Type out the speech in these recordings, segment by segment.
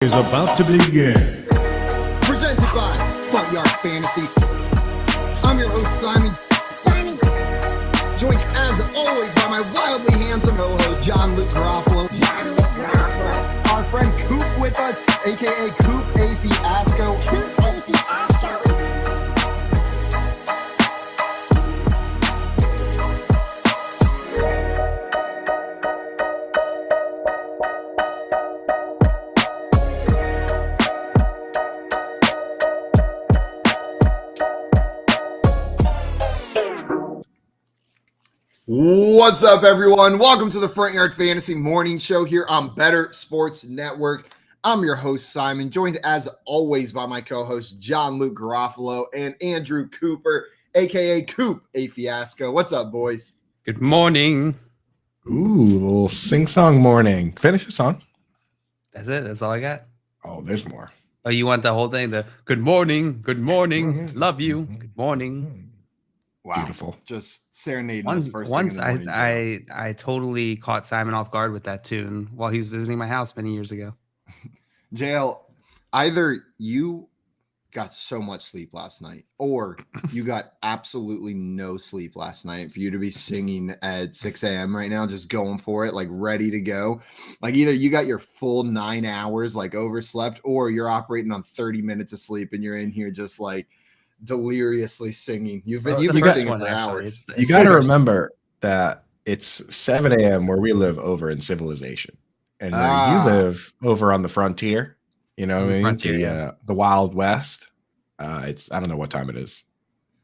Is about to begin. Presented by Front Yard Fantasy. I'm your host, Simon. Joined as always by my wildly handsome co-host, John Luke Garofalo. Our friend Coop with us, aka Coop A. Fiasco. What's up, everyone? Welcome to the Front Yard Fantasy Morning Show here on Better Sports Network. I'm your host, Simon, joined as always by my co-host, John Luke Garofalo and Andrew Cooper, aka Coop A. Fiasco. What's up, boys? Good morning. Ooh, a little sing-song morning. Finish the song. That's it. That's all I got. Oh, there's more. Oh, you want the whole thing? The good morning, love you, good morning. Wow. Beautiful. Just serenading Once, us first once thing in the morning. I totally caught Simon off guard with that tune while he was visiting my house many years ago. JL, either you got so much sleep last night or you got absolutely no sleep last night for you to be singing at 6 a.m. right now, just going for it, like ready to go. Like either you got your full 9 hours, like overslept, or you're operating on 30 minutes of sleep and you're in here just like deliriously singing. You've been singing for hours. You got to remember that it's 7 a.m. where we live over in civilization. And you live over on the frontier, you know what I mean? Frontier, The Wild West. I don't know what time it is.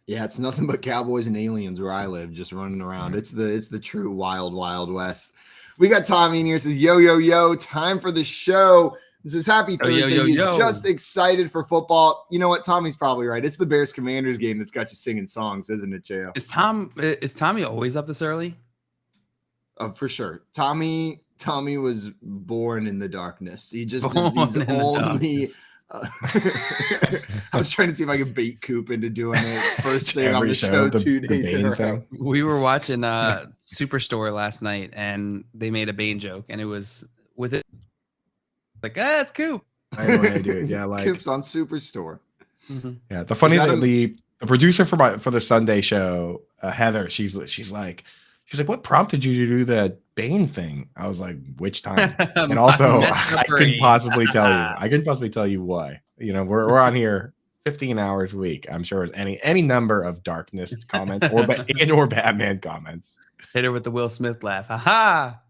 Yeah, it's nothing but cowboys and aliens where I live, just running around. It's the true wild West. We got Tommy in here. Says, yo, time for the show. This is Happy Thursday. He's just excited for football. You know what? Tommy's probably right. It's the Bears Commanders game that's got you singing songs, isn't it, J.O.? Is Tommy always up this early? For sure. Tommy was born in the darkness. He's only. I was trying to see if I could bait Coop into doing it first thing on the show 2 days in a row. We were watching Superstore last night, and they made a Bane joke, and it was with it like, it's Coop. I know I do. Yeah, like Coop's on Superstore. Mm-hmm. Yeah, the funny thing, the producer for the Sunday show, Heather, she's like, what prompted you to do the Bane thing? I was like, which time? And also, I couldn't possibly tell you why. You know, we're on here 15 hours a week. I'm sure there's any number of darkness comments or Batman comments. Hit her with the Will Smith laugh. Aha!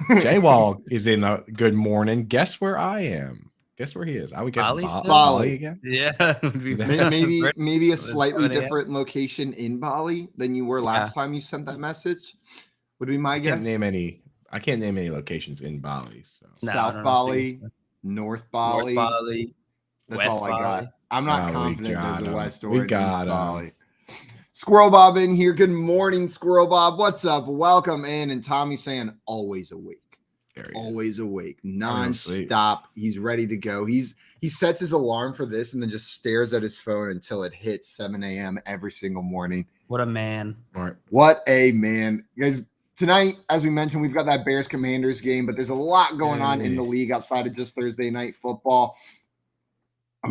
J-Wall is in a good morning. Guess where I am? Guess where he is? I would guess Bali again. Yeah, maybe a slightly different location in Bali than you were last time you sent that message. Would be my guess. I can't name any locations in Bali. So. South Bali, North Bali. That's West all I got. Bali. I'm not confident there's a West or East Bali. 'em. Squirrel Bob in here. Good morning, Squirrel Bob. What's up? Welcome in. And Tommy saying always awake. Always awake, non-stop. He's ready to go. He sets his alarm for this and then just stares at his phone until it hits 7 a.m. every single morning. What a man. What a man. Guys, tonight, as we mentioned, we've got that Bears Commanders game, but there's a lot going on in the league outside of just Thursday night football.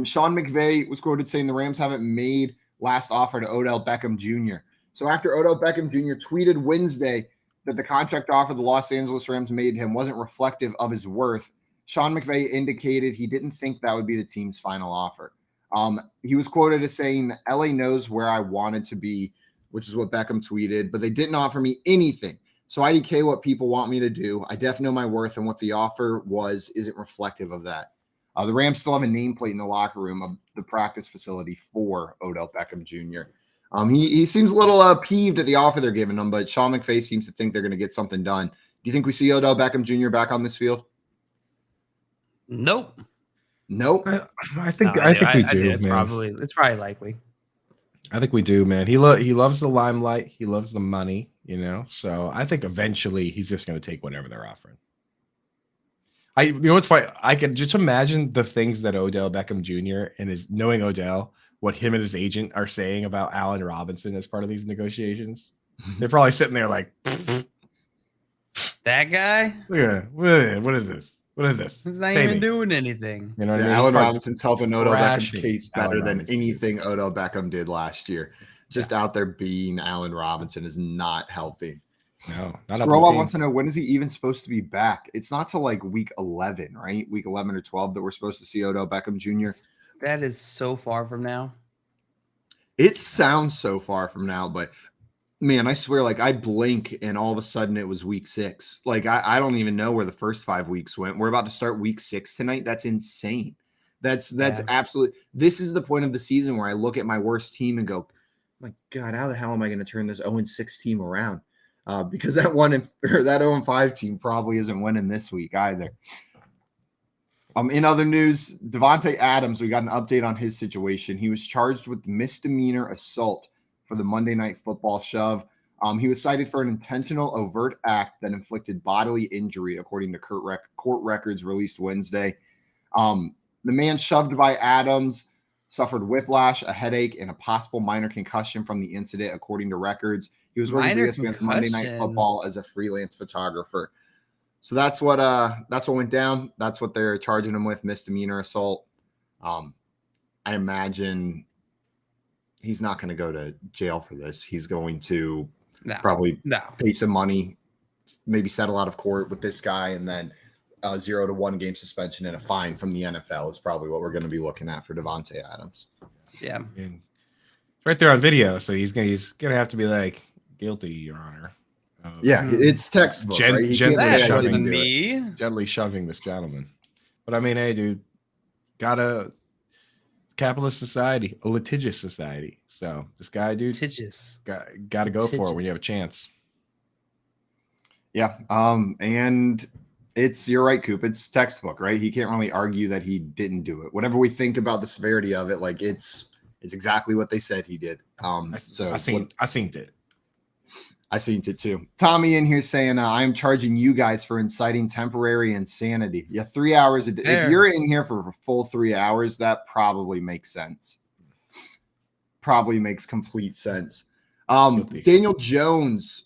Sean McVay was quoted saying the Rams haven't made last offer to Odell Beckham Jr. So after Odell Beckham Jr. tweeted Wednesday that the contract offer the Los Angeles Rams made him wasn't reflective of his worth, Sean McVay indicated he didn't think that would be the team's final offer. He was quoted as saying, LA knows where I wanted to be, which is what Beckham tweeted, but they didn't offer me anything. So IDK what people want me to do. I definitely know my worth, and what the offer was isn't reflective of that. The Rams still have a nameplate in the locker room of the practice facility for Odell Beckham Jr. He seems a little peeved at the offer they're giving him, but Sean McVay seems to think they're going to get something done. Do you think we see Odell Beckham Jr. back on this field? Nope. I think we do. It's probably likely. I think we do, man. He loves the limelight. He loves the money, you know. So I think eventually he's just going to take whatever they're offering. You know what's funny? I can just imagine the things that Odell Beckham Jr. and his knowing Odell, what him and his agent are saying about Allen Robinson as part of these negotiations. They're probably sitting there like, that guy? yeah, what is this? What is this? He's not even doing anything. You know what I mean? Allen Robinson's helping Odell Beckham's thrashing case Allen better than Robinson. anything Odell Beckham did last year. Just out there being Allen Robinson is not helping. No, not Scroll wants to know, when is he even supposed to be back? It's not till like week 11, right? Week 11 or 12 that we're supposed to see Odell Beckham Jr. That is so far from now. It sounds so far from now, but man, I swear, like I blink and all of a sudden it was week 6. Like I don't even know where the first 5 weeks went. We're about to start week 6 tonight. That's insane. That's absolutely. This is the point of the season where I look at my worst team and go, my God, how the hell am I going to turn this 0-6 team around? Because that 0-5 team probably isn't winning this week either. In other news, Davante Adams, we got an update on his situation. He was charged with misdemeanor assault for the Monday Night Football shove. He was cited for an intentional overt act that inflicted bodily injury, according to court records released Wednesday. The man shoved by Adams suffered whiplash, a headache, and a possible minor concussion from the incident, according to records. He was working for ESPN's Monday Night Football as a freelance photographer. So that's what went down. That's what they're charging him with, misdemeanor assault. I imagine he's not going to go to jail for this. He's going to probably pay some money, maybe settle out of court with this guy, and then 0 to 1 game suspension and a fine from the NFL is probably what we're going to be looking at for Davante Adams. Yeah, it's right there on video, so he's gonna have to be like, guilty, Your Honor. It's textbook. Right? Gently shoving this gentleman. But I mean, hey, dude, got a capitalist society, a litigious society. So this guy, dude, got to go for it when you have a chance. Yeah. And you're right, Coop. It's textbook, right? He can't really argue that he didn't do it. Whatever we think about the severity of it, like it's exactly what they said he did. I seen it. I seen it too. Tommy in here saying, I'm charging you guys for inciting temporary insanity. Yeah, 3 hours a day. If you're in here for a full 3 hours, that probably makes sense. Probably makes complete sense. Daniel Jones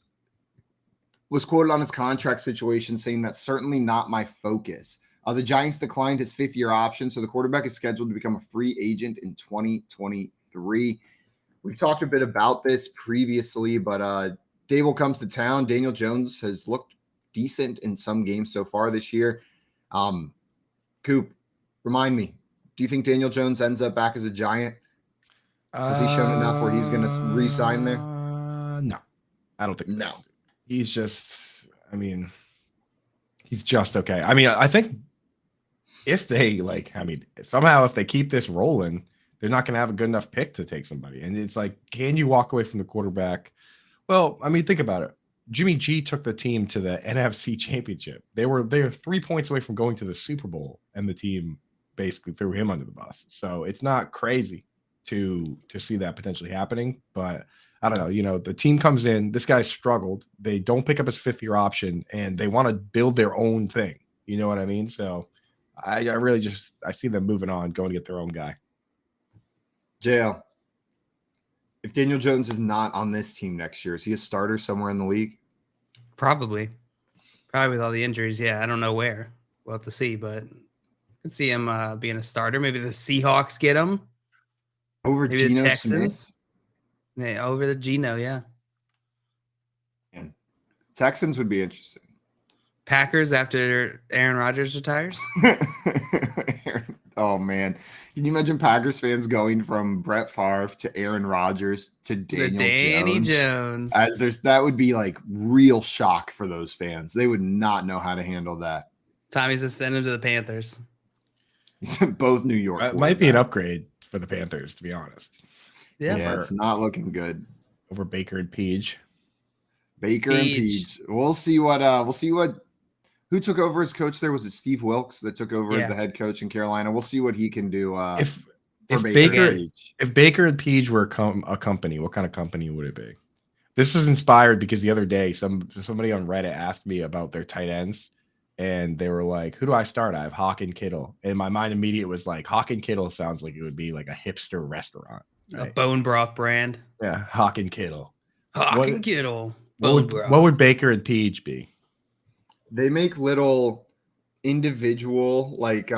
was quoted on his contract situation saying that's certainly not my focus. The Giants declined his 5th-year option, so the quarterback is scheduled to become a free agent in 2023. We've talked a bit about this previously, but Dable comes to town. Daniel Jones has looked decent in some games so far this year. Coop, remind me, do you think Daniel Jones ends up back as a Giant? Has he shown enough where he's going to re-sign there? No, I don't think. No. He's just okay. I mean, I think if they somehow if they keep this rolling, they're not going to have a good enough pick to take somebody. And it's like, can you walk away from the quarterback? Well, I mean, think about it. Jimmy G took the team to the NFC Championship. They were 3 points away from going to the Super Bowl, and the team basically threw him under the bus. So it's not crazy to see that potentially happening. But I don't know. You know, the team comes in. This guy struggled. They don't pick up his 5th-year option, and they want to build their own thing. You know what I mean? So I really I see them moving on, going to get their own guy. JL, if Daniel Jones is not on this team next year, is he a starter somewhere in the league? Probably with all the injuries. Yeah, I don't know where. We'll have to see, but I could see him being a starter. Maybe the Seahawks get him over maybe Geno the Texans. Smith? Yeah, over the Geno. Yeah. Man, Texans would be interesting. Packers after Aaron Rodgers retires. Oh man, can you imagine Packers fans going from Brett Favre to Aaron Rodgers to Danny Jones? That would be like real shock for those fans. They would not know how to handle that. Tommy's just send him to the Panthers. He's both New York. That might be an upgrade for the Panthers, to be honest. Yeah, it's not looking good over Baker and Peach. And Peach. We'll see what. Who took over as coach there? Was it Steve Wilkes that took over as the head coach in Carolina? We'll see what he can do. If Baker and Peach were a company, what kind of company would it be? This was inspired because the other day somebody on Reddit asked me about their tight ends, and they were like, "Who do I start? I have Hawk and Kittle." And my mind immediate was like, Hawk and Kittle sounds like it would be like a hipster restaurant, right? A bone broth brand. Yeah, Hawk and Kittle. And Kittle. What would Baker and Peach be? They make little individual like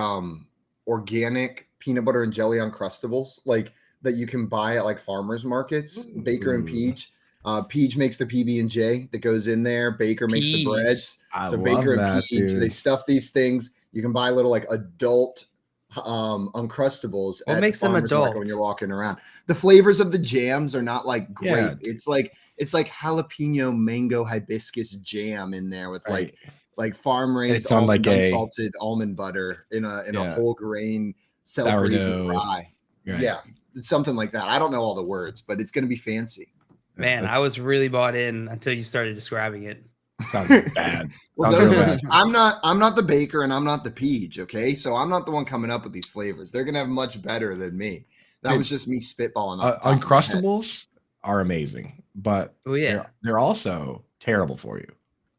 organic peanut butter and jelly Uncrustables like that you can buy at like farmers markets. Baker and Peach. Peach makes the PB&J that goes in there. Baker makes the breads. So Baker and Peach, they stuff these things. You can buy little like adult Uncrustables. What makes them adult when you're walking around? The flavors of the jams are not like grape. Yeah. It's like jalapeno mango hibiscus jam in there with like farm raised unsalted almond butter in a whole grain self-raising rye. Right. Yeah, it's something like that. I don't know all the words, but it's going to be fancy. Man, I was really bought in until you started describing it. Sounds bad. Well, I'm not the baker and I'm not the Peach. Okay, so I'm not the one coming up with these flavors. They're going to have much better than me. That was just me spitballing. Uncrustables are amazing, but they're also terrible for you.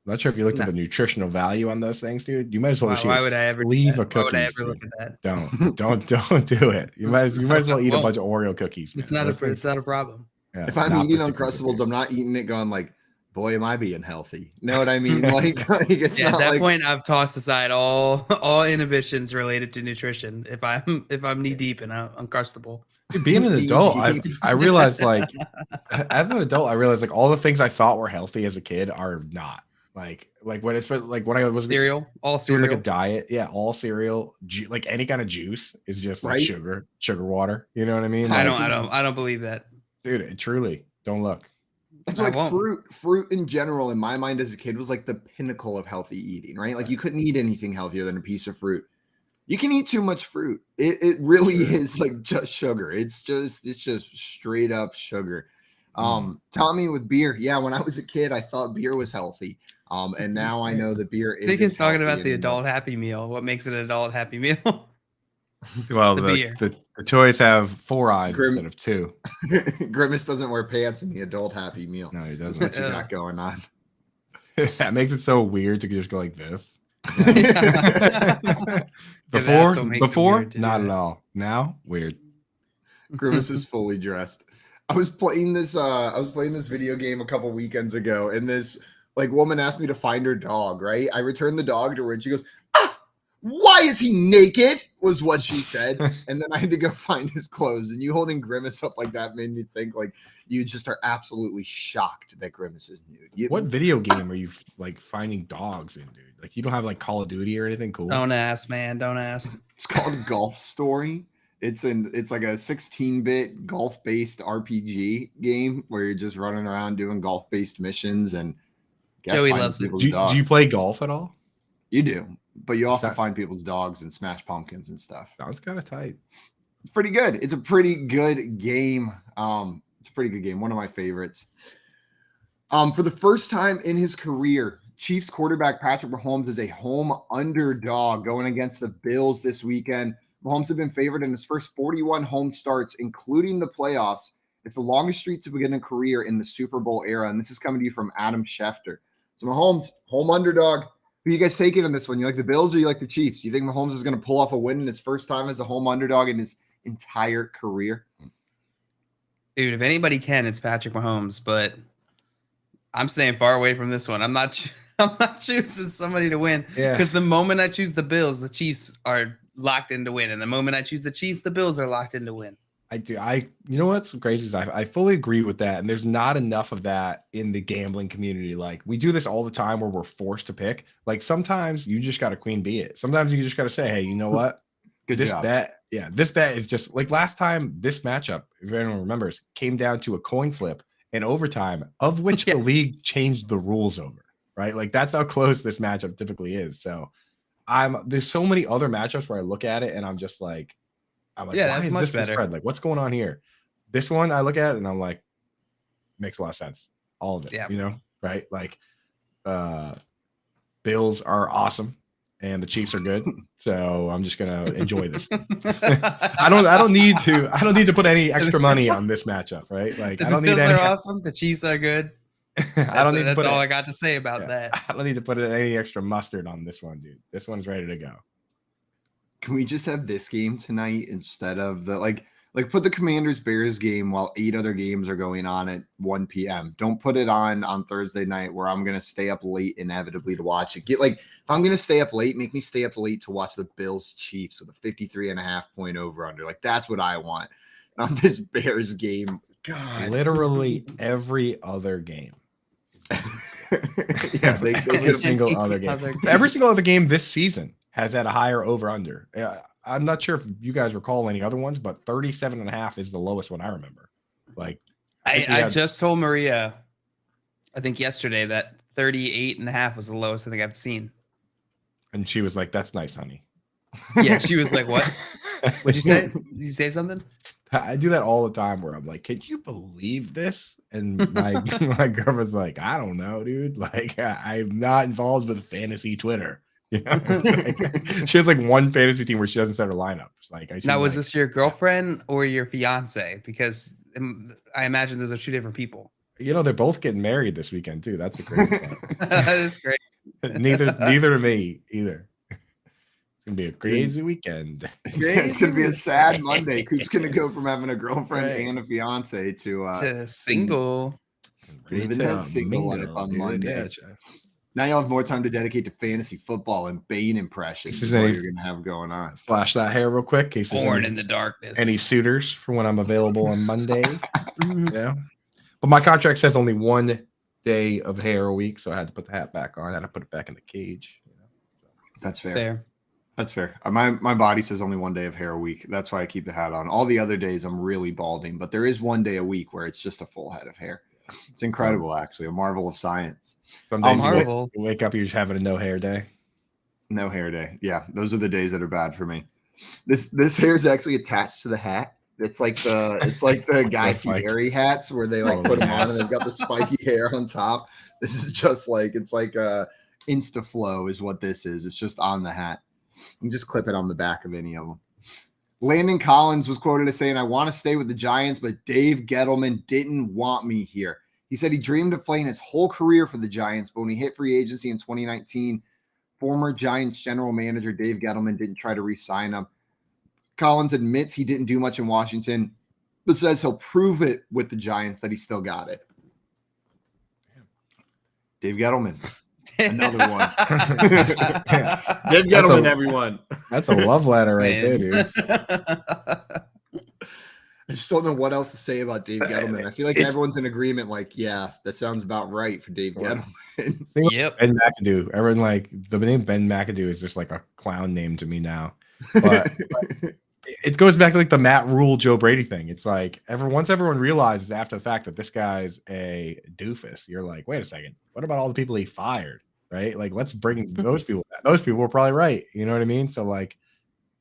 I'm not sure if you looked at the nutritional value on those things, dude. You might as well leave a cookie. Why would I ever look at that? Don't do it. You might as well eat a bunch of Oreo cookies. Man. It's not a problem. Yeah, if I'm eating Uncrustables, I'm not eating it going like, boy, am I being healthy? Know what I mean? Like it's at that point, I've tossed aside all inhibitions related to nutrition. If I'm knee deep in Uncrustable. Dude, being an adult, I realized like as an adult, I realized like all the things I thought were healthy as a kid are not. Like when it's like when I was cereal, all doing cereal, like a diet, all cereal, like any kind of juice is just like sugar water. You know what I mean? I don't believe that, dude. Truly, don't look. That's like fruit in general in my mind as a kid was like the pinnacle of healthy eating, right? Like you couldn't eat anything healthier than a piece of fruit. You can eat too much fruit. It really is like just sugar. It's just straight up sugar. Tommy with beer. Yeah, when I was a kid, I thought beer was healthy. And now I know that beer is. I think he's talking about the adult Happy Meal. What makes it an adult Happy Meal? Well, the toys have 4 eyes instead of 2. Grimace doesn't wear pants in the adult Happy Meal. No, he doesn't. That's what you got going on. That makes it so weird to just go like this. Before, not at all. Now, weird. Grimace is fully dressed. I was playing this video game a couple weekends ago, and this like woman asked me to find her dog, right? I returned the dog to her and she goes, why is he naked? Was what she said. And then I had to go find his clothes. And you holding Grimace up like that made me think like you just are absolutely shocked that Grimace is nude. What video game are you like finding dogs in, dude? Like you don't have like Call of Duty or anything cool? Don't ask, man. Don't ask. It's called Golf Story. It's like a 16-bit golf-based RPG game where you're just running around doing golf-based missions and Joey loves it. Do you play golf at all? You do, but you also find people's dogs and smash pumpkins and stuff. Sounds kind of tight. It's pretty good. It's a pretty good game. It's a pretty good game. One of my favorites. For the first time in his career, Chiefs quarterback Patrick Mahomes is a home underdog going against the Bills this weekend. Mahomes have been favored in his first 41 home starts, including the playoffs. It's the longest streak to begin a career in the Super Bowl era, and this is coming to you from Adam Schefter. So Mahomes, home underdog. Who you guys taking on this one? You like the Bills or you like the Chiefs? You think Mahomes is going to pull off a win in his first time as a home underdog in his entire career? Dude, if anybody can, it's Patrick Mahomes, but I'm staying far away from this one. I'm not choosing somebody to win because the moment I choose the Bills, the Chiefs are locked in to win. And the moment I choose the Chiefs, the Bills are locked in to win. I do. You know what's crazy is I fully agree with that. And there's not enough of that in the gambling community. Like we do this all the time where we're forced to pick. Like sometimes you just got to queen bee it. Sometimes you just got to say, hey, you know what? This bet is just like last time this matchup, if anyone remembers, came down to a coin flip in overtime, of which the league changed the rules over, right? Like that's how close this matchup typically is. So there's so many other matchups where I look at it and I'm like, that's much better. Spread? Like, what's going on here? This one I look at it and I'm like, makes a lot of sense. All of it, you know, right? Like, Bills are awesome and the Chiefs are good, so I'm just gonna enjoy this. I don't need to put any extra money on this matchup, right? Like, I don't need any. Bills are awesome. The Chiefs are good. That's all I got to say about that. I don't need to put any extra mustard on this one, dude. This one's ready to go. Can we just have this game tonight instead of the like Like, put the Commanders-Bears game while 8 other games are going on at 1 p.m. Don't put it on Thursday night where I'm going to stay up late inevitably to watch it. If I'm going to stay up late, make me stay up late to watch the Bills-Chiefs with a 53.5 point over-under. Like, that's what I want. Not this Bears game. God. Literally every other game. Yeah, every single other game. Every single other game this season has had a higher over-under. I'm not sure if you guys recall any other ones, but 37.5 is the lowest one I remember. Like, I just told Maria, I think yesterday, that 38.5 was the lowest I think I've seen. And she was like, "That's nice, honey." Yeah, she was like, "What? What'd you say? Did you say something?" I do that all the time where I'm like, "Can you believe this?" And my girlfriend's like, "I don't know, dude. Like, I'm not involved with fantasy Twitter." You know? She has like one fantasy team where she doesn't set her lineup. Now, was this your girlfriend or your fiance? Because I imagine those are two different people. You know, they're both getting married this weekend too. That's the crazy part. That is great. Neither to me either. It's gonna be a crazy weekend. It's gonna be a sad Monday. Coop's gonna go from having a girlfriend and a fiance to single. Living that single life on Monday. Now you'll have more time to dedicate to fantasy football and Bane impressions. Is what you're going to have going on. Flash that hair real quick. In case Born in the darkness. Any suitors for when I'm available on Monday. Yeah. But my contract says only 1 day of hair a week, so I had to put the hat back on. I had to put it back in the cage. You know? That's fair. That's fair. My body says only 1 day of hair a week. That's why I keep the hat on. All the other days I'm really balding, but there is 1 day a week where it's just a full head of hair. It's incredible, actually. A marvel of science. Some days you wake up, you're just having a no hair day. No hair day. Yeah, those are the days that are bad for me. This hair is actually attached to the hat. It's like the Guy Fieri hats where they put them on and they've got the spiky hair on top. This is just it's like a InstaFlow is what this is. It's just on the hat. You can just clip it on the back of any of them. Landon Collins was quoted as saying, "I want to stay with the Giants, but Dave Gettleman didn't want me here." He said he dreamed of playing his whole career for the Giants, but when he hit free agency in 2019, former Giants general manager Dave Gettleman didn't try to re-sign him. Collins admits he didn't do much in Washington, but says he'll prove it with the Giants that he still got it. Dave Gettleman. Another one. Dave Gettleman, everyone. That's a love letter right there, dude. I just don't know what else to say about Dave Gettleman. I feel like everyone's in agreement. Yeah, that sounds about right for Dave Gettleman. Yep. Ben McAdoo. Everyone the name Ben McAdoo is just like a clown name to me now. But it goes back to the Matt Rule, Joe Brady thing. It's once everyone realizes after the fact that this guy's a doofus, you're like, wait a second, what about all the people he fired? Right? Let's bring those people back. Those people were probably right. You know what I mean? So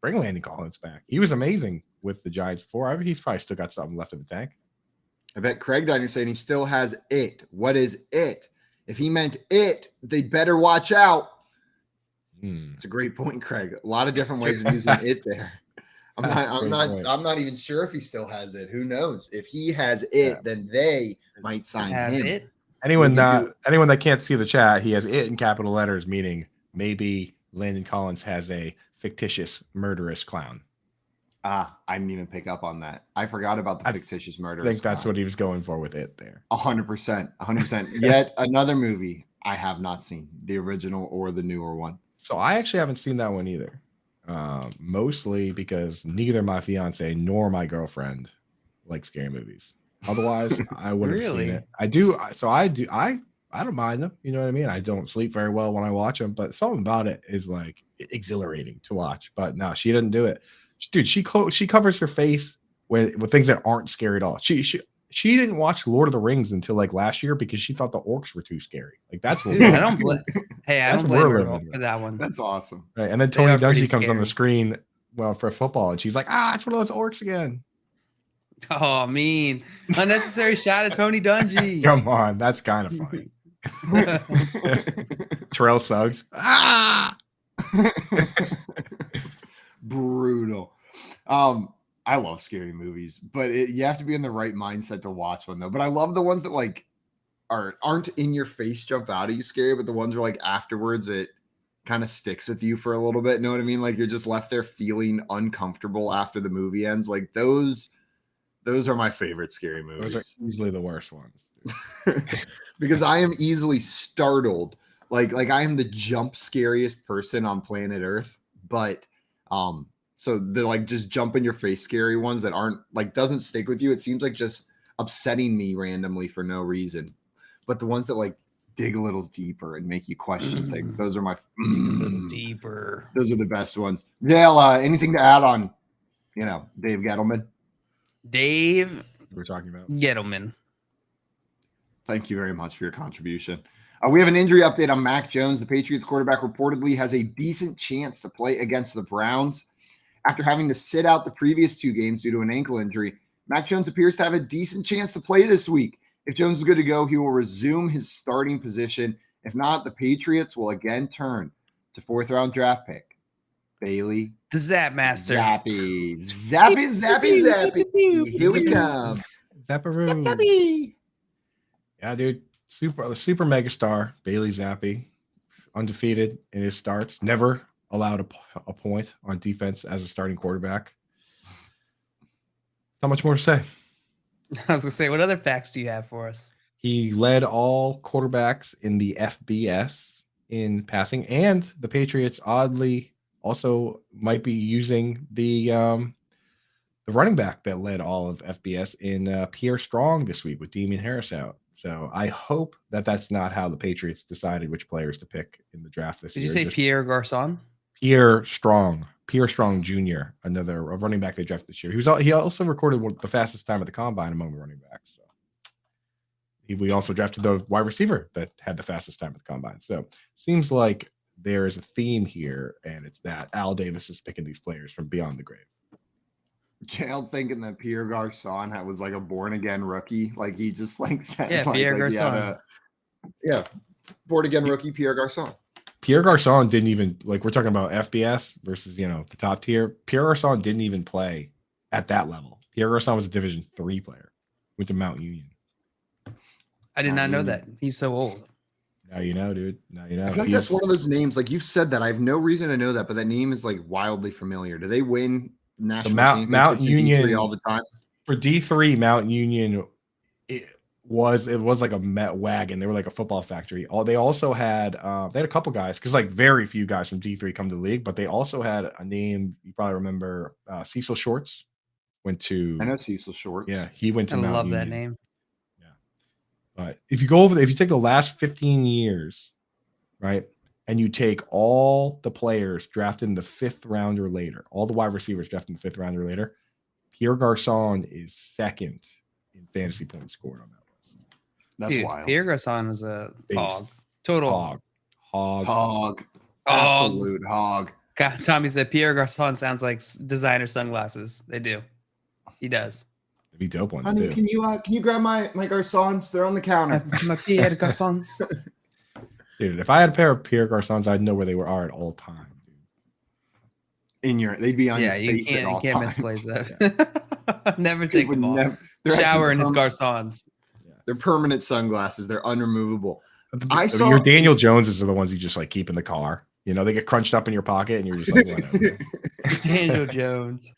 bring Landon Collins back. He was amazing with the Giants before. He's probably still got something left in the tank. I bet Craig Diner saying he still has it. What is it? If he meant it, they better watch out. It's a great point, Craig. A lot of different ways of using it there. I'm not even sure if he still has it. Who knows? If he has it, then they might sign him. It. Anyone that can't see the chat, he has it in capital letters, meaning maybe Landon Collins has a fictitious murderous clown. I didn't even pick up on that. I forgot about the fictitious murderous I think that's what he was going for with it there. 100%. Yet another movie I have not seen, the original or the newer one. So I actually haven't seen that one either. Mostly because neither my fiance nor my girlfriend like scary movies. Otherwise, I would have seen it. I do. So I do. I don't mind them. You know what I mean? I don't sleep very well when I watch them, but something about it is exhilarating to watch. But no, she didn't do it. Dude, she covers her face with things that aren't scary at all. She didn't watch Lord of the Rings until last year because she thought the orcs were too scary. That's what I don't blame. Hey, I don't blame her for that one. That's awesome. Right, and then Tony Dungy comes on the screen, for football, and she's like, it's one of those orcs again. Oh, mean, unnecessary shot at Tony Dungy. Come on, that's kind of funny. Terrell Suggs. Brutal. I love scary movies, but you have to be in the right mindset to watch one though. But I love the ones that aren't in your face, jump out at you scary, but the ones where afterwards it kind of sticks with you for a little bit. Know what I mean? You're just left there feeling uncomfortable after the movie ends. Those Those are my favorite scary movies. Those are easily the worst ones. Because I am easily startled. Like I am the jump scariest person on planet Earth. But so the like just jump in your face scary ones that aren't like doesn't stick with you. It seems like just upsetting me randomly for no reason. But the ones that like dig a little deeper and make you question things. Those are my deeper. Those are the best ones. Dale, anything to add on, Dave Gettleman? Dave, we're talking about Gettleman. Thank you very much for your contribution. We have an injury update on Mac Jones. The Patriots quarterback reportedly has a decent chance to play against the Browns. After having to sit out the previous 2 games due to an ankle injury, Mac Jones appears to have a decent chance to play this week. If Jones is good to go, he will resume his starting position. If not, the Patriots will again turn to 4th-round draft pick Bailey the Zap Master. Zappy. Here we come. Zapparoo. Zappy. Yeah, dude. Super megastar, Bailey Zappi. Undefeated in his starts. Never allowed a point on defense as a starting quarterback. Not much more to say. I was going to say, what other facts do you have for us? He led all quarterbacks in the FBS in passing, and the Patriots oddly also might be using the running back that led all of FBS in Pierre Strong this week with Damian Harris out. So I hope that that's not how the Patriots decided which players to pick in the draft this year. Did you say Pierre Garçon? Pierre Strong Jr., another running back they drafted this year. He also recorded the fastest time at the combine among the running backs. So we also drafted the wide receiver that had the fastest time at the combine. So seems like there is a theme here, and it's that Al Davis is picking these players from beyond the grave. Jail thinking that Pierre Garçon was like a born again rookie, like he just said, Pierre Garçon. Born again rookie Pierre Garçon. Pierre Garçon didn't even we're talking about FBS versus the top tier. Pierre Garçon didn't even play at that level. Pierre Garçon was a Division III player. Went to Mount Union. I did not know that. He's so old. Now you know, dude. Now you know. I feel like that's one of those names. Like you've said that, I have no reason to know that, but that name is wildly familiar. Do they win national championships Mount Union D3 all the time? For D3, Mount Union, it was like a Met wagon. They were like a football factory. They also had they had a couple guys because very few guys from D3 come to the league, but they also had a name you probably remember. Cecil Shorts went to. I know Cecil Shorts. Yeah, he went to. I Mount love Union. that name. Yeah, but if you take the last 15 years, right, and you take all the players drafted in the 5th round or later, all the wide receivers drafted in the 5th round or later, Pierre Garçon is second in fantasy points scored on that list. That's wild. Pierre Garçon was a hog. Total hog. Absolute hog. God, Tommy said Pierre Garçon sounds like designer sunglasses. They do. He does. They'd be dope ones Honey, too. Can you grab my Garçons? They're on the counter. My Pierre Garçons. Dude, if I had a pair of Pierre Garçons, I'd know where they are at all times. They'd be on your face at all times. You can't misplace that. Never take them off. Shower in his Garçons. Yeah. They're permanent sunglasses. They're unremovable. Your Daniel Joneses are the ones you just keep in the car. They get crunched up in your pocket, and you're just whatever. Daniel Jones.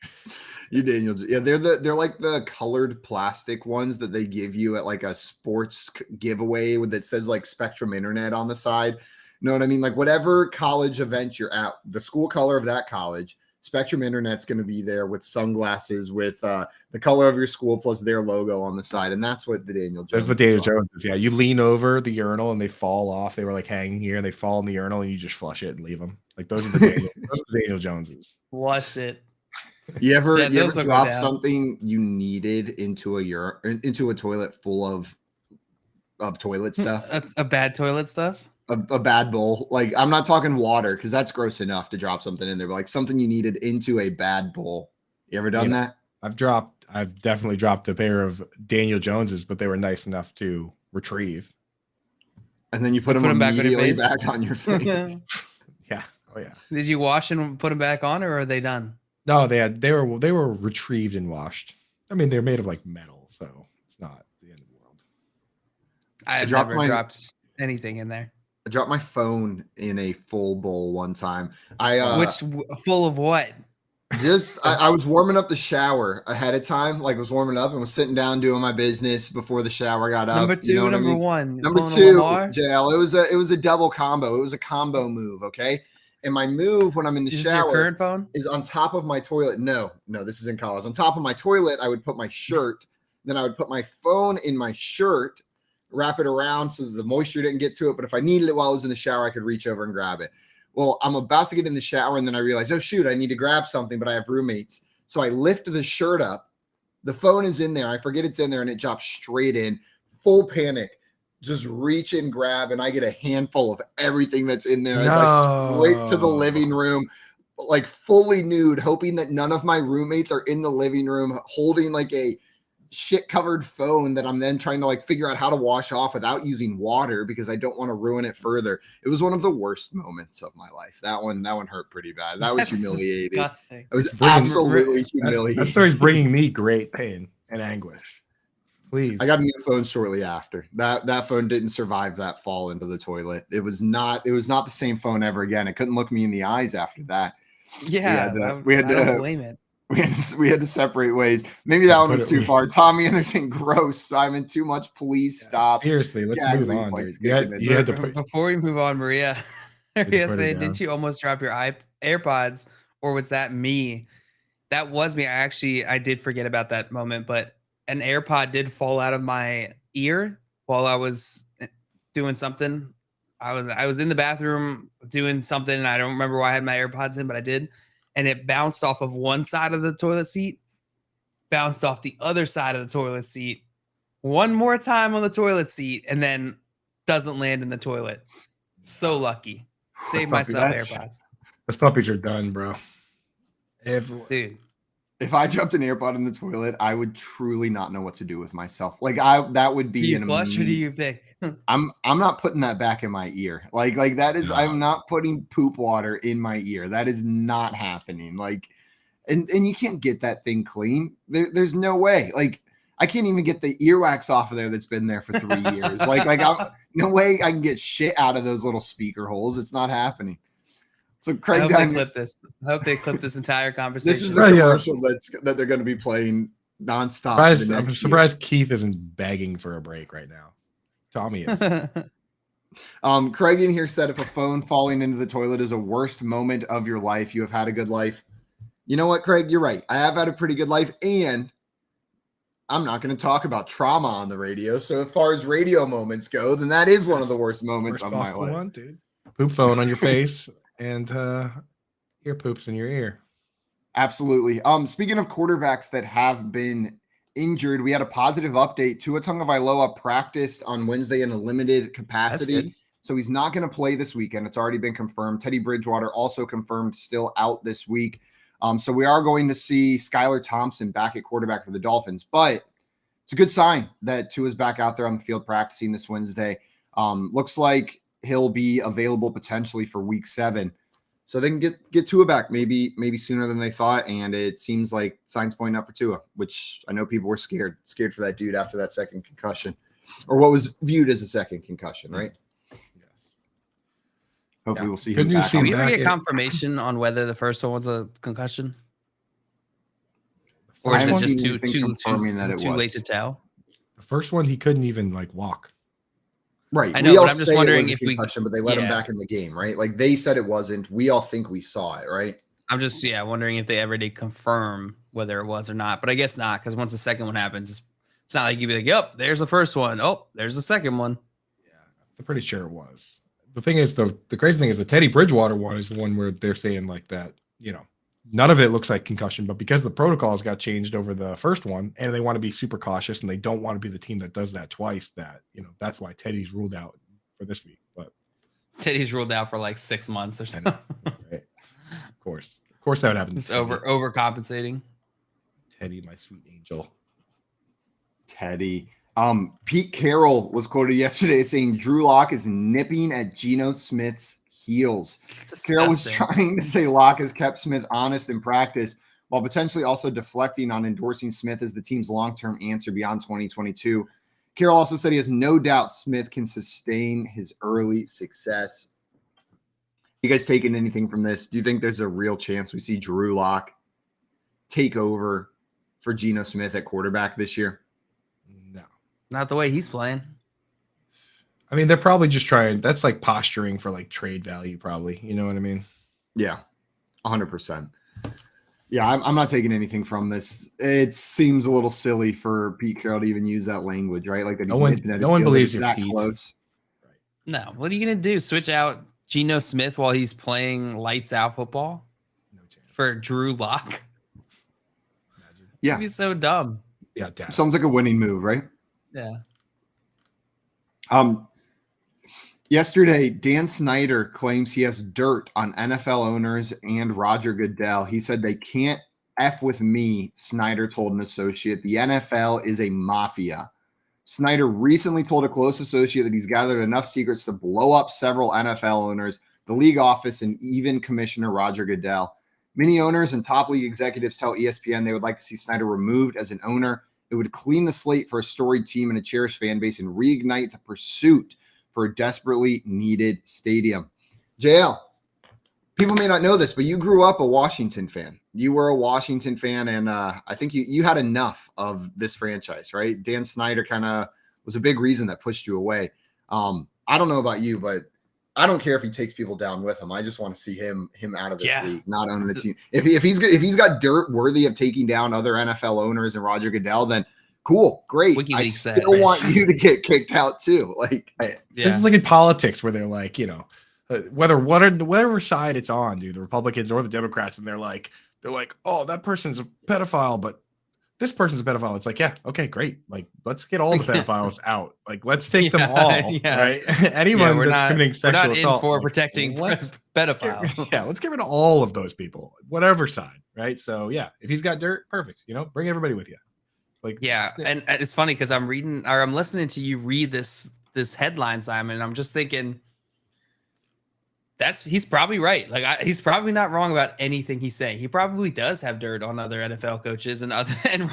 They're like the colored plastic ones that they give you at a sports giveaway that says Spectrum Internet on the side. You know what I mean? Whatever college event you're at, the school color of that college, Spectrum Internet's going to be there with sunglasses with the color of your school plus their logo on the side, and that's what the Daniel Jones. That's what Daniel Jones is. Yeah, you lean over the urinal and they fall off. They were hanging here and they fall in the urinal and you just flush it and leave them. Those are the Daniel Joneses. Flush it. You ever drop something you needed into a toilet full of toilet stuff? A bad toilet stuff? A bad bowl. I'm not talking water because that's gross enough to drop something in there, but something you needed into a bad bowl. You ever done that? I've definitely dropped a pair of Daniel Joneses, but they were nice enough to retrieve. And then you put them immediately back on your face. Yeah. Oh yeah. Did you wash and put them back on, or are they done? No, they were retrieved and washed. I mean, they're made of metal, so it's not the end of the world. I've never dropped anything in there. I dropped my phone in a full bowl one time. Which full of what? I was warming up the shower ahead of time. Like I was warming up and was sitting down doing my business before the shower got up. Number 2, you know number 1. Number 2, JL. It was a double combo. It was a combo move. Okay. And my move when I'm in the shower your current phone? is on top of my toilet. No, this is in college. On top of my toilet, I would put my shirt. Then I would put my phone in my shirt, wrap it around so that the moisture didn't get to it. But if I needed it while I was in the shower, I could reach over and grab it. Well, I'm about to get in the shower, and then I realize, oh, shoot, I need to grab something, but I have roommates. So I lift the shirt up. The phone is in there. I forget it's in there, and it drops straight in. Full panic. Just reach and grab, and I get a handful of everything that's in there as I sprint to the living room, like fully nude, hoping that none of my roommates are in the living room, holding like a shit-covered phone that I'm then trying to like figure out how to wash off without using water because I don't want to ruin it further. It was one of the worst moments of my life. That one hurt pretty bad. That was humiliating. Disgusting. It was absolutely humiliating. That story's bringing me great pain and anguish. Please. I got a new phone shortly after. That phone didn't survive that fall into the toilet. It was not the same phone ever again. It couldn't look me in the eyes after that. Yeah, we had to blame it. We had to separate ways. Maybe that one was too far. Tommy Anderson, gross. Simon, too much. Please stop. Seriously, let's move on. Before we move on, Maria said, did you almost drop your AirPods, or was that me? That was me. I did forget about that moment, but an AirPod did fall out of my ear while I was doing something. I was in the bathroom doing something, and I don't remember why I had my AirPods in, but I did. And it bounced off of one side of the toilet seat, bounced off the other side of the toilet seat, one more time on the toilet seat, and then doesn't land in the toilet. So lucky. Saved myself AirPods. Those puppies are done, bro. Dude. If I dropped an AirPod in the toilet, I would truly not know what to do with myself. Like that would be do you flush or do you pick? I'm not putting that back in my ear. Like that is I'm not putting poop water in my ear. That is not happening. Like and you can't get that thing clean. There's no way. Like I can't even get the earwax off of there that's been there for 3 years. No way I can get shit out of those little speaker holes. It's not happening. So Craig, I hope they clip this entire conversation. This is a commercial that they're going to be playing nonstop. I'm surprised Keith isn't begging for a break right now. Tommy is. Craig in here said, if a phone falling into the toilet is a worst moment of your life, you have had a good life. You know what, Craig? You're right. I have had a pretty good life, and I'm not going to talk about trauma on the radio. So as far as radio moments go, then that is one of the worst moments of my life. One, dude. Poop phone on your face. And ear poops in your ear. Absolutely. Speaking of quarterbacks that have been injured, we had a positive update. Tua Tagovailoa practiced on Wednesday in a limited capacity, so he's not going to play this weekend. It's already been confirmed. Teddy Bridgewater also confirmed still out this week. So we are going to see Skylar Thompson back at quarterback for the Dolphins, but it's a good sign that Tua's back out there on the field practicing this Wednesday. Looks like he'll be available potentially for week 7. So they can get Tua back maybe sooner than they thought. And it seems like signs pointing up for Tua, which I know people were scared for that dude after that second concussion, or what was viewed as a second concussion, right? Yes. Hopefully we'll see him back. Did we ever get confirmation on whether the first one was a concussion? Or is it just too late to tell? The first one, he couldn't even walk. Right. I know, but I'm just wondering if but they let him back in the game, right? Like they said it wasn't. We all think we saw it, right? I'm just wondering if they ever did confirm whether it was or not. But I guess not, because once the second one happens, it's not like you'd be like, "Yep, there's the first one. Oh, there's the second one." Yeah, I'm pretty sure it was. The thing is, the crazy thing is the Teddy Bridgewater one is the one where they're saying like that. None of it looks like concussion, but because the protocols got changed over the first one, and they want to be super cautious, and they don't want to be the team that does that twice. That's why Teddy's ruled out for this week. But Teddy's ruled out for like 6 months or something. Right. Of course, that would happen. It's overcompensating. Teddy, my sweet angel. Teddy. Pete Carroll was quoted yesterday saying Drew Lock is nipping at Geno Smith's heels. Carroll was trying to say Locke has kept Smith honest in practice while potentially also deflecting on endorsing Smith as the team's long-term answer beyond 2022. Carroll also said he has no doubt Smith can sustain his early success. You guys taking anything from this? Do you think there's a real chance we see Drew Lock take over for Geno Smith at quarterback this year? No. Not the way he's playing. I mean, they're probably just trying. That's like posturing for like trade value, probably. You know what I mean? Yeah, 100%. Yeah, I'm not taking anything from this. It seems a little silly for Pete Carroll to even use that language, right? Like that. No one believes you're Pete. Close. No, what are you gonna do? Switch out Geno Smith while he's playing lights out football for Drew Lock? Yeah, it'd be so dumb. Yeah, damn. Sounds like a winning move, right? Yeah. Yesterday, Dan Snyder claims he has dirt on NFL owners and Roger Goodell. He said they can't F with me, Snyder told an associate. The NFL is a mafia. Snyder recently told a close associate that he's gathered enough secrets to blow up several NFL owners, the league office, and even Commissioner Roger Goodell. Many owners and top league executives tell ESPN they would like to see Snyder removed as an owner. It would clean the slate for a storied team and a cherished fan base and reignite the pursuit for a desperately needed stadium. JL, people may not know this, but you grew up a Washington fan. You were a Washington fan, and I think you had enough of this franchise, right? Dan Snyder kind of was a big reason that pushed you away. I don't know about you, but I don't care if he takes people down with him. I just want to see him out of this league, not owning a team. If he's got dirt worthy of taking down other NFL owners and Roger Goodell, then cool, great. I still want you to get kicked out too. Like, this is like in politics where they're like, you know, whatever side it's on, dude, the Republicans or the Democrats, and they're like, oh, that person's a pedophile, but this person's a pedophile. It's like, yeah, okay, great. Like, let's get all the pedophiles out. Like, let's take them all, right? Anyone that's committing sexual assault, for protecting pedophiles. Let's get rid of all of those people, whatever side, right? So yeah, if he's got dirt, perfect. You know, bring everybody with you. Like, and it's funny because I'm listening to you read this headline, Simon, and I'm just thinking he's probably right. Like he's probably not wrong about anything he's saying. He probably does have dirt on other NFL coaches and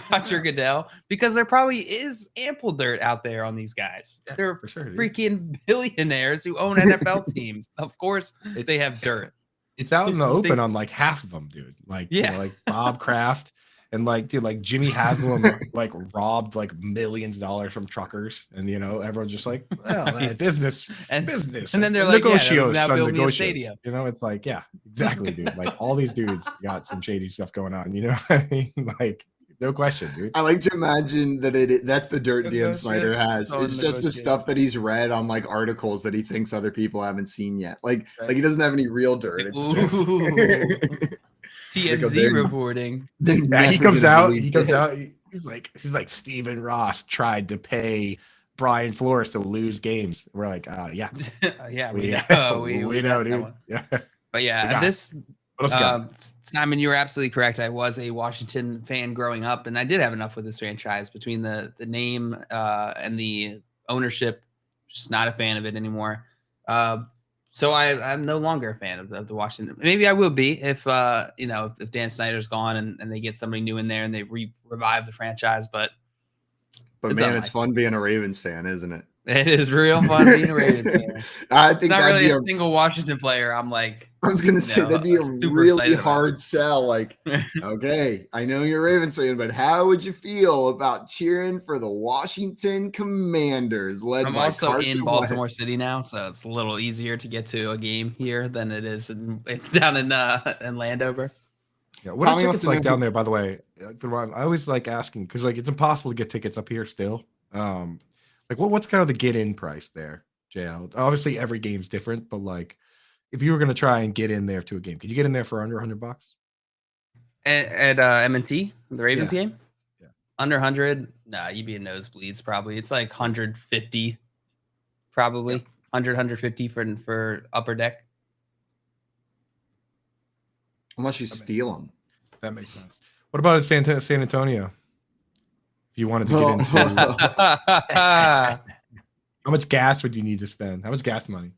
Roger Goodell, because there probably is ample dirt out there on these guys. Yeah, they're for sure, freaking billionaires who own NFL teams. Of course, they have dirt. It's out in the open on like half of them, dude. Like, you know, like Bob Kraft. And like, dude, like Jimmy Haslam like robbed like millions of dollars from truckers, and you know, everyone's just like, well, business. And then they're like, now build me a stadium. You know, it's like, yeah, exactly, dude. Like all these dudes got some shady stuff going on. You know what I mean? Like, no question, dude. I like to imagine that that's the dirt Dan Snyder has. It's just the stuff that he's read on like articles that he thinks other people haven't seen yet. Like he doesn't have any real dirt. It's just TMZ reporting. Yeah, he comes out. He's like Stephen Ross tried to pay Brian Flores to lose games. We're like, we know, dude. Yeah, but Simon, you were absolutely correct. I was a Washington fan growing up, and I did have enough with this franchise between the name and the ownership. Just not a fan of it anymore. So I'm no longer a fan of the Washington. Maybe I will be if if Dan Snyder's gone and they get somebody new in there and they revive the franchise. But man, it's fun being a Ravens fan, isn't it? It is real fun being a Ravens fan. I think it's not really a single Washington player. I'm like, I was gonna say that'd be a really hard sell. Like, okay, I know you're a Ravens fan, but how would you feel about cheering for the Washington Commanders? I'm also in Baltimore City now, so it's a little easier to get to a game here than it is down in Landover. Yeah, what are tickets like down there? By the way, I always like asking because like it's impossible to get tickets up here still. Like what's kind of the get in price there, JL? Obviously, every game's different, but like, if you were going to try and get in there to a game, could you get in there for under $100? At M&T, the Ravens game? Yeah. Under 100? Nah, you'd be in nosebleeds probably. It's like 150, probably. 100, 150 for upper deck. Unless you steal them. That makes sense. What about in San Antonio? If you wanted to get into how much gas would you need to spend? How much gas money?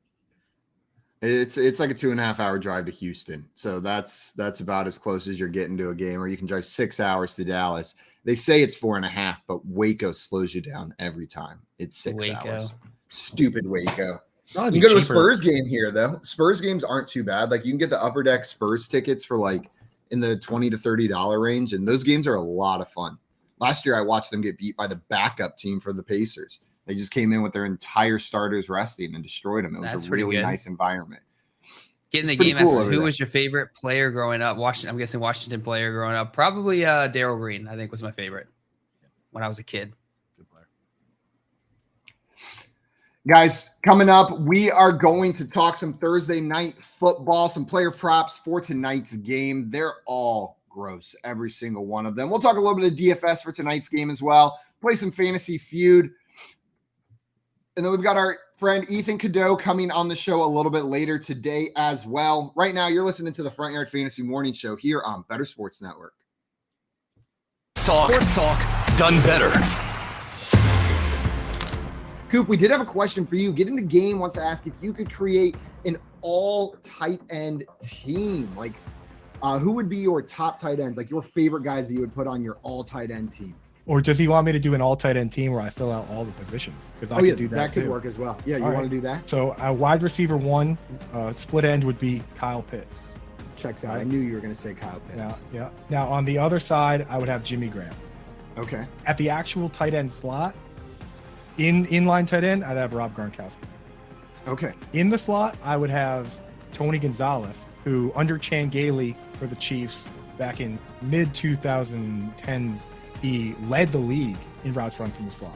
It's like a 2.5 hour drive to Houston. So that's about as close as you're getting to a game, or you can drive 6 hours to Dallas. They say it's 4.5, but Waco slows you down every time. It's 6 hours. Stupid Waco. You can go to a Spurs game here, though. Spurs games aren't too bad. Like, you can get the upper deck Spurs tickets for like in the $20 to $30 range, and those games are a lot of fun. Last year, I watched them get beat by the backup team for the Pacers. They just came in with their entire starters resting and destroyed them. It was a really nice environment. Getting the game, cool who was your favorite player growing up? I'm guessing Washington player growing up. Probably Darryl Green, I think, was my favorite when I was a kid. Good player. Guys, coming up, we are going to talk some Thursday night football, some player props for tonight's game. They're all gross, every single one of them. We'll talk a little bit of DFS for tonight's game as well. Play some fantasy feud. And then we've got our friend Ethan Cadeau coming on the show a little bit later today as well. Right now, you're listening to the Front Yard Fantasy Morning Show here on Better Sports Network. Sports Talk, done better. Coop, we did have a question for you. Get Into Game wants to ask if you could create an all tight end team. Like, who would be your top tight ends? Like your favorite guys that you would put on your all tight end team? Or does he want me to do an all tight end team where I fill out all the positions? Because I could do that. That could work as well. Yeah, you want to do that? So a wide receiver 1, split end would be Kyle Pitts. Checks out. I knew you were going to say Kyle Pitts. Now on the other side, I would have Jimmy Graham. Okay. At the actual tight end slot, inline tight end, I'd have Rob Gronkowski. Okay. In the slot, I would have Tony Gonzalez, who under Chan Gailey for the Chiefs back in mid 2010s. He led the league in routes run from the slot.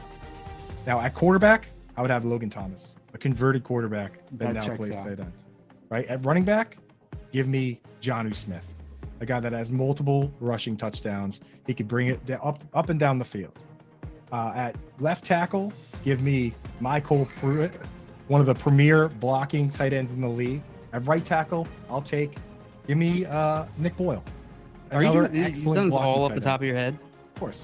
Now at quarterback, I would have Logan Thomas, a converted quarterback that now plays tight end. Right at running back, give me Jonnu Smith, a guy that has multiple rushing touchdowns. He could bring it up and down the field. At left tackle, give me Michael Pruitt, one of the premier blocking tight ends in the league. At right tackle, give me Nick Boyle. Are you done this all off the top of your head? Of course.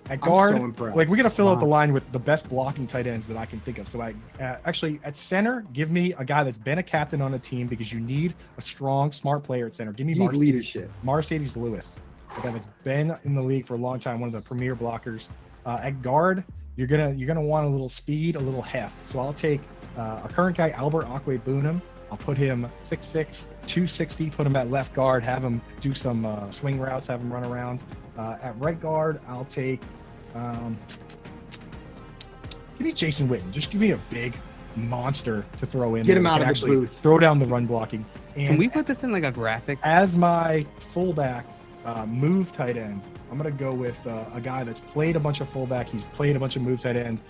At guard, we're gonna fill out the line with the best blocking tight ends that I can think of. So actually at center, give me a guy that's been a captain on a team because you need a strong, smart player at center. Give me Mercedes Lewis, a guy that's been in the league for a long time, one of the premier blockers. At guard, you're gonna want a little speed, a little heft. So I'll take a current guy, Albert Akwe-Bunam. I'll put him 6'6", 260. Put him at left guard. Have him do some swing routes. Have him run around. At right guard, I'll take give me Jason Witten. Just give me a big monster to throw in. Get him out of the booth. Throw down the run blocking. And can we put this in like a graphic? As my fullback move tight end, I'm going to go with a guy that's played a bunch of fullback. He's played a bunch of move tight end.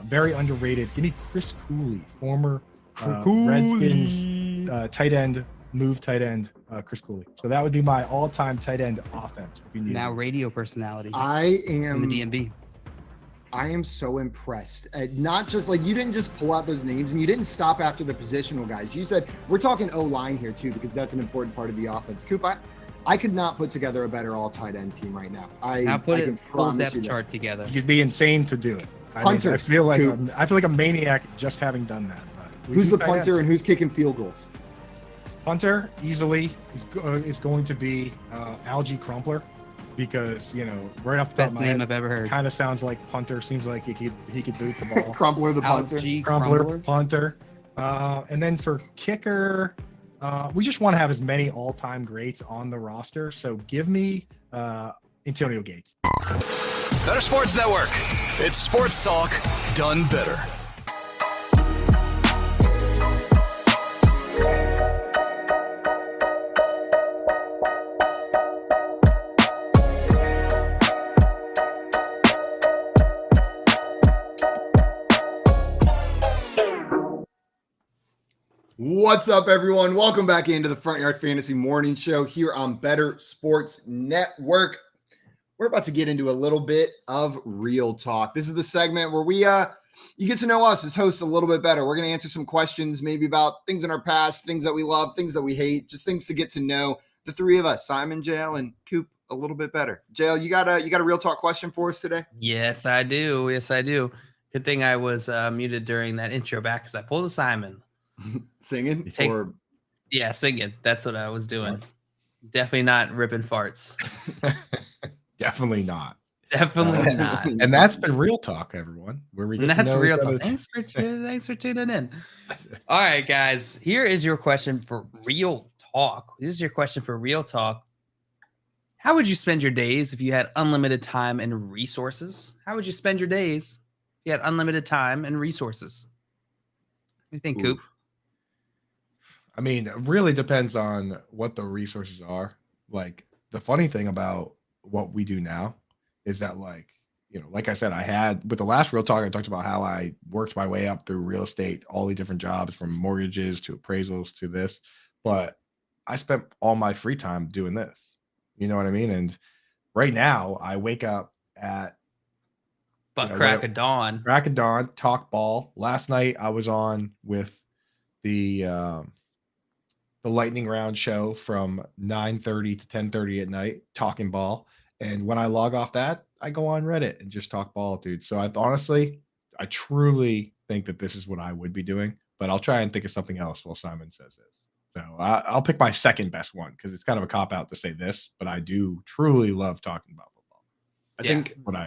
Very underrated. Give me Chris Cooley, former Redskins tight end, move tight end, Chris Cooley. So that would be my all-time tight end offense. If you need now radio personality. I am in the DMV. I am so impressed. Not just like you didn't just pull out those names and you didn't stop after the positional guys. You said we're talking O-line here too because that's an important part of the offense. Coop, I could not put together a better all tight end team right now. Now put a full depth chart together. You'd be insane to do it. Punter. I feel like a maniac just having done that. But who's the punter and who's kicking field goals? Punter easily is going to be Algie Crumpler because right off the top of my head, I've ever heard. Kind of sounds like punter. Seems like he could boot the ball. Crumpler the punter. Crumpler punter. And then for kicker, we just want to have as many all-time greats on the roster. So give me Antonio Gates. Better Sports Network. It's Sports Talk done better. What's up, everyone? Welcome back into the Front Yard Fantasy Morning Show here on Better Sports Network. We're about to get into a little bit of real talk. This is the segment where we you get to know us as hosts a little bit better. We're going to answer some questions maybe about things in our past, things that we love, things that we hate, just things to get to know the three of us, Simon, Jail, and Coop, a little bit better. Jail, you got a real talk question for us today? Yes, I do. Good thing I was muted during that intro back because I pulled a Simon. Singing? Yeah, singing. That's what I was doing. Definitely not ripping farts. Definitely not. Definitely not. And that's been real talk, everyone. Where we get that's to know real talk. Thanks for tuning in. All right, guys. Here is your question for real talk. This is your question for real talk. How would you spend your days if you had unlimited time and resources? How would you spend your days if you had unlimited time and resources? What do you think, Coop? I mean, it really depends on what the resources are. Like, the funny thing about what we do now is that, like, you know, like I said, I had with the last Real Talk, I talked about how I worked my way up through real estate, all the different jobs from mortgages to appraisals to this. But I spent all my free time doing this. You know what I mean? And right now, I wake up at crack of dawn. Crack of dawn, talk ball. Last night, I was on with the lightning round show from 9:30 to 10:30 at night, talking ball. And when I log off that, I go on Reddit and just talk ball, dude. So I truly think that this is what I would be doing, but I'll try and think of something else while Simon says this. So I'll pick my second best one because it's kind of a cop out to say this, but I do truly love talking about football. I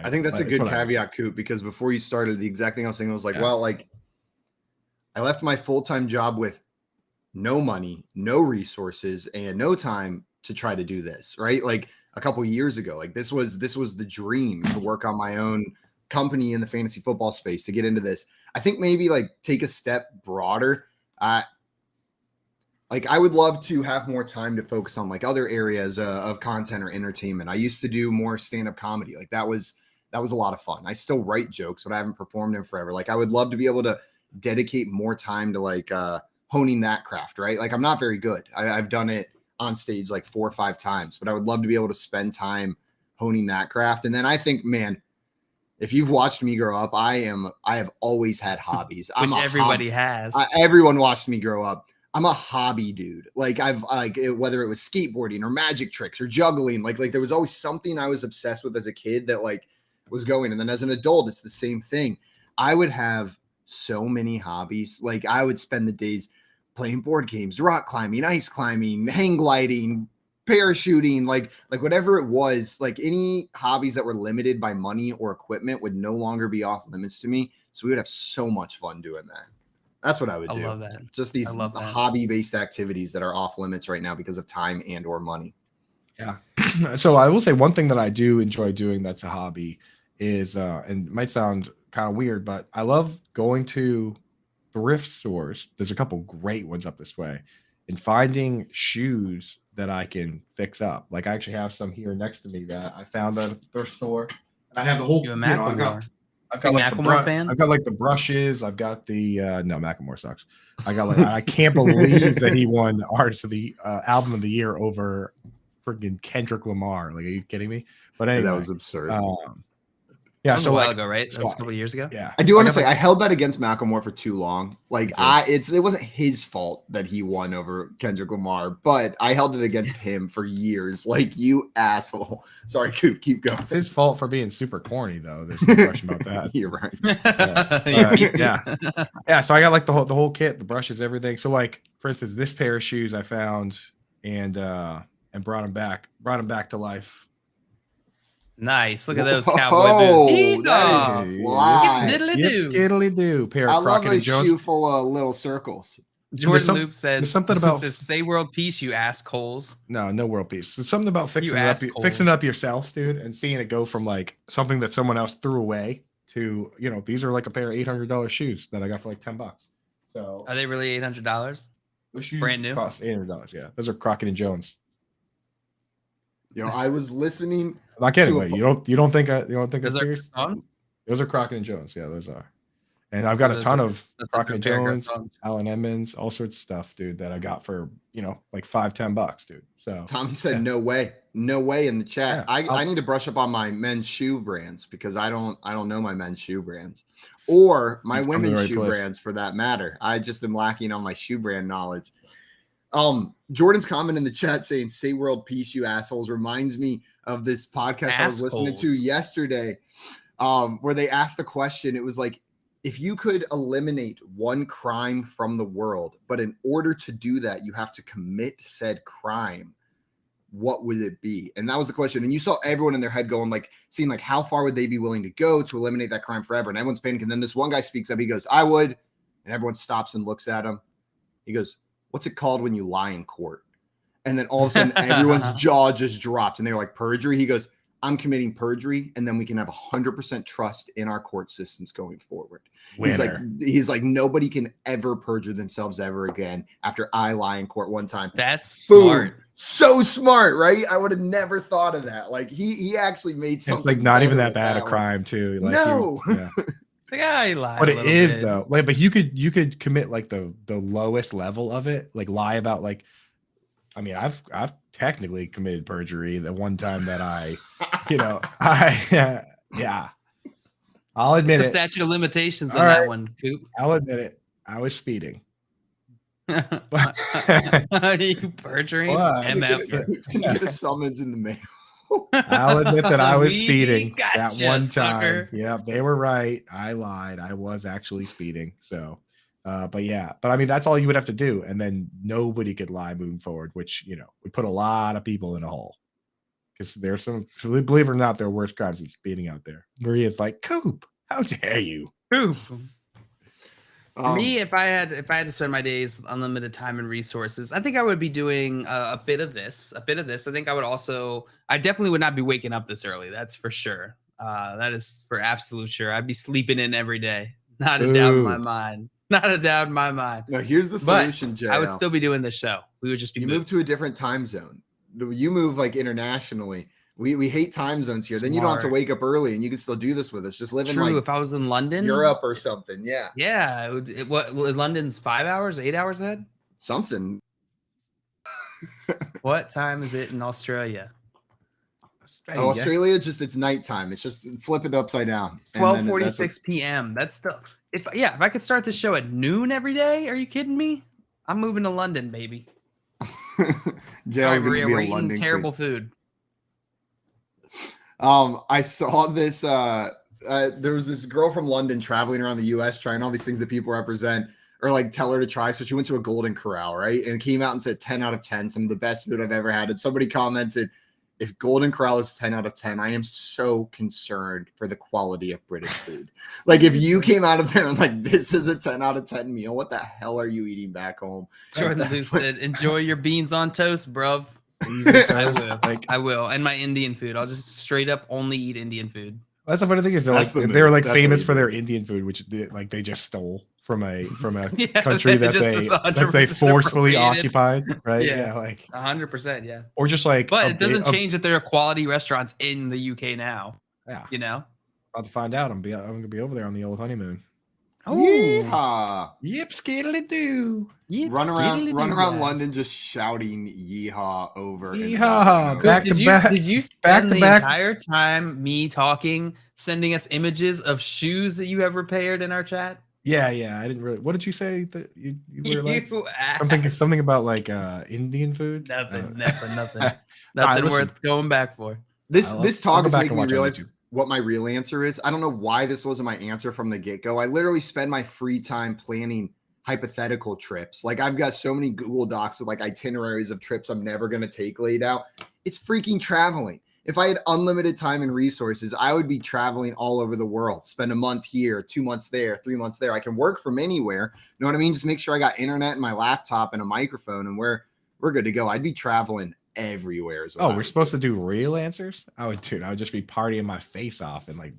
think that's a good caveat, Coop, because before you started, the exact thing I was thinking was like, well, like I left my full-time job with no money, no resources, and no time to try to do this, right? Like a couple years ago, like this was the dream to work on my own company in the fantasy football space, to get into this. I think maybe like take a step broader. Like I would love to have more time to focus on like other areas of content or entertainment. I used to do more stand-up comedy. Like that was a lot of fun. I still write jokes, but I haven't performed in forever. Like I would love to be able to dedicate more time to like honing that craft, right? Like I'm not very good. I've done it on stage like 4 or 5 times, but I would love to be able to spend time honing that craft. And then I think, man, if you've watched me grow up, I have always had hobbies. Which everybody has. Everyone watched me grow up. I'm a hobby dude. Like whether it was skateboarding or magic tricks or juggling, like there was always something I was obsessed with as a kid that like was going. And then as an adult, it's the same thing. I would have so many hobbies. Like I would spend the days playing board games, rock climbing, ice climbing, hang gliding, parachuting, like whatever it was. Like any hobbies that were limited by money or equipment would no longer be off limits to me. So we would have so much fun doing that. That's what I would do. I love that. Just these hobby-based activities that are off limits right now because of time and or money. Yeah. So I will say one thing that I do enjoy doing that's a hobby is, and it might sound kind of weird, but I love going to thrift stores. There's a couple great ones up this way, and finding shoes that I can fix up. Like I actually have some here next to me that I found at a thrift store. And I have the whole. I've got like I've got like the brushes. I've got the no, Macklemore sucks. I got like I can't believe that he won Artist of the Album of the Year over freaking Kendrick Lamar. Like, are you kidding me? But anyway, that was absurd. Yeah, so a while ago, right? That was a couple of years ago. Yeah, I do want to say I held that against Macklemore for too long. Like it wasn't his fault that he won over Kendrick Lamar, but I held it against him for years. Like, you asshole. Sorry, Coop, keep going. His fault for being super corny, though. There's no question about that. You're right. Yeah. So I got like the whole kit, the brushes, everything. So like, for instance, this pair of shoes I found and brought them back to life. Nice. Look at those cowboy boots. That is live. Skiddly-doo. Pair of I love Crockett a shoe full of little circles. Jordan Loop says something about say world peace, you assholes. No world peace. There's something about fixing it up yourself, dude, and seeing it go from like something that someone else threw away to, you know, these are like a pair of $800 shoes that I got for like $10. So are they really $800? The shoes brand new cost $800. Yeah, those are Crockett and Jones. You know, I was listening. I'm not kidding. Wait, you don't think I'm serious? Those are Crockett and Jones. Yeah, those are. And I've got a ton of Crockett and Jones, Allen Edmonds, all sorts of stuff, dude, that I got for, you know, like $5-10, dude. So Tommy said no way in the chat. Yeah, I need to brush up on my men's shoe brands because I don't know my men's shoe brands or my women's shoe brands for that matter. I just am lacking on my shoe brand knowledge. Jordan's comment in the chat saying "Say world peace, you assholes" reminds me of this podcast I was listening to yesterday, where they asked the question. It was like, if you could eliminate one crime from the world, but in order to do that, you have to commit said crime, what would it be? And that was the question. And you saw everyone in their head going like, seeing like, how far would they be willing to go to eliminate that crime forever? And everyone's panicking. And then this one guy speaks up. He goes, "I would." And everyone stops and looks at him. He goes, "What's it called when you lie in court?" And then all of a sudden, everyone's jaw just dropped. And they were like, perjury? He goes, I'm committing perjury, and then we can have 100% trust in our court systems going forward. He's like, nobody can ever perjure themselves ever again after I lie in court one time. That's Boom. smart. So smart, right? I would have never thought of that. Like he actually made something. It's like not even that bad a crime too. Like no. It's like, he lied. But it is bit. Though. Like, but you could commit like the lowest level of it, like lie about like. I mean, I've technically committed perjury the one time that yeah. I'll admit it's it. The statute of limitations on that one, Coop. I'll admit it. I was speeding. You perjuring? MF. Can you get a summons in the mail? I'll admit that I was speeding that one sucker. time. Yeah, they were right. I lied. I was actually speeding. So. But I mean, that's all you would have to do. And then nobody could lie moving forward, which, would put a lot of people in a hole. Because there's some, believe it or not, there are worse crimes than speeding out there. Maria's like, Coop, how dare you? Coop. For me, if I had to spend my days unlimited time and resources, I think I would be doing a bit of this. I think I definitely would not be waking up this early. That's for sure. That is for absolute sure. I'd be sleeping in every day. Not a doubt in my mind. Not a doubt in my mind. No, here's the solution, Jay. I would still be doing this show. We would just be move to a different time zone. You move like internationally. We hate time zones here. Smart. Then you don't have to wake up early, and you can still do this with us. Just live in like if I was in London, Europe or something. Yeah. Yeah. What London's 5 hours, 8 hours ahead? Something. What time is it in Australia? Australia, it's nighttime. It's just flip it upside down. 12:46 p.m. That's still if I could start the show at noon every day. Are you kidding me? I'm moving to London, baby. Jay, we're eating terrible food. I saw this. There was this girl from London traveling around the U.S. trying all these things that people represent or like tell her to try. So she went to a Golden Corral, right, and came out and said 10 out of 10, some of the best food I've ever had. And somebody commented, if Golden Corral is 10 out of 10, I am so concerned for the quality of British food. Like, if you came out of there and like, this is a 10 out of 10 meal, what the hell are you eating back home? Jordan Luke said, enjoy your beans on toast, bruv. I will. And my Indian food. I'll just straight up only eat Indian food. That's the funny thing is they're like famous for their Indian food, which they just stole from a country that they forcefully occupied, right? Yeah, like 100%, yeah. Or just like, but it doesn't change that there are quality restaurants in the UK now. Yeah, about to find out. I'm gonna be over there on the old honeymoon. Oh, yeehaw! Yep, skiddly do. Run around London just shouting "yeehaw" over. Yeehaw! Back to back. Did you spend the entire time me talking, sending us images of shoes that you have repaired in our chat? Yeah. I didn't really. What did you say that you were like? Something about like Indian food. Nothing. Nothing worth going back for. This talk is making me realize what my real answer is. I don't know why this wasn't my answer from the get-go. I literally spend my free time planning hypothetical trips. Like, I've got so many Google Docs with like itineraries of trips I'm never going to take laid out. It's freaking traveling. If I had unlimited time and resources, I would be traveling all over the world, spend a month here, 2 months there, 3 months there. I can work from anywhere. You know what I mean? Just make sure I got internet and my laptop and a microphone, and we're good to go. I'd be traveling everywhere as well. Oh, we're supposed to do real answers? I would just be partying my face off and like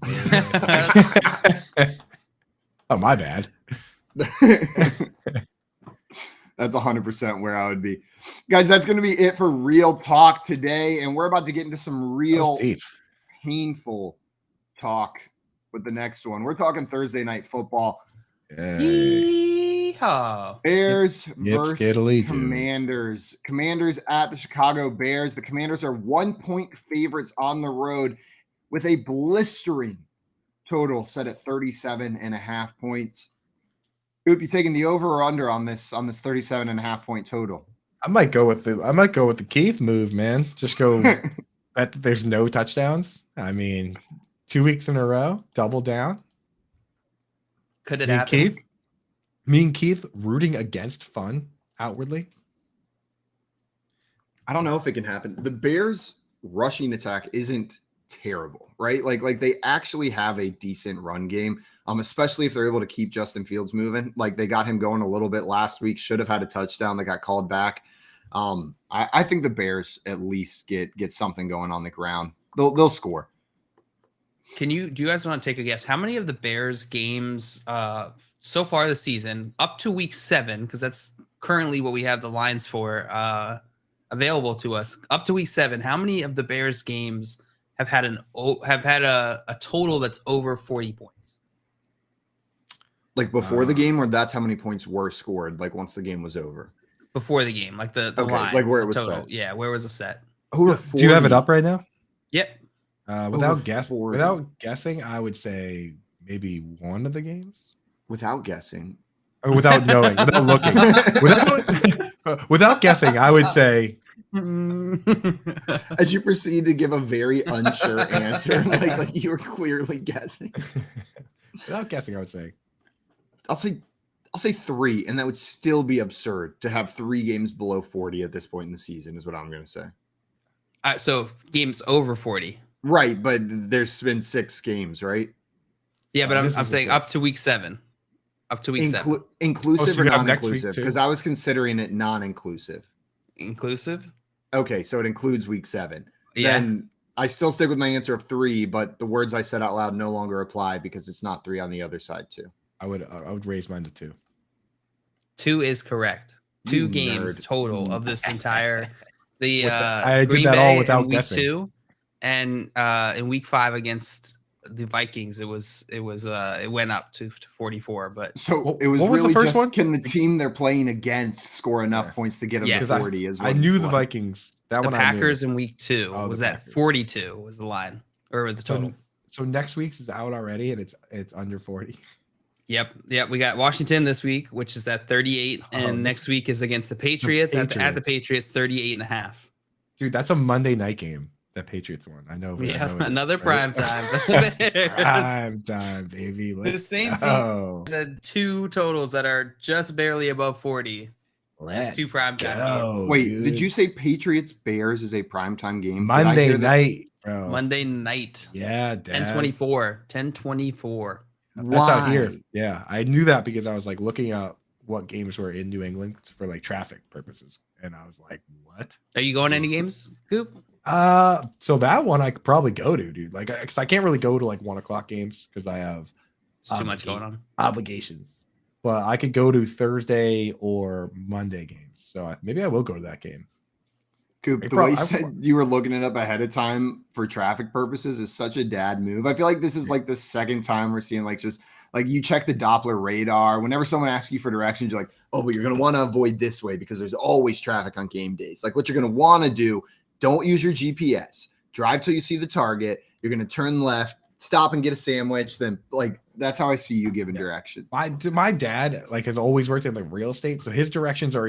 oh, my bad. That's 100% where I would be. Guys, that's going to be it for Real Talk today, and we're about to get into some real painful talk with the next one. We're talking Thursday night football. Bears versus Commanders. Commanders at the Chicago Bears. The Commanders are 1-point favorites on the road with a blistering total set at 37.5 points. Oop, you taking the over or under on this 37.5 point total? I might go with the Keith move, man. Just go bet that there's no touchdowns. I mean, 2 weeks in a row, double down. Could it happen? Me and Keith rooting against fun outwardly. I don't know if it can happen. The Bears rushing attack isn't terrible, right? Like they actually have a decent run game, especially if they're able to keep Justin Fields moving. Like, they got him going a little bit last week, should have had a touchdown that got called back. I think the Bears at least get something going on the ground. They'll score. Do you guys want to take a guess? How many of the Bears games so far this season, up to week 7, because that's currently what we have the lines for available to us, up to week 7, how many of the Bears games have had a total that's over 40 points? Like before the game, or that's how many points were scored, like once the game was over? Before the game, like the Okay, line. like where it was total. set. Yeah, where was it set? Over 40. Do you have it up right now? Yep. Without guessing, I would say maybe one of the games. Without guessing. Or without knowing, without looking. Without guessing, I would say. As you proceed to give a very unsure answer, like you were clearly guessing. Without guessing, I would say. I'll say 3, and that would still be absurd to have 3 games below 40 at this point in the season, is what I'm going to say. So games over 40. Right, but there's been 6 games, right? Yeah, but I'm saying up to week 7. Up to week 7. Inclusive or non-inclusive? Because I was considering it non-inclusive. Inclusive? Okay, so it includes week 7. Yeah. Then I still stick with my answer of 3, but the words I said out loud no longer apply because it's not 3 on the other side too. I would raise mine to 2. 2 is correct. 2 You games nerd. total of this entire I Green did that Bay all without in week guessing. 2, and in week 5 against the Vikings, it went up to 44. But So it was what was the really first just one? Can the team they're playing against score enough points to get them Yes. to 40? Is what I knew it's the like. Vikings. That the one Packers in week 2 Oh, was the at Packers. 42 was the line or the total. So next week's is out already, and it's under 40. Yep. We got Washington this week, which is at 38, and next week is against the Patriots, at the Patriots 38.5. Dude, that's a Monday night game. That Patriots one. I know. Yeah, I know another prime time. Prime time, baby. The same team had 2 totals that are just barely above 40. It's 2 prime time games. Wait, did you say Patriots Bears is a primetime game? Monday night, bro. Monday night. Yeah, 10:24. 10:24. That's out here. Yeah, I knew that because I was like looking up what games were in New England for like traffic purposes, and I was like, "What? Are you going to any games, Coop? So that one I could probably go to, dude. Like, cause I can't really go to like 1:00 games because I have It's too much going on. Obligations. But I could go to Thursday or Monday games. So maybe I will go to that game. Coop, the way you said you were looking it up ahead of time for traffic purposes is such a dad move. I feel like this is like the second time we're seeing like just like you check the Doppler radar. Whenever someone asks you for directions, you're like, oh, but you're going to want to avoid this way because there's always traffic on game days. Like what you're going to want to do, don't use your GPS. Drive till you see the target. You're going to turn left, stop and get a sandwich. Then like that's how I see you giving direction. My dad like has always worked in like real estate, so his directions are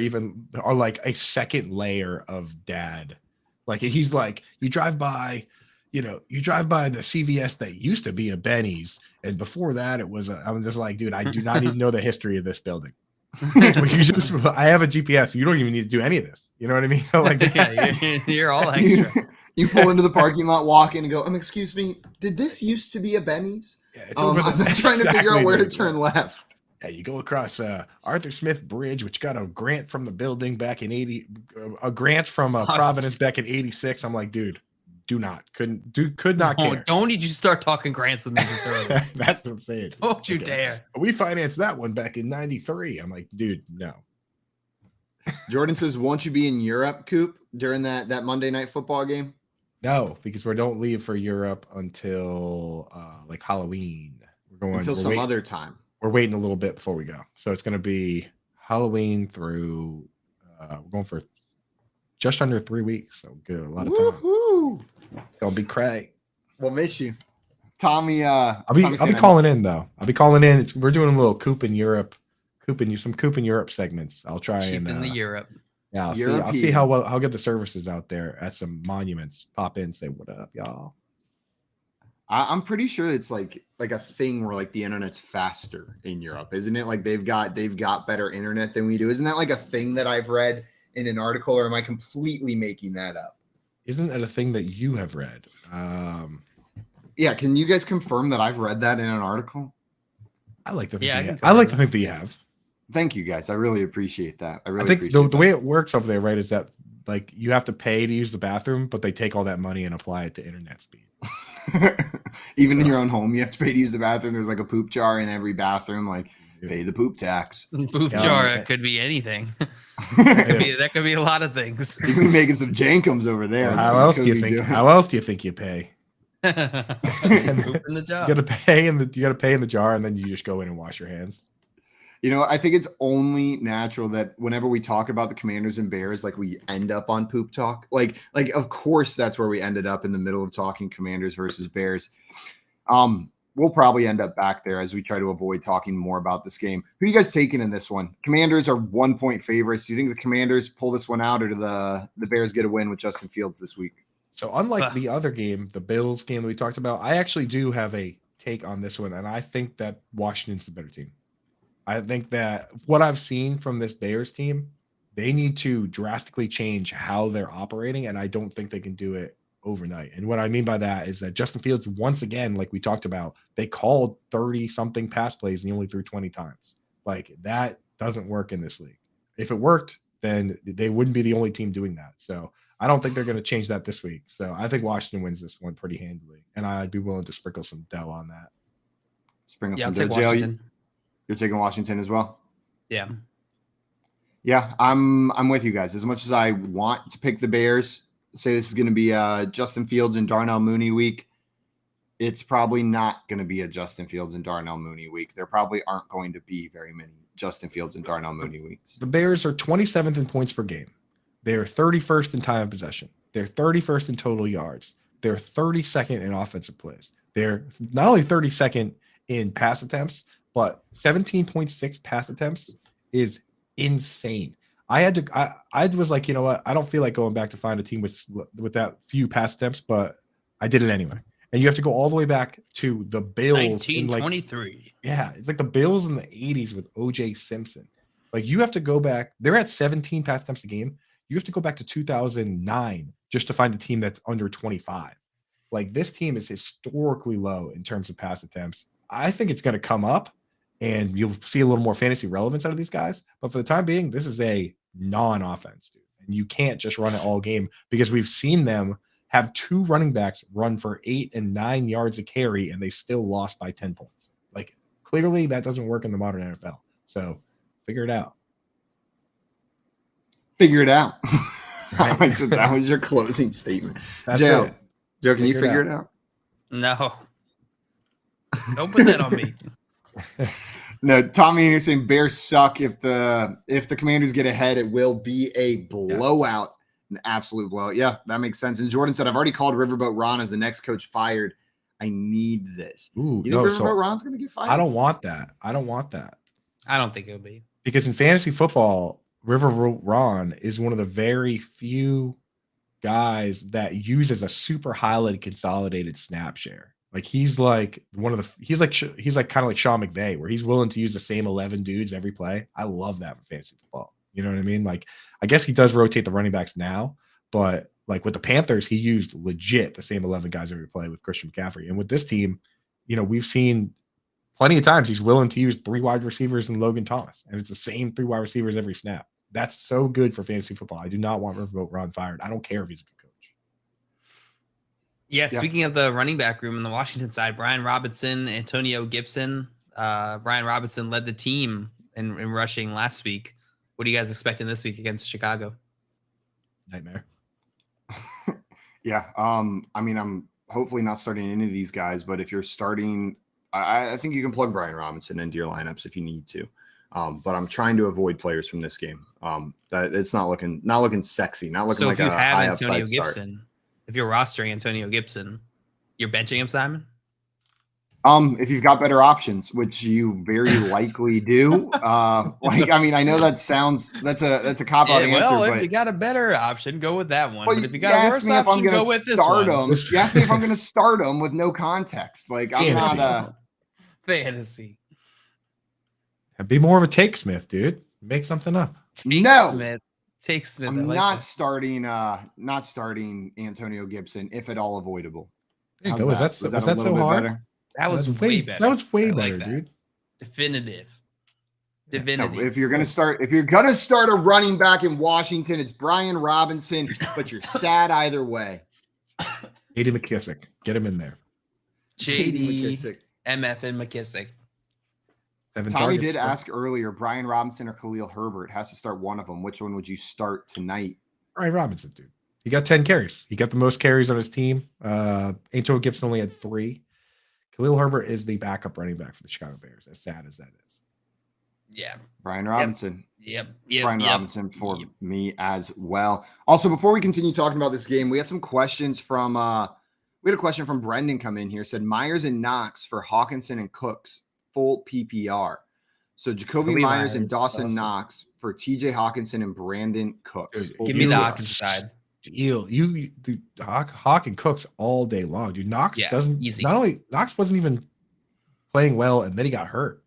like a second layer of dad. Like he's like, you drive by the CVS that used to be a Benny's, and before that it was I was just like, dude, I do not even know the history of this building. I have a GPS. You don't even need to do any of this. You know what I mean? Like, yeah, you're all extra. You pull into the parking lot, walk in, and go, excuse me, did this used to be a Benny's? Yeah, I'm trying to figure out where to turn left. Yeah, you go across Arthur Smith Bridge, which got a grant from the building back in a grant from Providence back in 86. I'm like, dude, could not care. Don't need you start talking grants with me this early. That's what I'm saying. Don't you dare. We financed that one back in 93. I'm like, dude, no. Jordan says, won't you be in Europe, Coop, during that Monday night football game? No, because we don't leave for Europe until like Halloween. We're going until some other time. We're waiting a little bit before we go. So it's going to be Halloween through we're going for just under 3 weeks. So good, a lot of time. Woo-hoo. It's gonna be crazy. We'll miss you, Tommy. I'll be calling in though. I'll be calling in. We're doing a little Coop in Europe, Coop in Europe segments. I'll try Keep and in the Europe. Yeah, I'll see how good the service is out there at some monuments. Pop in, say what up, y'all. I'm pretty sure it's like a thing where like the internet's faster in Europe, isn't it? Like they've got better internet than we do. Isn't that like a thing that I've read in an article, or am I completely making that up? Isn't that a thing that you have read? Yeah, can you guys confirm that I've read that in an article? I like to think I like to think that you have. Thank you, guys. I really appreciate that. I think the way it works over there, right, is that like you have to pay to use the bathroom, but they take all that money and apply it to internet speed. Even in your own home, you have to pay to use the bathroom. There's like a poop jar in every bathroom. Like, pay the poop tax. Poop jar could be anything. that could be a lot of things. You can be making some jankums over there. How else do you think? How else do you think you pay? Poop in the jar. You got to pay in the jar, and then you just go in and wash your hands. You know, I think it's only natural that whenever we talk about the Commanders and Bears, like we end up on poop talk. Like of course that's where we ended up in the middle of talking Commanders versus Bears. We'll probably end up back there as we try to avoid talking more about this game. Who are you guys taking in this one? Commanders are 1-point favorites. Do you think the Commanders pull this one out, or do the Bears get a win with Justin Fields this week? So unlike the other game, the Bills game that we talked about, I actually do have a take on this one, and I think that Washington's the better team. I think that what I've seen from this Bears team, they need to drastically change how they're operating, and I don't think they can do it overnight. And what I mean by that is that Justin Fields, once again, like we talked about, they called 30-something pass plays and he only threw 20 times. Like, that doesn't work in this league. If it worked, then they wouldn't be the only team doing that. So I don't think they're going to change that this week. So I think Washington wins this one pretty handily, and I'd be willing to sprinkle some dough on that. Sprinkle some dough. Washington. You're taking Washington as well? Yeah. Yeah, I'm with you guys. As much as I want to pick the Bears, say this is going to be a Justin Fields and Darnell Mooney week, it's probably not going to be a Justin Fields and Darnell Mooney week. There probably aren't going to be very many Justin Fields and Darnell Mooney weeks. The Bears are 27th in points per game. They're 31st in time of possession. They're 31st in total yards. They're 32nd in offensive plays. They're not only 32nd in pass attempts, but 17.6 pass attempts is insane. I was like, you know what? I don't feel like going back to find a team with that few pass attempts, but I did it anyway. And you have to go all the way back to the Bills. 1923. Yeah, it's like the Bills in the 80s with O.J. Simpson. Like, you have to go back. They're at 17 pass attempts a game. You have to go back to 2009 just to find a team that's under 25. Like, this team is historically low in terms of pass attempts. I think it's going to come up, and you'll see a little more fantasy relevance out of these guys. But for the time being, this is a non-offense, dude. And you can't just run it all game, because we've seen them have two running backs run for 8 and 9 yards a carry, and they still lost by 10 points. Like, clearly that doesn't work in the modern NFL. So figure it out. Figure it out. Right. Like that was your closing statement. Joe, can you figure it out? No. Don't put that on me. No, Tommy and you're saying Bears suck. If the Commanders get ahead, it will be a blowout, an absolute blowout. Yeah, that makes sense. And Jordan said, I've already called Riverboat Ron as the next coach fired. I need this. Ooh, you think Riverboat Ron's going to get fired? I don't want that. I don't think it'll be. Because in fantasy football, Riverboat Ron is one of the very few guys that uses a super highly consolidated snap share. Like, he's like kind of like Sean McVay, where he's willing to use the same 11 dudes every play. I love that for fantasy football. You know what I mean? Like, I guess he does rotate the running backs now, but like with the Panthers, he used legit the same 11 guys every play with Christian McCaffrey. And with this team, you know, we've seen plenty of times he's willing to use 3 wide receivers and Logan Thomas, and it's the same 3 wide receivers every snap. That's so good for fantasy football. I do not want Riverboat Ron fired. I don't care if he's a good coach. Yeah, speaking of the running back room on the Washington side, Brian Robinson, Antonio Gibson. Brian Robinson led the team in rushing last week. What are you guys expecting this week against Chicago? Nightmare. Yeah. I mean, I'm hopefully not starting any of these guys, but if you're starting, I think you can plug Brian Robinson into your lineups if you need to. But I'm trying to avoid players from this game. That it's not looking sexy, not looking like a high upside start. If you're rostering Antonio Gibson, you're benching him, Simon? If you've got better options, which you very likely do. I mean, I know that's a cop-out answer. Well, but if you got a better option, go with that one. Well, but if you got a worse option, go with this one. You asked me if I'm going to start him with no context. Like, I'm not fantasy. Be more of a take Smith, dude. Make something up. Take Smith. I'm not starting Antonio Gibson if at all avoidable. There you go. Was that so hard? Better? That was way better. That was way better, dude. Definitive. Divinity. No, if you're gonna start a running back in Washington, it's Brian Robinson, but you're sad either way. J.D. McKissick, get him in there. JD McKissick. MF and McKissick. Tommy did ask earlier, Brian Robinson or Khalil Herbert has to start one of them. Which one would you start tonight? Brian Robinson, dude. He got 10 carries. He got the most carries on his team. Antonio Gibson only had 3. Khalil Herbert is the backup running back for the Chicago Bears, as sad as that is. Yeah. Brian Robinson. Yep. Brian Robinson for me as well. Also, before we continue talking about this game, we had some questions from we had a question from Brendan come in here. Said Myers and Knox for Hawkinson and Cooks, full PPR. So Jacoby Myers and Dawson Knox for TJ Hawkinson and Brandon Cooks. Give me the Hawkins side. Deal. You Hawk and Cooks all day long, dude. Knox doesn't easy. Not only Knox wasn't even playing well, and then he got hurt.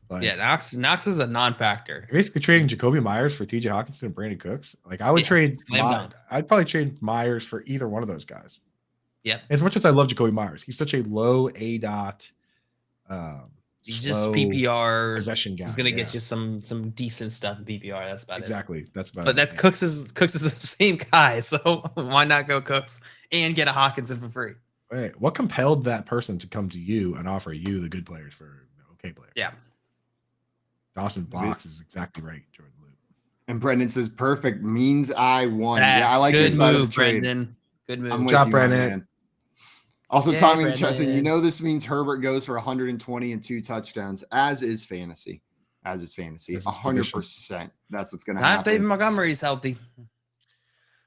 Like, Knox is a non-factor. Basically trading Jacoby Myers for TJ Hawkinson and Brandon Cooks. Like I would I'd probably trade Myers for either one of those guys. Yeah. As much as I love Jacoby Myers, he's such a low A dot. He's just PPR possession guy. He's gonna get you some decent stuff in PPR. That's about it. Exactly. That's about it. But Cooks is the same guy, so why not go Cooks and get a Hawkinson for free? Wait, what compelled that person to come to you and offer you the good players for the okay players? Yeah. Dawson Box is exactly right, Jordan Luke. And Brendan says perfect means I won. That's I like good this move, Brendan. Good move. I'm Good job, Brendan. Also, Tommy in the chat said, this means Herbert goes for 120 and 2 touchdowns, as is fantasy. 100%. That's what's going to happen. Not David Montgomery's healthy.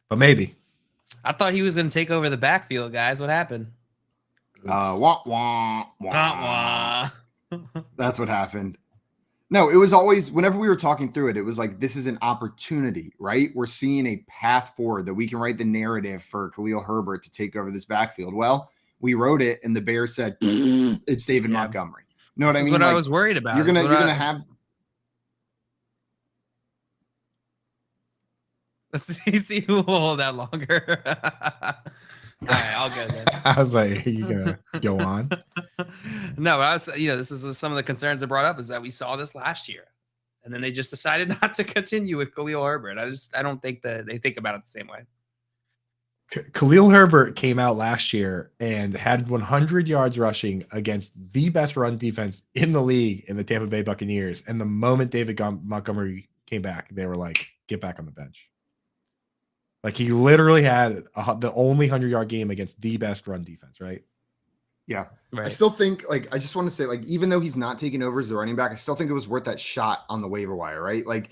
But maybe. I thought he was going to take over the backfield, guys. What happened? Wah, wah, wah. That's what happened. No, it was always, whenever we were talking through it, it was like, this is an opportunity, right? We're seeing a path forward that we can write the narrative for Khalil Herbert to take over this backfield. Well, we wrote it, and the Bears said it's David Montgomery. You know what I mean? What I was worried about. You're gonna have. Let's see who will hold that longer. All right, I'll go then. I was like, are you gonna go on? No, this is some of the concerns I brought up is that we saw this last year, and then they just decided not to continue with Khalil Herbert. I don't think that they think about it the same way. Khalil Herbert came out last year and had 100 yards rushing against the best run defense in the league in the Tampa Bay Buccaneers. And the moment David Montgomery came back, they were like, get back on the bench. Like he literally had the only 100-yard game against the best run defense, right? Yeah. Right. I still think, I just want to say, even though he's not taking over as the running back, I still think it was worth that shot on the waiver wire, right? Like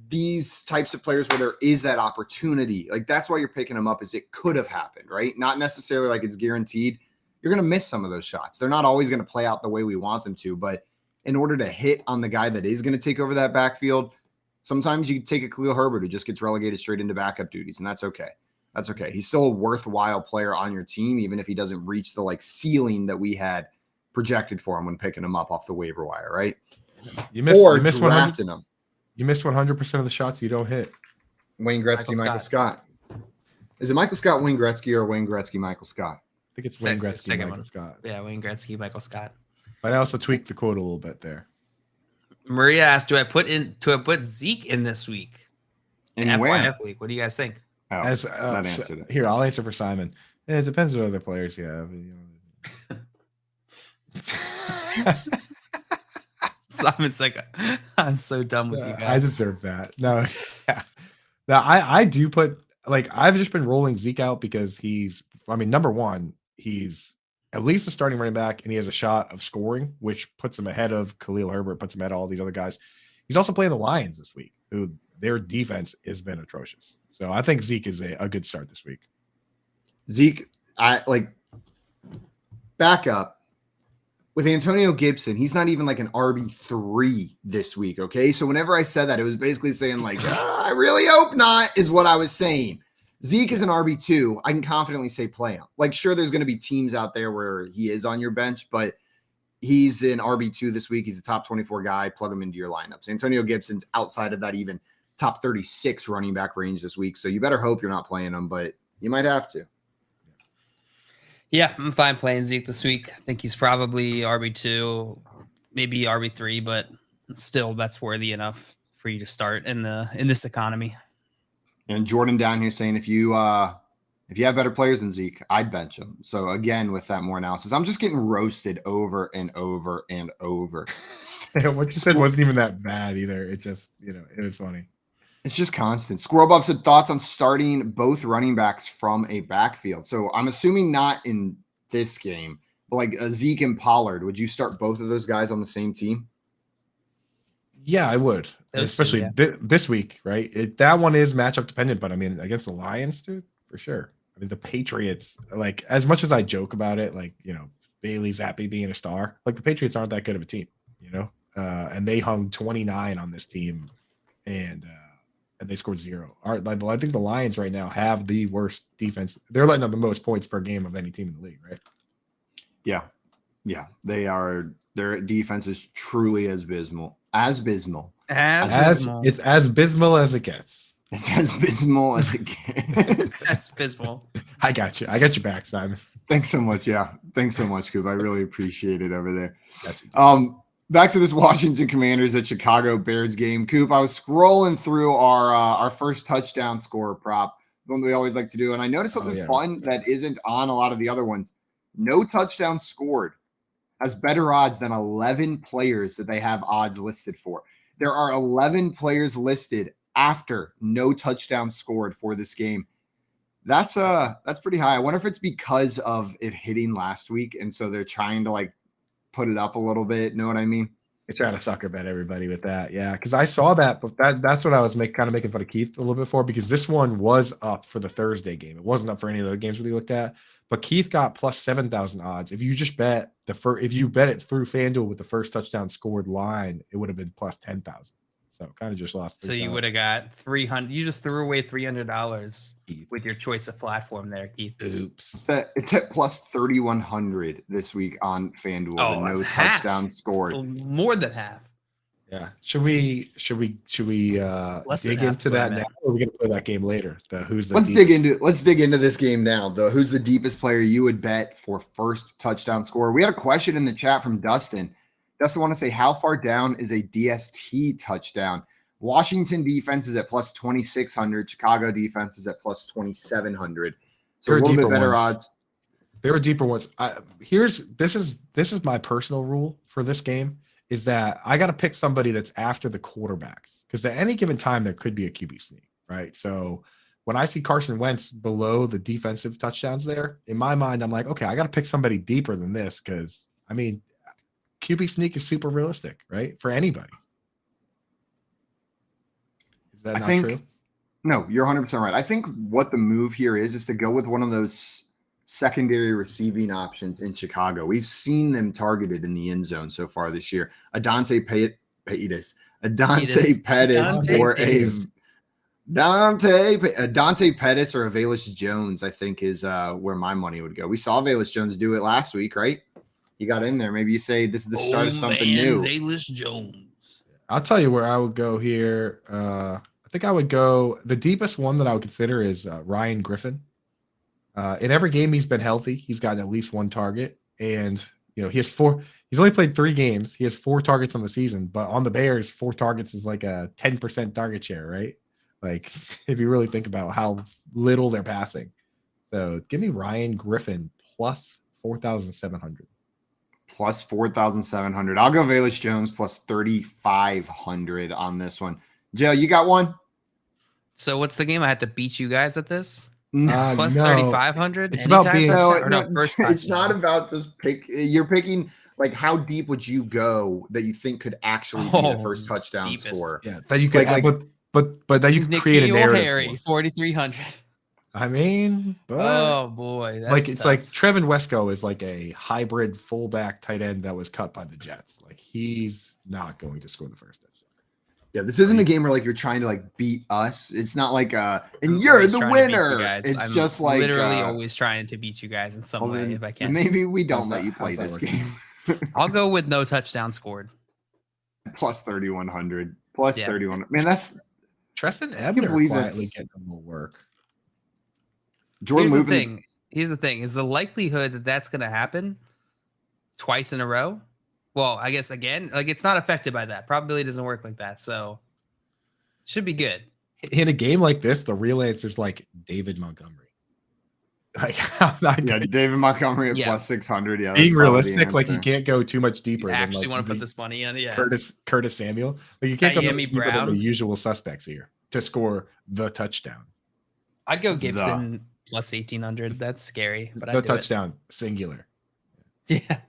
these types of players where there is that opportunity, that's why you're picking them up, is it could have happened, right? Not necessarily like it's guaranteed. You're going to miss some of those shots. They're not always going to play out the way we want them to, but in order to hit on the guy that is going to take over that backfield, sometimes you take a Khalil Herbert who just gets relegated straight into backup duties, and that's okay. That's okay. He's still a worthwhile player on your team, even if he doesn't reach the ceiling that we had projected for him when picking him up off the waiver wire, right? You missed drafting him. You missed 100% of the shots you don't hit. Wayne Gretzky, Michael Scott. Is it Michael Scott, Wayne Gretzky, or Wayne Gretzky, Michael Scott? I think it's Wayne Gretzky, Michael Scott. Yeah, Wayne Gretzky, Michael Scott. But I also tweaked the quote a little bit there. Maria asked, do I put Zeke in this week? In FYF week. What do you guys think? Oh, that answered it. Here, I'll answer for Simon. It depends on other players you have. Simon's like, I'm so done with you guys. I deserve that. No, yeah. Now I do put I've just been rolling Zeke out because number one, he's at least a starting running back and he has a shot of scoring, which puts him ahead of Khalil Herbert, puts him ahead of all these other guys. He's also playing the Lions this week, who their defense has been atrocious. So I think Zeke is a good start this week. Zeke, back up with Antonio Gibson. He's not even an RB3 this week. Okay. So whenever I said that, it was basically saying I really hope not is what I was saying. Zeke is an RB2. I can confidently say play him. Sure, there's going to be teams out there where he is on your bench, but he's an RB2 this week. He's a top 24 guy. Plug him into your lineups. Antonio Gibson's outside of that even top 36 running back range this week. So you better hope you're not playing him, but you might have to. Yeah, I'm fine playing Zeke this week. I think he's probably RB2, maybe RB3, but still that's worthy enough for you to start in this economy. And Jordan down here saying if you have better players than Zeke, I'd bench him. So again, with that more analysis, I'm just getting roasted over and over and over. What you said wasn't even that bad either. It's just, it was funny. It's just constant. Squirrel Bob said thoughts on starting both running backs from a backfield. So I'm assuming not in this game, but like Zeke and Pollard. Would you start both of those guys on the same team? Yeah, I would, especially this week, right? That one is matchup dependent, but I mean, against the Lions, dude, for sure. I mean, the Patriots, like, as much as I joke about it, like, Bailey Zappi being a star, like, the Patriots aren't that good of a team, and they hung 29 on this team, and they scored 0. All right, I think the Lions right now have the worst defense. They're letting up the most points per game of any team in the league, right? Yeah, they are. Their defense is truly abysmal. It's as abysmal as it gets. It's as abysmal as it gets. That's abysmal. I got you. I got your back, Simon. Thanks so much. Yeah, thanks so much, Coop. I really appreciate it over there. Back to this Washington Commanders at Chicago Bears game. Coop, I was scrolling through our first touchdown scorer prop, the one we always like to do, and I noticed something fun that isn't on a lot of the other ones. No touchdown scored has better odds than 11 players that they have odds listed for. There are 11 players listed after no touchdown scored for this game. That's pretty high. I wonder if it's because of it hitting last week, and so they're trying to like put it up a little bit. Know what I mean? They're trying to sucker bet everybody with that. Yeah, because I saw that, but that's what I was kind of making fun of Keith a little bit for, because this one was up for the Thursday game. It wasn't up for any of the games we looked at. But Keith got plus 7,000 odds. If you just bet if you bet it through FanDuel with the first touchdown scored line, it would have been plus 10,000. So kind of just lost. So you would have got 300. You just threw away $300 with your choice of platform there, Keith. Oops. It's at plus 3,100 this week on FanDuel. No touchdown scored. So more than half. Yeah. Should we dig into that now, or are we gonna play that game later? Let's dig into this game now. Who's the deepest player you would bet for first touchdown scorer? We had a question in the chat from Dustin. Dustin want to say, how far down is a DST touchdown? Washington defense is at plus 2,600. Chicago defense is at plus 2,700. So a little bit better odds. There were deeper ones. This is my personal rule for this game. Is that I got to pick somebody that's after the quarterbacks, because at any given time there could be a QB sneak, right? So when I see Carson Wentz below the defensive touchdowns there, in my mind, I'm like, okay, I got to pick somebody deeper than this, because, I mean, QB sneak is super realistic, right? For anybody. Is that not true? No, you're 100% right. I think what the move here is to go with one of those secondary receiving options in Chicago. We've seen them targeted in the end zone so far this year. Dante Pettis or a Velus Jones, I think, is where my money would go. We saw Velus Jones do it last week, right? He got in there. Maybe you say this is the start of something new. Velus Jones. I'll tell you where I would go here. I think I would go, the deepest one that I would consider is Ryan Griffin. In every game he's been healthy, he's gotten at least one target, and he's only played 3 games. He has 4 targets on the season, but on the Bears, 4 targets is like a 10% target share, right? Like, if you really think about how little they're passing. So give me Ryan Griffin plus 4,700. Plus 4,700. I'll go Velus Jones plus 3,500 on this one. Joe, you got one? So what's the game? I had to beat you guys at this? Plus no. 3,500. It's about being it's not about just pick. You're picking like how deep would you go that you think could actually be the first touchdown score. Yeah, that you could, but that you can create a narrative. Harry, 4,300. I mean, oh boy, that's it's tough. like Trevin Wesco is like a hybrid fullback tight end that was cut by the Jets. Like, he's not going to score the first touchdown. Yeah, this isn't a game where like you're trying to like beat us. It's not like and you're the winner. It's just like literally always trying to beat you guys in some way if I can. Maybe we don't let you play this game. I'll go with no touchdown scored. Plus 3,100. Plus 31. Man, that's Treston Ebner quietly getting a little work. Here's the thing. Is the likelihood that that's going to happen twice in a row Well, I guess again, like it's not affected by that. Probability doesn't work like that, so should be good. In a game like this, the real answer is like David Montgomery. Like, David Montgomery at Yeah. plus 600. Yeah, being realistic, like you can't go too much deeper. You actually than, like, want to put this money on? Yeah. Curtis Samuel. Like you can't go Miami much deeper than Brown. the usual suspects here to score the touchdown. I'd go Gibson plus 1,800. That's scary, but the touchdown singular. Yeah.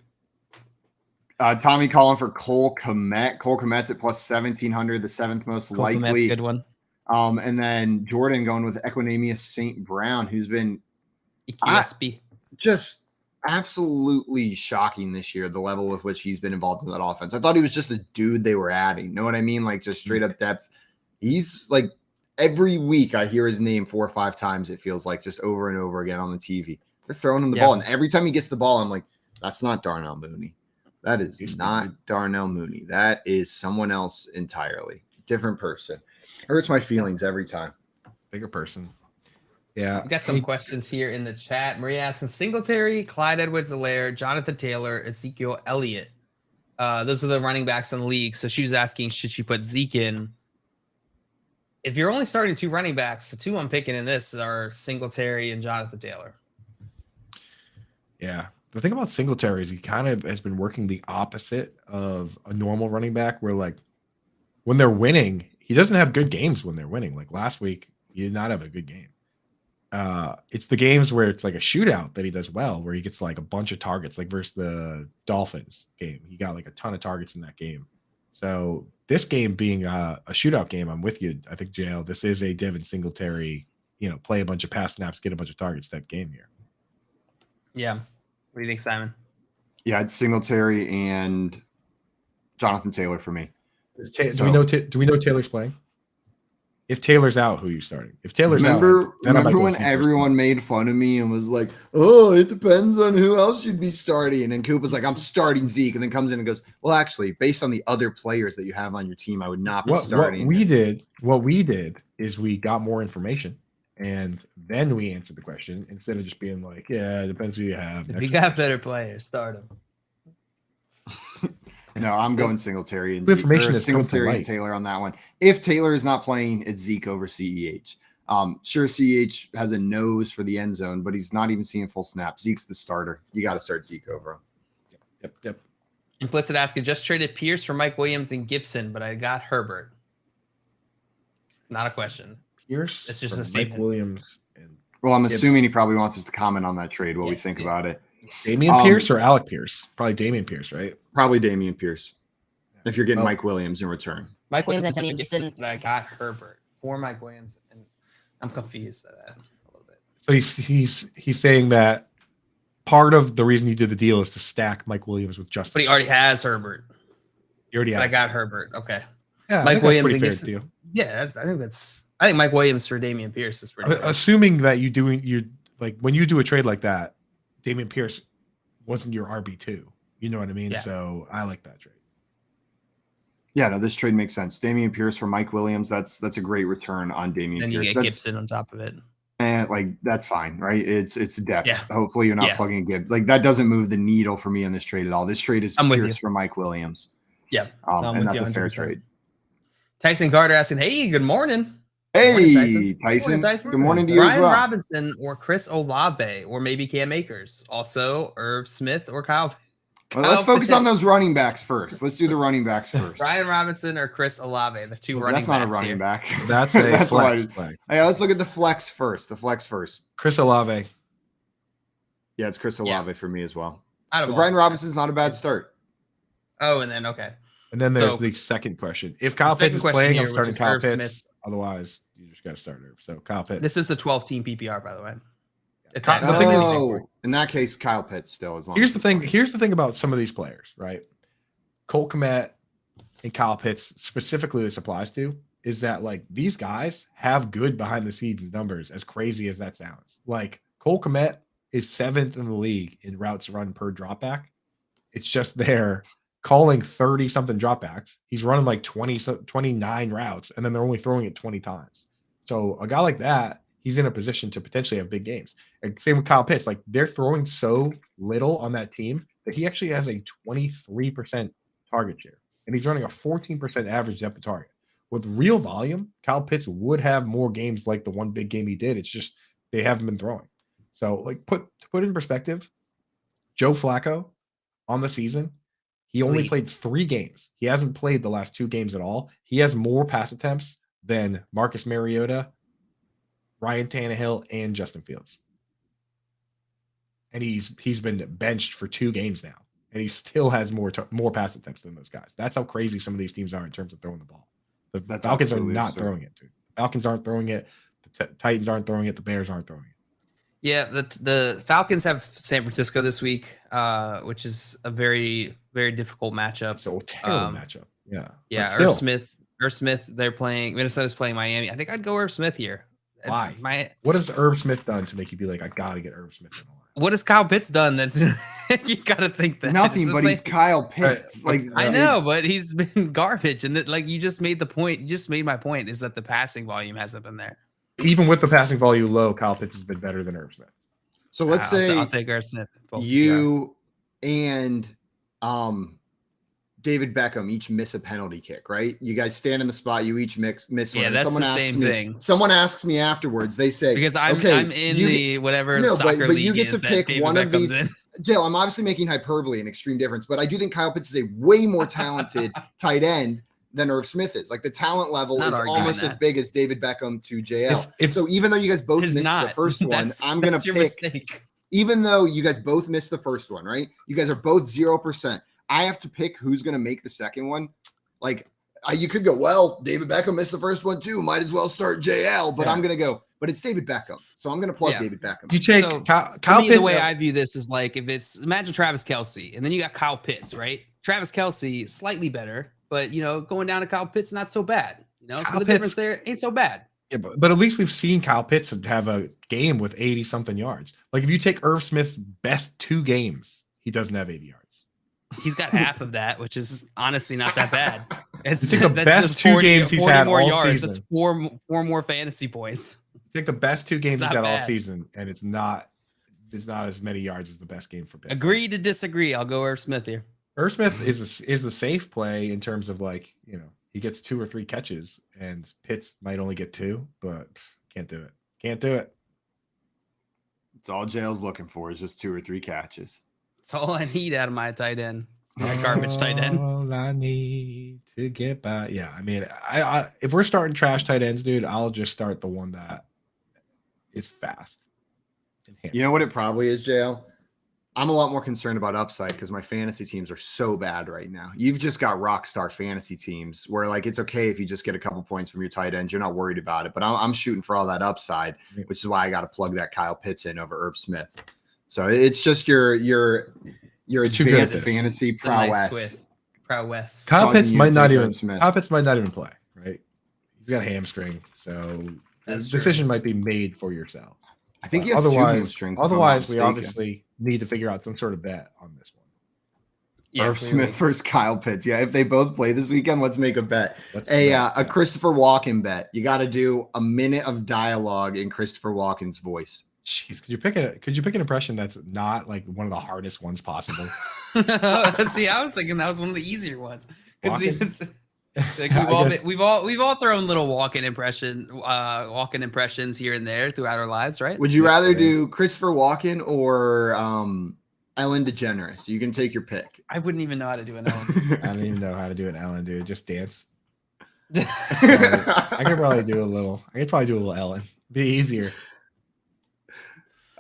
Tommy calling for Cole Kmet. Cole Kmet at plus 1,700, the seventh most Cole likely. Kmet's a good one. And then Jordan going with Equinemius St. Brown, who's been just absolutely shocking this year, the level with which he's been involved in that offense. I thought he was just a dude they were adding. Know what I mean? Like just straight up depth. He's like every week I hear his name 4 or 5 times, it feels like, just over and over again on the TV. They're throwing him the ball. And every time he gets the ball, I'm like, that's not Darnell Mooney. That is not Darnell Mooney. That is someone else entirely. Different person. Hurts my feelings every time. Bigger person. Yeah. We got some questions here in the chat. Maria asking Singletary, Clyde Edwards-Helaire, Jonathan Taylor, Ezekiel Elliott. Those are the running backs in the league. So she was asking, should she put Zeke in? If you're only starting 2 running backs, the 2 I'm picking in this are Singletary and Jonathan Taylor. Yeah. The thing about Singletary is he kind of has been working the opposite of a normal running back where, like, when they're winning, he doesn't have good games when they're winning. Like last week, he did not have a good game. It's the games where it's like a shootout that he does well, where he gets like a bunch of targets, like versus the Dolphins game. He got like a ton of targets in that game. So this game being a shootout game, I'm with you. I think, JL, this is a Devin Singletary, play a bunch of pass snaps, get a bunch of targets type game here. Yeah. What do you think, Simon? Yeah, it's Singletary and Jonathan Taylor for me. Do we know Taylor's playing? If Taylor's out, who are you starting? If Taylor's out, remember when everyone made fun of me and was like, "Oh, it depends on who else you'd be starting." And then Coop was like, "I'm starting Zeke," and then comes in and goes, "Well, actually, based on the other players that you have on your team, I would not be starting." What we did is we got more information, and then we answered the question instead of just being like, "Yeah, it depends who you have." If you got better players, start them. No, I'm going Singletary and information is Singletary and Taylor on that one. If Taylor is not playing, it's Zeke over CEH. Sure, CEH has a nose for the end zone, but he's not even seeing full snaps. Zeke's the starter. You got to start Zeke over him. Yep. Implicit asking, just traded Pierce for Mike Williams and Gibson, but I got Herbert. Not a question. Pierce. It's just a statement. Mike Williams. Well, I'm assuming he probably wants us to comment on that trade while we think about it. Damian Pierce or Alec Pierce? Probably Damian Pierce, right? Probably Damian Pierce. If you're getting Mike Williams in return. Mike Williams and Gibson, but I got Herbert for Mike Williams, and I'm confused by that a little bit. So he's saying that part of the reason you did the deal is to stack Mike Williams with Justin. But he already has Herbert. He already has. I got Herbert. Okay. Yeah, Mike Williams and fair Gibson. deal. Yeah, I think Mike Williams for Damian Pierce is pretty. Assuming that you like when you do a trade like that, Damian Pierce wasn't your RB2. You know what I mean? Yeah. So I like that trade. Yeah, no, this trade makes sense. Damian Pierce for Mike Williams. That's a great return on Damian Pierce. Then you get Gibson on top of it. And like that's fine, right? It's depth. Yeah. Hopefully you're not plugging in Gibbs. Like that doesn't move the needle for me on this trade at all. This trade is Pierce for Mike Williams. Yeah. And that's a fair trade. Tyson Carter asking, hey, good morning. Hey, morning, Tyson. Tyson. Good morning to you as well. Brian Robinson or Chris Olave or maybe Cam Akers. Also, Irv Smith or Kyle. Well, let's focus on those running backs first. Let's do the running backs first. Brian Robinson or Chris Olave, the two running backs. That's not a running back. That's a flex. Hey, let's look at the flex first. Chris Olave. Yeah, it's Chris Olave for me as well. Brian Robinson's not a bad start. Oh, and then okay. And then there's the second question. If Kyle Pitts is playing, I'm starting Kyle Pitts. Smith. Otherwise, you just got to start Irv. So Kyle Pitts. This is a 12-team PPR, by the way. In that case, Kyle Pitts still is long. Here's the thing about some of these players, right? Cole Kmet and Kyle Pitts specifically this applies to is that like these guys have good behind the scenes numbers, as crazy as that sounds. Like Cole Kmet is 7th in the league in routes run per dropback. It's just they're calling 30 something dropbacks. He's running like 29 routes, and then they're only throwing it 20 times. So a guy like that, he's in a position to potentially have big games. And same with Kyle Pitts. Like they're throwing so little on that team that he actually has a 23% target share, and he's running a 14% average depth of target. With real volume, Kyle Pitts would have more games like the one big game he did. It's just they haven't been throwing. So, like, put in perspective, Joe Flacco on the season, he only played 3 games. He hasn't played the last 2 games at all. He has more pass attempts than Marcus Mariota, Ryan Tannehill, and Justin Fields. And he's been benched for 2 games now, and he still has more pass attempts than those guys. That's how crazy some of these teams are in terms of throwing the ball. The Falcons are not throwing it. Dude. The Falcons aren't throwing it. The Titans aren't throwing it. The Bears aren't throwing it. Yeah, the Falcons have San Francisco this week, which is a very, very difficult matchup. It's a terrible matchup. Yeah. Yeah, Irv Smith, they're playing. Minnesota's playing Miami. I think I'd go Irv Smith here. Why? What has Irv Smith done to make you be like, I got to get Irv Smith in the line? What has Kyle Pitts done that you got to think that? Nothing, but he's Kyle Pitts. I know, but he's been garbage. And you just made the point. You just made my point is that the passing volume hasn't been there. Even with the passing volume low, Kyle Pitts has been better than Irv Smith. So let's say I'll take Irv Smith. You and David Beckham each miss a penalty kick, right? You guys stand in the spot, you each miss one. Yeah, that's someone the same thing. Someone asks me afterwards, they say, because I'm in the whatever soccer but league you get to pick David one Beckham's of these. Jill, I'm obviously making hyperbole an extreme difference, but I do think Kyle Pitts is a way more talented tight end than Irv Smith is. Like the talent level is almost as big as David Beckham to JL. So even though you guys both missed the first one, I'm going to pick, mistake. Even though you guys both missed the first one, right? You guys are both 0%. I have to pick who's going to make the second one. Like you could go, well, David Beckham missed the first one too. Might as well start JL, but I'm going to go, but it's David Beckham. So I'm going to plug David Beckham. You take Kyle Pitts. The way I view this is like, imagine Travis Kelce and then you got Kyle Pitts, right? Travis Kelce, slightly better, but going down to Kyle Pitts, not so bad. So the difference there ain't so bad. Yeah, but at least we've seen Kyle Pitts have a game with 80 something yards. Like if you take Irv Smith's best 2 games, he doesn't have 80 yards. He's got half of that, which is honestly not that bad. It's the best 2 games he's had all yards. season. That's four more fantasy points. Take the best 2 games he's had all season, and it's not as many yards as the best game for Pitts. Agree to disagree. I'll go Irv Smith here. Irv Smith is the safe play in terms of he gets 2 or 3 catches, and Pitts might only get 2, but can't do it. Can't do it. It's all Jail's looking for is just 2 or 3 catches. That's all I need out of my tight end. My garbage tight end. All I need to get by. Yeah, I mean, I if we're starting trash tight ends, dude, I'll just start the one that is fast. You know what it probably is, JL? I'm a lot more concerned about upside because my fantasy teams are so bad right now. You've just got rock star fantasy teams where it's okay if you just get a couple points from your tight ends. You're not worried about it. But I'm shooting for all that upside, which is why I got to plug that Kyle Pitts in over Irv Smith. So it's just your advanced fantasy prowess. Prowess. Kyle Pitts might not even play, right? He's got a hamstring, so the decision might be made for yourself. I think he has 2 hamstrings. Otherwise, we obviously need to figure out some sort of bet on this one. Yeah, Irv Smith versus Kyle Pitts. Yeah, if they both play this weekend, let's make a bet. A Christopher Walken bet. You got to do a minute of dialogue in Christopher Walken's voice. Jeez, could you pick an impression that's not like one of the hardest ones possible? See, I was thinking that was one of the easier ones. We've all thrown little walk-in impressions here and there throughout our lives, right? Would you rather do Christopher Walken or Ellen DeGeneres? You can take your pick. I wouldn't even know how to do an Ellen. I don't even know how to do an Ellen, dude. Just dance. I could probably do a little Ellen. Be easier.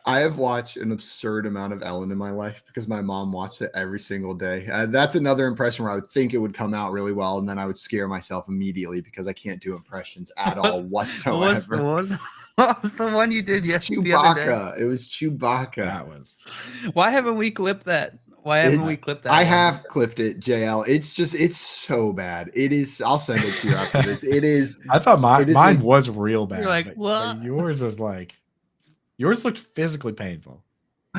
I have watched an absurd amount of Ellen in my life because my mom watched it every single day. That's another impression where I would think it would come out really well, and then I would scare myself immediately because I can't do impressions at all whatsoever. What was the one you did yesterday? Chewbacca. It was Chewbacca. Why haven't we clipped that? I have clipped it, JL. It's so bad. It is. I'll send it to you after this. It is. I thought mine was real bad. You're like, what? Yours was like. Yours looked physically painful.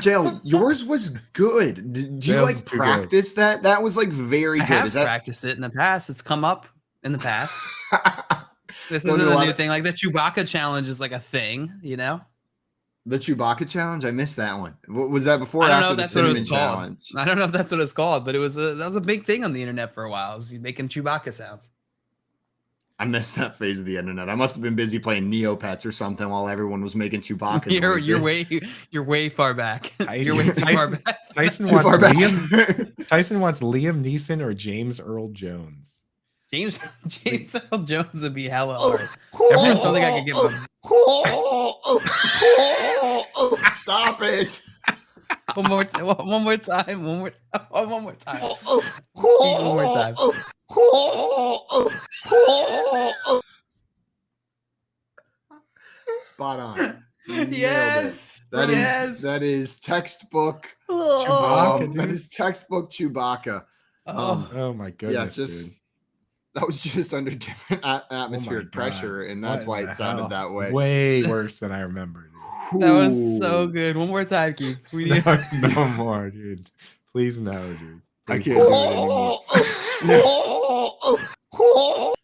Jail, yours was good. Did you practice that? That was very good. I have practiced it in the past. It's come up in the past. This isn't a new thing. Like the Chewbacca challenge is like a thing, The Chewbacca challenge? I missed that one. Was that before or I don't know after if the that's what it cinnamon was called. challenge? I don't know if that's what it's called, but that was a big thing on the internet for a while. Is making Chewbacca sounds. I missed that phase of the internet. I must have been busy playing Neopets or something while everyone was making Chewbacca noises. You're way far back. Tyson, You're way too far back. Tyson Too wants far back. Tyson wants Liam Neeson or James Earl Jones. James Earl Jones would be hella hard. Everyone's something I could give him. Stop it. One more time. One more time. One more time. One more time. Spot on. Yes. That is textbook Chewbacca, that is textbook Chewbacca. Oh my goodness. Yeah, dude. that was just under different atmospheric pressure, and that's why it sounded that way. Way worse than I remembered. That was so good. One more time, Keith. We need No more, dude. Please no, dude. I Please can't no. do it anymore.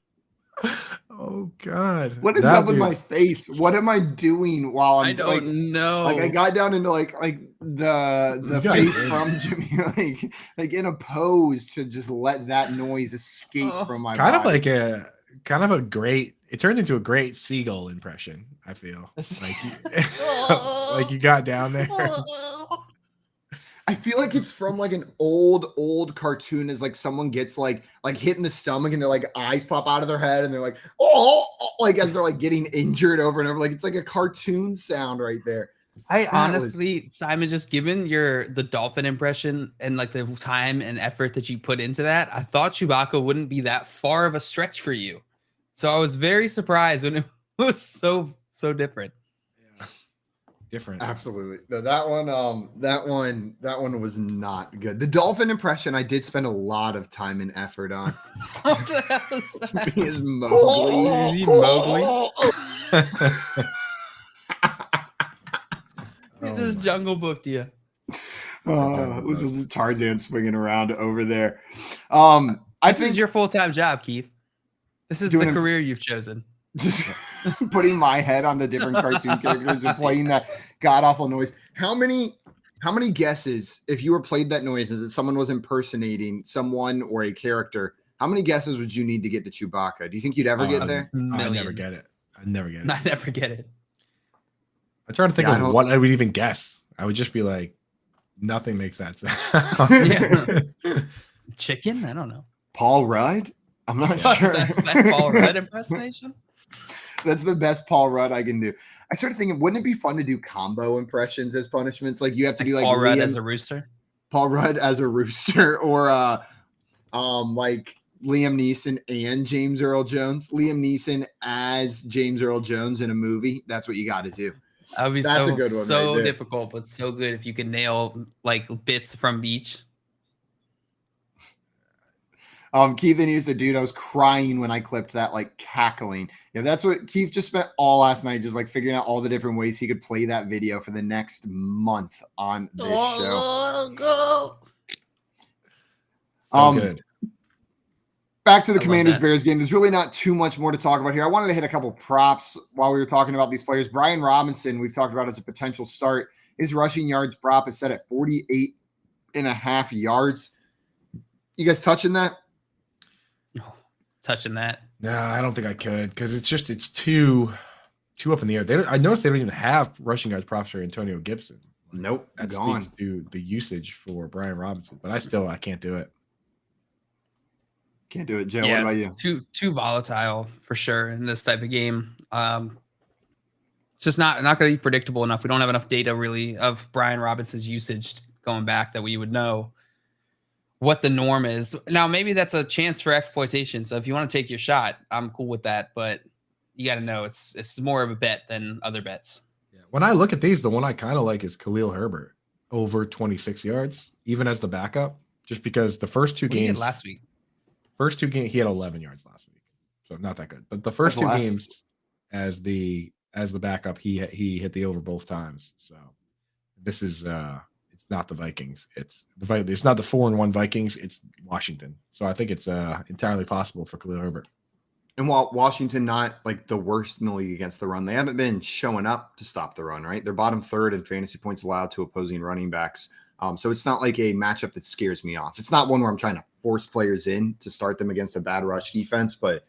Oh God. What is up with my face? What am I doing while I'm I don't know. Like I got down into like the face from Jimmy, like in a pose to just let that noise escape from my body. Kind of a great. It turned into a great seagull impression. I feel like you got down there. I feel like it's from like an old cartoon. Is like someone gets like hit in the stomach and their like eyes pop out of their head and they're like like as they're like getting injured over and over. Like it's like a cartoon sound right there. Simon, just given the dolphin impression and like the time and effort that you put into that, I thought Chewbacca wouldn't be that far of a stretch for you. So I was very surprised when it was so different. Yeah. Different. Absolutely. No, that one was not good. The dolphin impression I did spend a lot of time and effort on. Is Mowgli. Is he Mowgli? He just jungle booked you. This is Tarzan swinging around over there. This is your full-time job, Keith. This is the career you've chosen. Just putting my head on the different cartoon characters and playing that god-awful noise. How many guesses, if you were played that noise and that someone was impersonating someone or a character, how many guesses would you need to get to Chewbacca? Do you think you'd ever get there? I'd never get it. I never get it. I'm trying to think of what I would even guess. I would just be like, nothing makes that sound. Chicken? I don't know. Paul Rudd? I'm not sure. Is that Paul Rudd impersonation? That's the best Paul Rudd I can do. I started thinking, wouldn't it be fun to do combo impressions as punishments? Like you have to do like Paul Rudd as a rooster. Paul Rudd as a rooster, or like Liam Neeson and James Earl Jones. Liam Neeson as James Earl Jones in a movie. That's what you got to do. That would be That's a good one. So right difficult, but so good if you can nail like bits from each. Keith and he said, dude, I was crying when I clipped that, like cackling. Yeah, that's what Keith just spent all last night, just like figuring out all the different ways he could play that video for the next month on this show. Good. Back to the Commanders-Bears game. There's really not too much more to talk about here. I wanted to hit a couple props while we were talking about these players. Brian Robinson, we've talked about as a potential start. His rushing yards prop is set at 48.5 yards. You guys touching that? Touching that? No, I don't think I could because it's too up in the air. I noticed they don't even have rushing yards props for Antonio Gibson. Nope, that gone. Speaks to the usage for Brian Robinson, but I can't do it. Can't do it, Joe. What about you? Too volatile for sure in this type of game. It's just not going to be predictable enough. We don't have enough data really of Brian Robinson's usage going back that we would know what the norm is. Now, maybe that's a chance for exploitation. So if you want to take your shot, I'm cool with that. But you got to know it's more of a bet than other bets. Yeah. When I look at these, the one I kind of like is Khalil Herbert over 26 yards, even as the backup, just because the first two games last week. He had 11 yards last week. So not that good. But the first two games as the backup, he hit the over both times. So this is it's not the Vikings. It's not the 4-1 Vikings. It's Washington. So I think it's entirely possible for Khalil Herbert. And while Washington not like the worst in the league against the run, they haven't been showing up to stop the run, right? They're bottom third in fantasy points allowed to opposing running backs. So it's not like a matchup that scares me off. It's not one where I'm trying to force players in to start them against a bad rush defense, but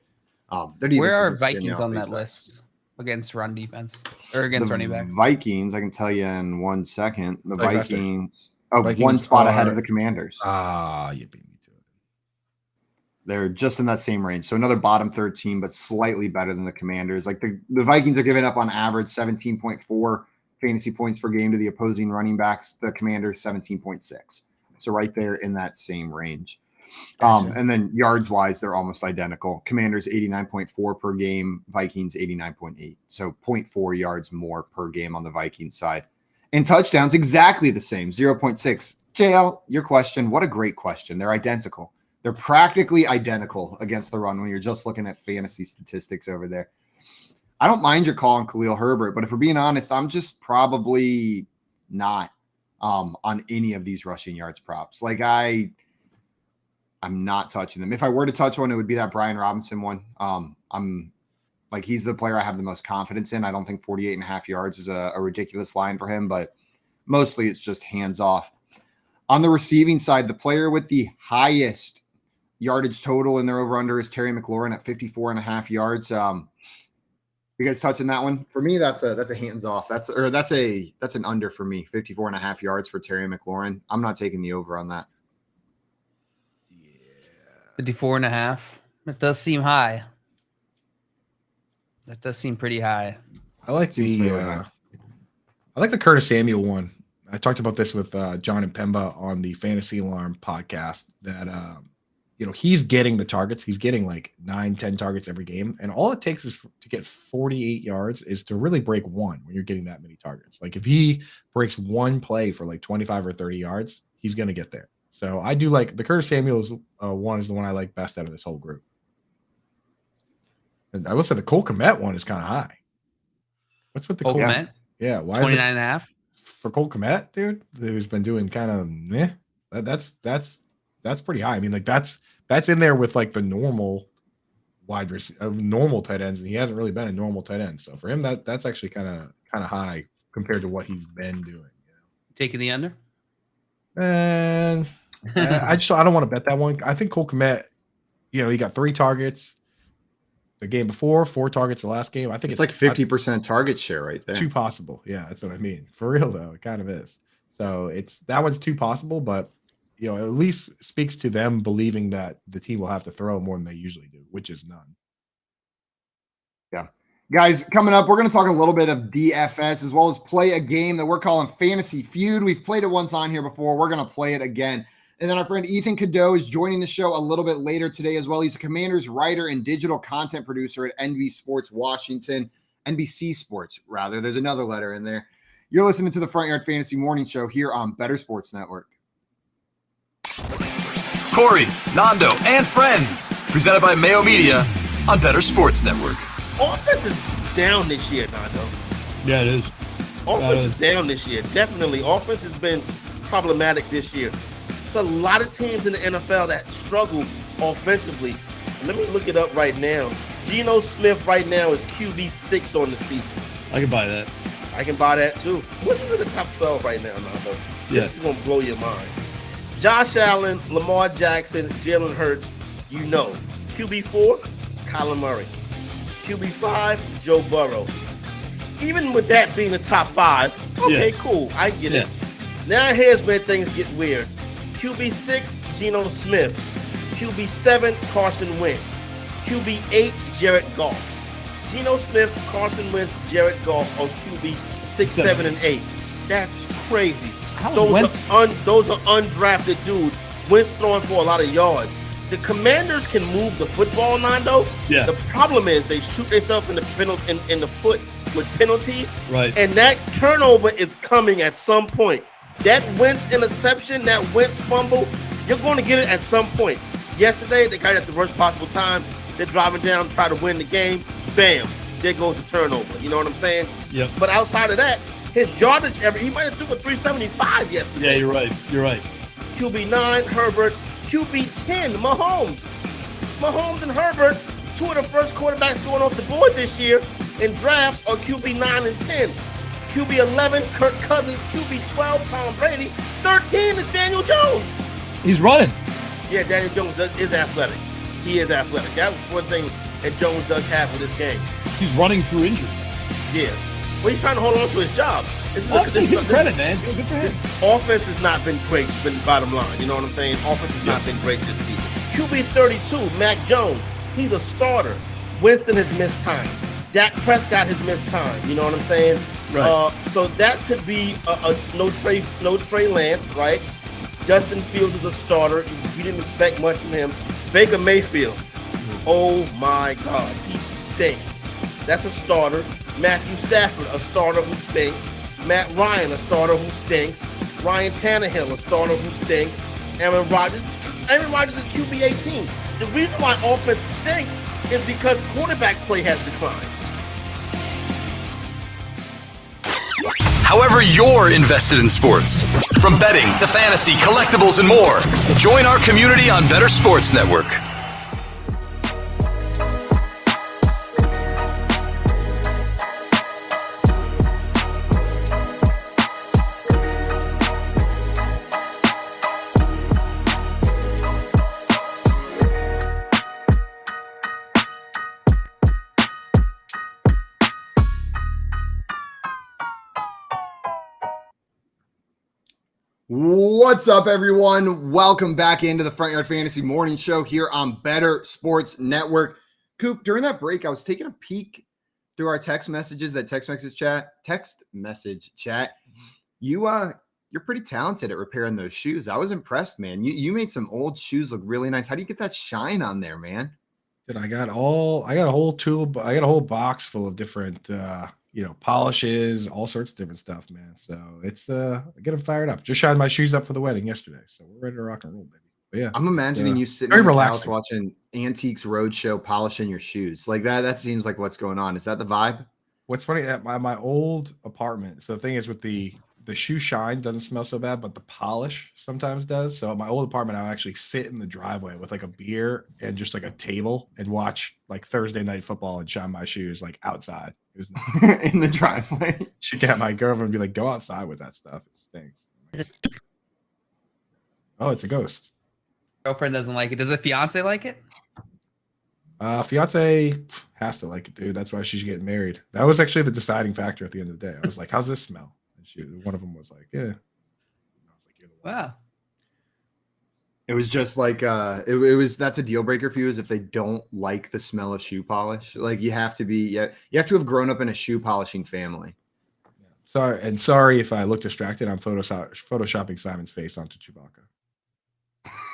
where are Vikings on that list against run defense or against running backs? Vikings, I can tell you in 1 second. The Vikings, Vikings one spot ahead of the Commanders. You beat me to it. They're just in that same range. So another bottom third team, but slightly better than the Commanders. Like the Vikings are giving up on average 17.4 fantasy points per game to the opposing running backs. The Commanders 17.6. So right there in that same range. Gotcha. And then yards wise, they're almost identical. Commanders 89.4 per game, Vikings 89.8. So 0.4 yards more per game on the Vikings side. And touchdowns exactly the same, 0.6. JL, your question, what a great question. They're identical. They're practically identical against the run when you're just looking at fantasy statistics over there. I don't mind your call on Khalil Herbert, but if we're being honest, I'm just probably not on any of these rushing yards props. Like I'm not touching them. If I were to touch one, it would be that Brian Robinson one. I'm like, he's the player I have the most confidence in. I don't think 48.5 yards is a ridiculous line for him, but mostly it's just hands off. On the receiving side, the player with the highest yardage total in their over-under is Terry McLaurin at 54.5 yards. You guys touching that one? For me, that's a hands off. That's an under for me. 54.5 yards for Terry McLaurin. I'm not taking the over on that. 54.5. It does seem high. That does seem pretty high. I like the Curtis Samuel one. I talked about this with John and Pemba on the Fantasy Alarm podcast that he's getting the targets. He's getting like 9-10 targets every game, and all it takes is to get 48 yards is to really break one when you're getting that many targets. Like if he breaks one play for like 25 or 30 yards, he's going to get there. So I do like the Curtis Samuel's one is the one I like best out of this whole group. And I will say the Cole Kmet one is kind of high. What's with the Cole Kmet? Yeah, why 29.5 for Cole Kmet, dude? Who's been doing kind of meh. That's pretty high. I mean, like that's in there with like the normal normal tight ends, and he hasn't really been a normal tight end. So for him, that's actually kind of high compared to what he's been doing. Taking the under? And I don't want to bet that one. I think Cole Kmet, he got 3 targets the game before, 4 targets the last game. I think it's like 50% target share right there. Too possible. Yeah, that's what I mean. For real though, it kind of is. So that one's too possible, but at least speaks to them believing that the team will have to throw more than they usually do, which is none. Yeah. Guys, coming up, we're going to talk a little bit of DFS as well as play a game that we're calling Fantasy Feud. We've played it once on here before. We're going to play it again. And then our friend Ethan Cadeau is joining the show a little bit later today as well. He's a Commanders writer and digital content producer at NBC Sports rather. There's another letter in there. You're listening to the Front Yard Fantasy Morning Show here on Better Sports Network. Corey, Nando, and friends, presented by Mayo Media on Better Sports Network. Offense is down this year, Nando. Yeah, it is. Offense is down this year. Definitely. Offense has been problematic this year. There's a lot of teams in the NFL that struggle offensively. Let me look it up right now. Geno Smith right now is QB6 on the season. I can buy that. I can buy that too. What's in the top 12 right now, Nando? Yeah. This is going to blow your mind. Josh Allen, Lamar Jackson, Jalen Hurts, QB4, Kyler Murray. QB5, Joe Burrow. Even with that being the top 5, okay, cool. I get it. Now here's where things get weird. QB6, Geno Smith. QB7, Carson Wentz. QB8, Jared Goff. Geno Smith, Carson Wentz, Jared Goff on QB6, 7, and 8. That's crazy. Those are undrafted dudes. Wentz throwing for a lot of yards. The Commanders can move the football, Nando. Yeah. The problem is they shoot themselves in the foot with penalties. Right. And that turnover is coming at some point. That Wentz interception, that Wentz fumble, you're going to get it at some point. Yesterday, they got it at the worst possible time. They're driving down, try to win the game. Bam, there goes the turnover. You know what I'm saying? Yeah. But outside of that, his yardage he might have threw for 375 yesterday. Yeah, you're right. QB9, Herbert. QB10, Mahomes and Herbert, Two of the first quarterbacks going off the board this year in drafts are QB 9 and 10. QB 11, Kirk Cousins. QB 12, Tom Brady. 13 is Daniel Jones. He's running. Yeah, Daniel Jones is athletic. He is athletic. That was one thing that Jones does have with this game. He's running through injury. Yeah. Well, he's trying to hold on to his job. Credit, man. Good for him. This offense has not been great, but bottom line. You know what I'm saying? Offense has not been great this season. QB 32, Mac Jones. He's a starter. Winston has missed time. Dak Prescott has missed time. You know what I'm saying? Right. So that could be no Trey Lance, right? Justin Fields is a starter. We didn't expect much from him. Baker Mayfield. Oh my God, he stinks. That's a starter. Matthew Stafford, a starter who stinks. Matt Ryan, a starter who stinks. Ryan Tannehill, a starter who stinks. Aaron Rodgers is QB 18. The reason why offense stinks is because quarterback play has declined. However you're invested in sports, from betting to fantasy, collectibles, and more, join our community on Better Sports Network. What's up, everyone? Welcome back into the Front Yard Fantasy Morning Show here on Better Sports Network. Coop, during that break, I was taking a peek through our text messages, that text message chat. You're pretty talented at repairing those shoes. I was impressed, man. You made some old shoes look really nice. How do you get that shine on there, man? Dude, I got a whole box full of different polishes, all sorts of different stuff, man. So it's I get them fired up. Just shined my shoes up for the wedding yesterday, so we're ready to rock and roll, baby. But yeah, I'm imagining you sitting on the couch watching Antiques Roadshow, polishing your shoes like that. That seems like what's going on. Is that the vibe? What's funny at my old apartment? So the thing is, with the shoe shine doesn't smell so bad, but the polish sometimes does. So at my old apartment, I would actually sit in the driveway with like a beer and just like a table and watch like Thursday night football and shine my shoes like outside. It was in the driveway. She got my girlfriend and be like, "Go outside with that stuff. It stinks." Oh, it's a ghost. Girlfriend doesn't like it. Does the fiance like it? Fiance has to like it, dude. That's why she's getting married. That was actually the deciding factor at the end of the day. I was like, "How's this smell?" And one of them was like, "Yeah." I was like, "You're the one." Wow. It was just like that's a deal breaker for you, is if they don't like the smell of shoe polish. Like you have to have grown up in a shoe polishing family. Sorry if I look distracted. I'm photoshopping Simon's face onto Chewbacca.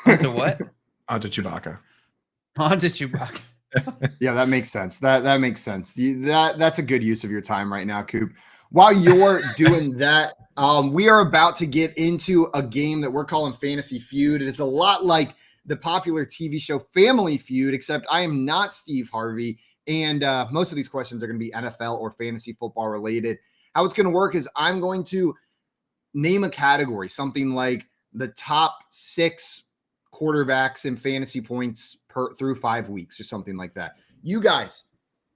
Onto what? Onto Chewbacca. Onto Chewbacca. Yeah, that makes sense. That makes sense. That's a good use of your time right now, Coop. While you're doing that, we are about to get into a game that we're calling Fantasy Feud. It is a lot like the popular TV show Family Feud, except I am not Steve Harvey, and most of these questions are going to be NFL or fantasy football related. How it's going to work is I'm going to name a category, something like the top 6 quarterbacks in fantasy points through 5 weeks or something like that. You guys,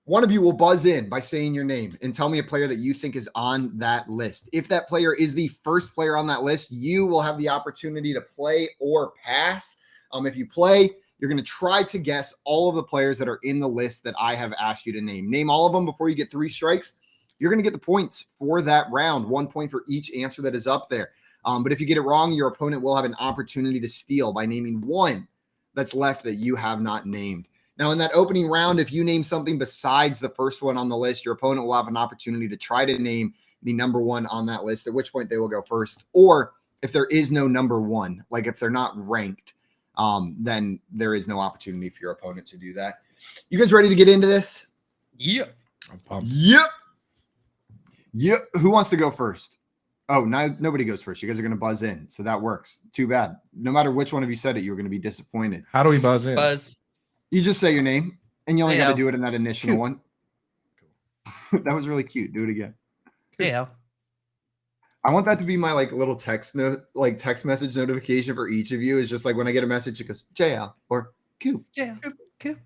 one of you will buzz in by saying your name and tell me a player that you think is on that list. If that player is the first player on that list, you will have the opportunity to play or pass. If you play, you're going to try to guess all of the players that are in the list that I have asked you to name. Name all of them before you get 3 strikes. You're going to get the points for that round, 1 point for each answer that is up there. But if you get it wrong, your opponent will have an opportunity to steal by naming one that's left that you have not named. Now, in that opening round, if you name something besides the first one on the list, your opponent will have an opportunity to try to name the number one on that list, at which point they will go first. Or if there is no number one, like if they're not ranked, then there is no opportunity for your opponent to do that. You guys ready to get into this? Yep. I'm pumped. Yep. Who wants to go first? Oh, now nobody goes first. You guys are going to buzz in, so that works. Too bad. No matter which one of you said it, you were going to be disappointed. How do we buzz in? Buzz. You just say your name, and you only got to do it in that initial one. That was really cute. Do it again. Yeah. I want that to be my little text message notification for each of you. Is just like when I get a message, it goes JL or Q. JL. Q.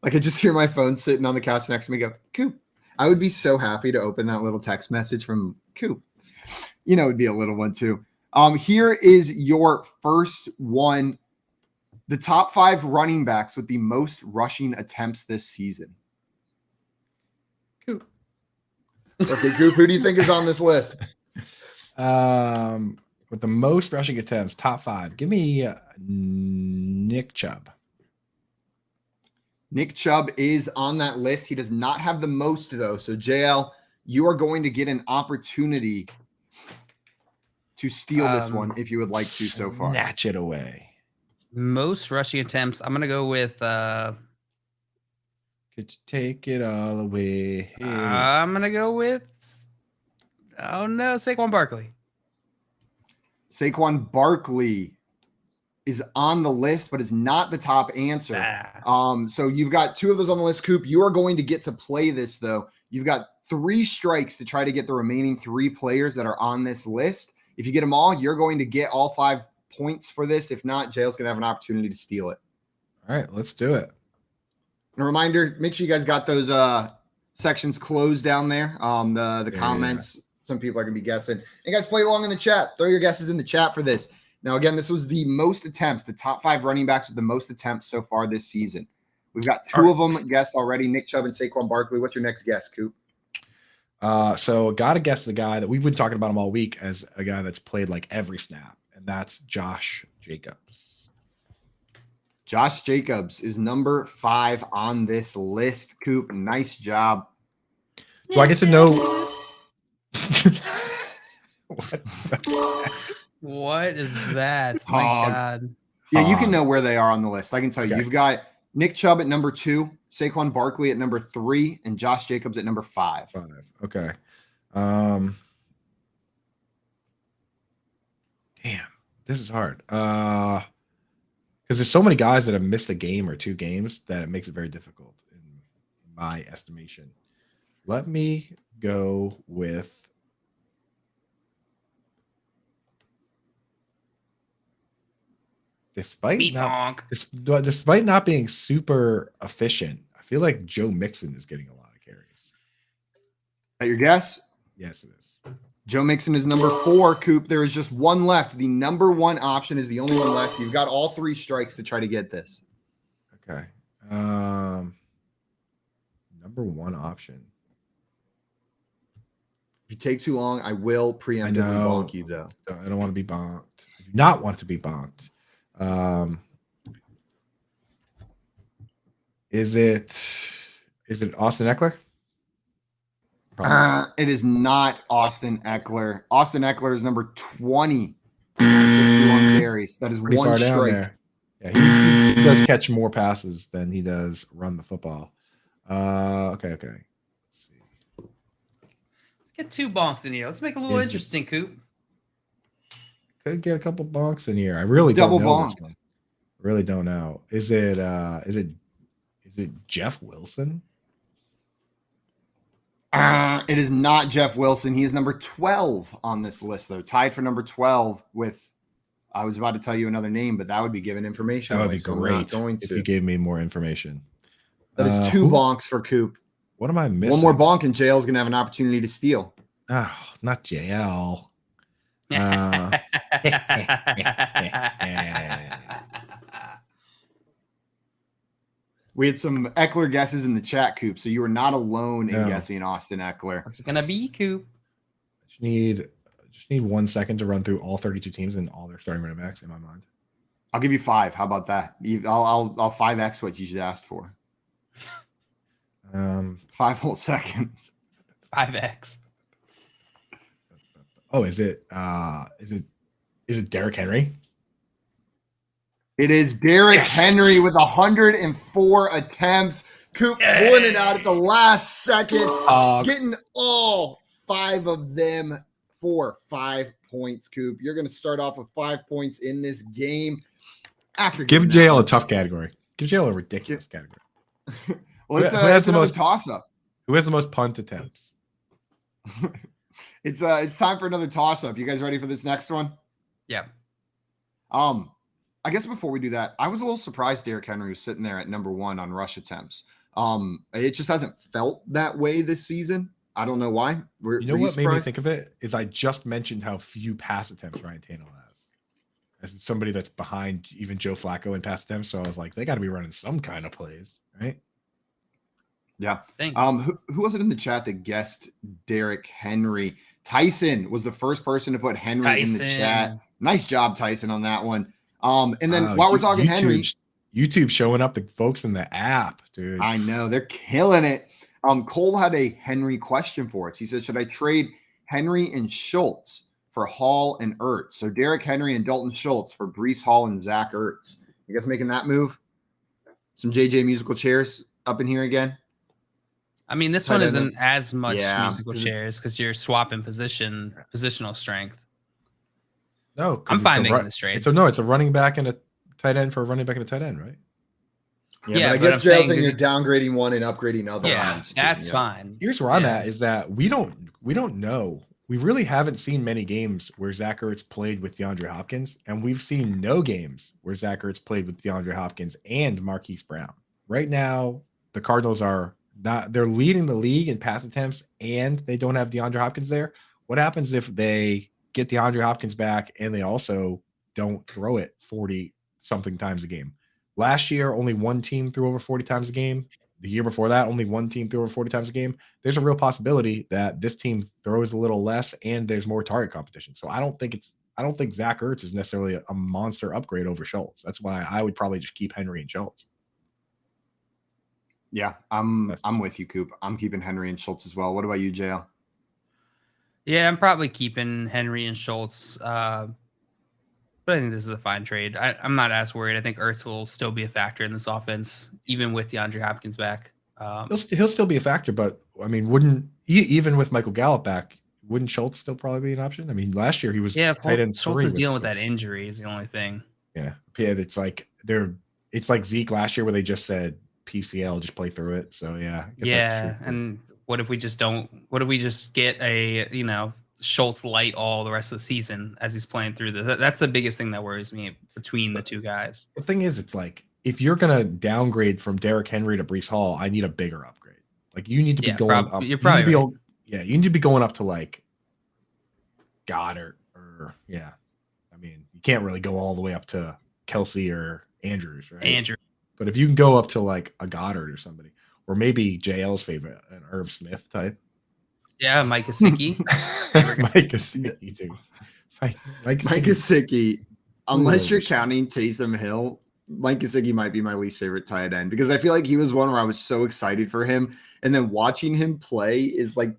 Like I just hear my phone sitting on the couch next to me go, Coop. I would be so happy to open that little text message from Coop. You know, it'd be a little one too. Here is your first one. The top 5 running backs with the most rushing attempts this season. Coop. Okay, Coop, who do you think is on this list? With the most rushing attempts, top 5. Give me Nick Chubb. Nick Chubb is on that list. He does not have the most, though. So, JL, you are going to get an opportunity to steal this one if you would like to so far. Snatch it away. Most rushing attempts. I'm going to go with Could you take it all away? I'm going to go with Saquon Barkley. Saquon Barkley is on the list, but is not the top answer. So you've got 2 of those on the list, Coop. You are going to get to play this, though. You've got 3 strikes to try to get the remaining 3 players that are on this list. If you get them all, you're going to get all 5 points for this. If not, Jail's going to have an opportunity to steal it. All right, let's do it. And a reminder, make sure you guys got those sections closed down there. The comments. Yeah. Some people are going to be guessing. And guys, play along in the chat. Throw your guesses in the chat for this. Now, again, this was the most attempts, the top 5 running backs with the most attempts so far this season. We've got 2 of them guessed already, Nick Chubb and Saquon Barkley. What's your next guess, Coop? So got to guess the guy that we've been talking about him all week as a guy that's played like every snap, and that's Josh Jacobs. Josh Jacobs is number 5 on this list, Coop. Nice job. Do I get to know? What is that? My God. Yeah, you can know where they are on the list. I can tell you. Okay. You've got Nick Chubb at number 2, Saquon Barkley at number 3, and Josh Jacobs at number 5. Okay. Damn, this is hard. Because there's so many guys that have missed a game or 2 games that it makes it very difficult in my estimation. Let me go with despite not being super efficient, I feel like Joe Mixon is getting a lot of carries. Is that your guess? Yes, it is. Joe Mixon is number 4, Coop. There is just 1 left. The number 1 option is the only one left. You've got all 3 strikes to try to get this. Okay. Number 1 option. If you take too long, I will preemptively bonk you, though. I don't want to be bonked. I do not want to be bonked. Is it Austin Eckler? It is not Austin Eckler. Austin Eckler is number 20. 61 carries. That is 1 strike. Yeah, he does catch more passes than he does run the football. Okay. Let's see. Let's get 2 bonks in here. Let's make it a little interesting, Coop. Could get a couple bonks in here. I really don't know this one. I really don't know. Is it Jeff Wilson? It is not Jeff Wilson. He is number 12 on this list, though. Tied for number 12 with, I was about to tell you another name, but that would be giving information. That would be great if you gave me more information. That is 2 bonks for Coop. What am I missing? 1 more bonk and JL's going to have an opportunity to steal. Oh, not JL. We had some Eckler guesses in the chat, Coop, so you were not alone in guessing Austin Eckler. What's it gonna be, Coop? Just need 1 second to run through all 32 teams and all their starting running backs in my mind. I'll give you 5. How about that? I'll 5x what you just asked for. 5 whole seconds. 5x. Oh, is it Derrick Henry? It is Derrick Henry with 104 attempts. Coop pulling it out at the last second, getting all 5 of them for 5 points, Coop. You're going to start off with 5 points in this game. Give JL a tough category. Give JL a ridiculous category. Well, it's another toss-up. Who has the most punt attempts? It's time for another toss-up. You guys ready for this next one? Yeah. I guess before we do that, I was a little surprised Derrick Henry was sitting there at number 1 on rush attempts. It just hasn't felt that way this season. I don't know why. You know what made me think of it is I just mentioned how few pass attempts Ryan Tannehill has. As somebody that's behind even Joe Flacco in pass attempts, so I was like, they got to be running some kind of plays, right? Yeah. Who was it in the chat that guessed Derrick Henry? Tyson was the first person to put Henry in the chat. Nice job, Tyson, on that one. And then while we're talking YouTube showing up the folks in the app, dude. I know they're killing it. Cole had a Henry question for us. He said, should I trade Henry and Schultz for Hall and Ertz? So Derrick Henry and Dalton Schultz for Breece Hall and Zach Ertz. You guys making that move? Some JJ musical chairs up in here again? I mean, this one isn't as much musical chairs because you're swapping positional strength. No, I'm fine making this trade. It's a running back and a tight end for a running back and a tight end, right? Yeah, but I guess Jail's saying you're downgrading one and upgrading other. Yeah, that's fine. Here's where I'm at is that we don't know. We really haven't seen many games where Zach Ertz played with DeAndre Hopkins, and we've seen no games where Zach Ertz played with DeAndre Hopkins and Marquise Brown. Right now, the Cardinals they're leading the league in pass attempts, and they don't have DeAndre Hopkins there. What happens if they get DeAndre Hopkins back and they also don't throw it 40-something times a game? Last year, only one team threw over 40 times a game. The year before that, only one team threw over 40 times a game. There's a real possibility that this team throws a little less and there's more target competition. So I don't think Zach Ertz is necessarily a monster upgrade over Schultz. That's why I would probably just keep Henry and Schultz. Yeah, I'm with you, Coop. I'm keeping Henry and Schultz as well. What about you, JL? Yeah, I'm probably keeping Henry and Schultz. But I think this is a fine trade. I'm not as worried. I think Ertz will still be a factor in this offense, even with DeAndre Hopkins back. He'll still be a factor, but I mean, even with Michael Gallup back, wouldn't Schultz still probably be an option? I mean, last year he was tight end. Schultz is dealing with that injury is the only thing. Yeah, it's like Zeke last year where they just said PCL, just play through it. So yeah. And what if we just get a Schultz light all the rest of the season as he's playing through that's the biggest thing that worries me between the two guys. The thing is, it's like if you're gonna downgrade from Derrick Henry to Breece Hall, I need a bigger upgrade. Like you need to be going up. You're probably you need to be going up to like Goddard or I mean, you can't really go all the way up to Kelsey or Andrews, right? But if you can go up to like a Goddard or somebody, or maybe JL's favorite, an Irv Smith type. Yeah, Mike Gesicki. Mike Gesicki, too. Mike Gesicki, unless you're counting Taysom Hill, Mike Gesicki might be my least favorite tight end because I feel like he was one where I was so excited for him. And then watching him play is like,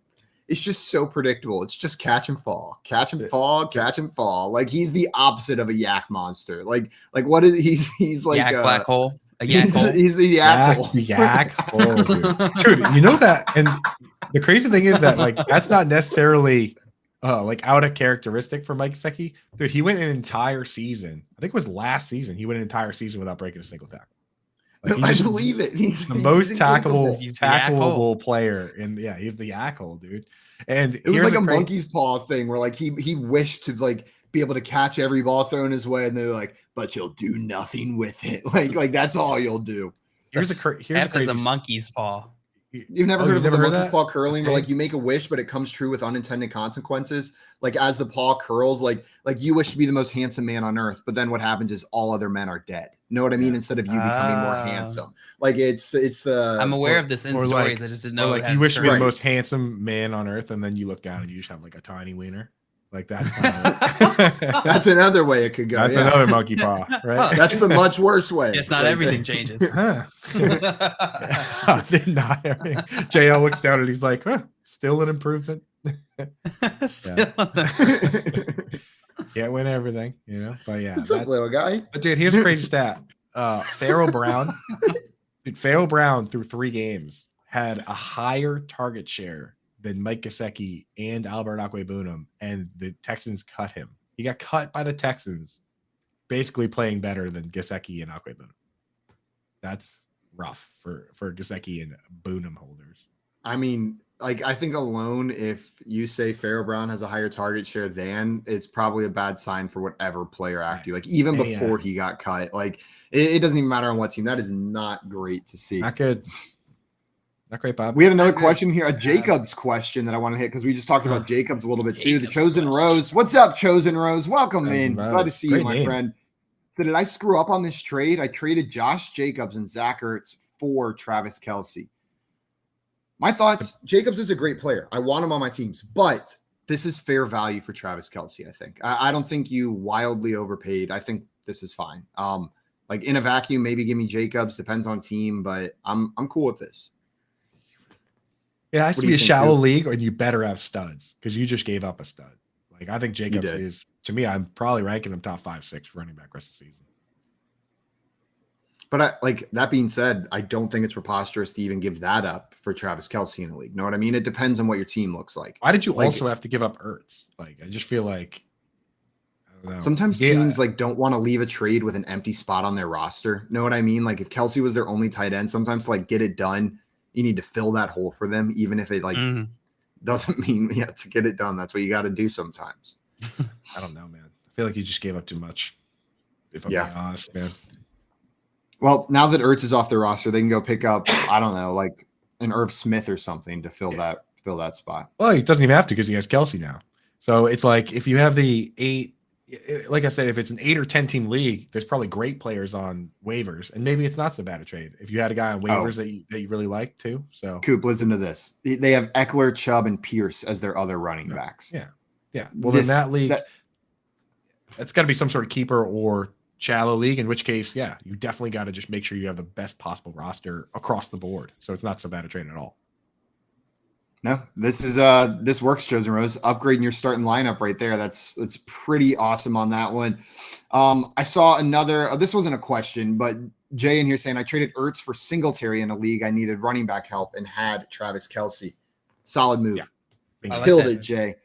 it's just so predictable. It's just catch and fall, catch and fall, catch and fall. Like he's the opposite of a yak monster. Like what is he's like yak black hole. He's the yak hole. Yak hole, dude. You know that, and the crazy thing is that like that's not necessarily like out of characteristic for Mike Gesicki. Dude, he went an entire season. I think it was last season. He went an entire season without breaking a single tackle. Like, I believe it. He's the most tackleable player, and he's the yak hole, dude. And it was like a monkey's paw thing where like he wished to like be able to catch every ball thrown his way, and they're like, but you'll do nothing with it. Like that's all you'll do. Here's a monkey's paw. You've never heard of the monkey's paw curling, where like you make a wish, but it comes true with unintended consequences. Like as the paw curls, like you wish to be the most handsome man on earth, but then what happens is all other men are dead. Know what I mean? Instead of you becoming more handsome. Like it's the. I'm aware of this in stories. Like, I just didn't know. Like you wish to be the most handsome man on earth, and then you look down and you just have like a tiny wiener. Like that's that's another way it could go. That's another monkey paw, right? That's the much worse way. It's not everything changes. Not everything. JL looks down and he's like, still an improvement. Can't win everything, But yeah, what's up, little guy? But dude, here's a crazy stat. Pharaoh Brown, Pharaoh Brown through 3 games had a higher target share than Mike Gesicki and Albert Okwuegbunam, and the Texans cut him. He got cut by the Texans, basically playing better than Gesicki and Okwuegbunam. That's rough for Gesicki and Boonham holders. I mean, like I think alone, if you say Pharaoh Brown has a higher target share than, it's probably a bad sign for whatever player after you. Like even before he got cut, like it doesn't even matter on what team. That is not great to see. Not good. Not great, Bob. We had another question here, a Jacobs question that I want to hit because we just talked about Jacobs a little bit too. The Chosen Rose. What's up, Chosen Rose? Welcome in. Glad to see you, my friend. So did I screw up on this trade? I traded Josh Jacobs and Zach Ertz for Travis Kelce. My thoughts, Jacobs is a great player. I want him on my teams, but this is fair value for Travis Kelce, I think. I don't think you wildly overpaid. I think this is fine. Like in a vacuum, maybe give me Jacobs. Depends on team, but I'm cool with this. Yeah, it has to be a shallow league, or you better have studs because you just gave up a stud. Like I think Jacobs is, to me, I'm probably ranking him top 5-6 running back rest of the season. But that being said, I don't think it's preposterous to even give that up for Travis Kelce in the league. Know what I mean? It depends on what your team looks like. Why did you also have to give up Ertz? Like I just feel like I don't know. Sometimes teams don't want to leave a trade with an empty spot on their roster. Know what I mean? Like if Kelce was their only tight end, sometimes to get it done, you need to fill that hole for them, even if it doesn't mean to get it done. That's what you got to do sometimes. I don't know, man. I feel like you just gave up too much. If I'm being honest, man. Well, now that Ertz is off the roster, they can go pick up, I don't know, like an Irv Smith or something to fill that spot. Well, he doesn't even have to because he has Kelce now. So it's like if you have the 8, like I said, if it's an 8 or 10 team league, there's probably great players on waivers, and maybe it's not so bad a trade if you had a guy on waivers that you really like too. So Coop, listen to this. They have Eckler, Chubb, and Pierce as their other running backs. Yeah. Well, in that league, that's got to be some sort of keeper or shallow league, in which case, you definitely got to just make sure you have the best possible roster across the board. So it's not so bad a trade at all. No, this works, Chosen Rose. Upgrading your starting lineup right there. That's pretty awesome on that one. I saw another. This wasn't a question, but Jay in here saying I traded Ertz for Singletary in a league. I needed running back help and had Travis Kelce. Solid move. Yeah. Killed it, Jay.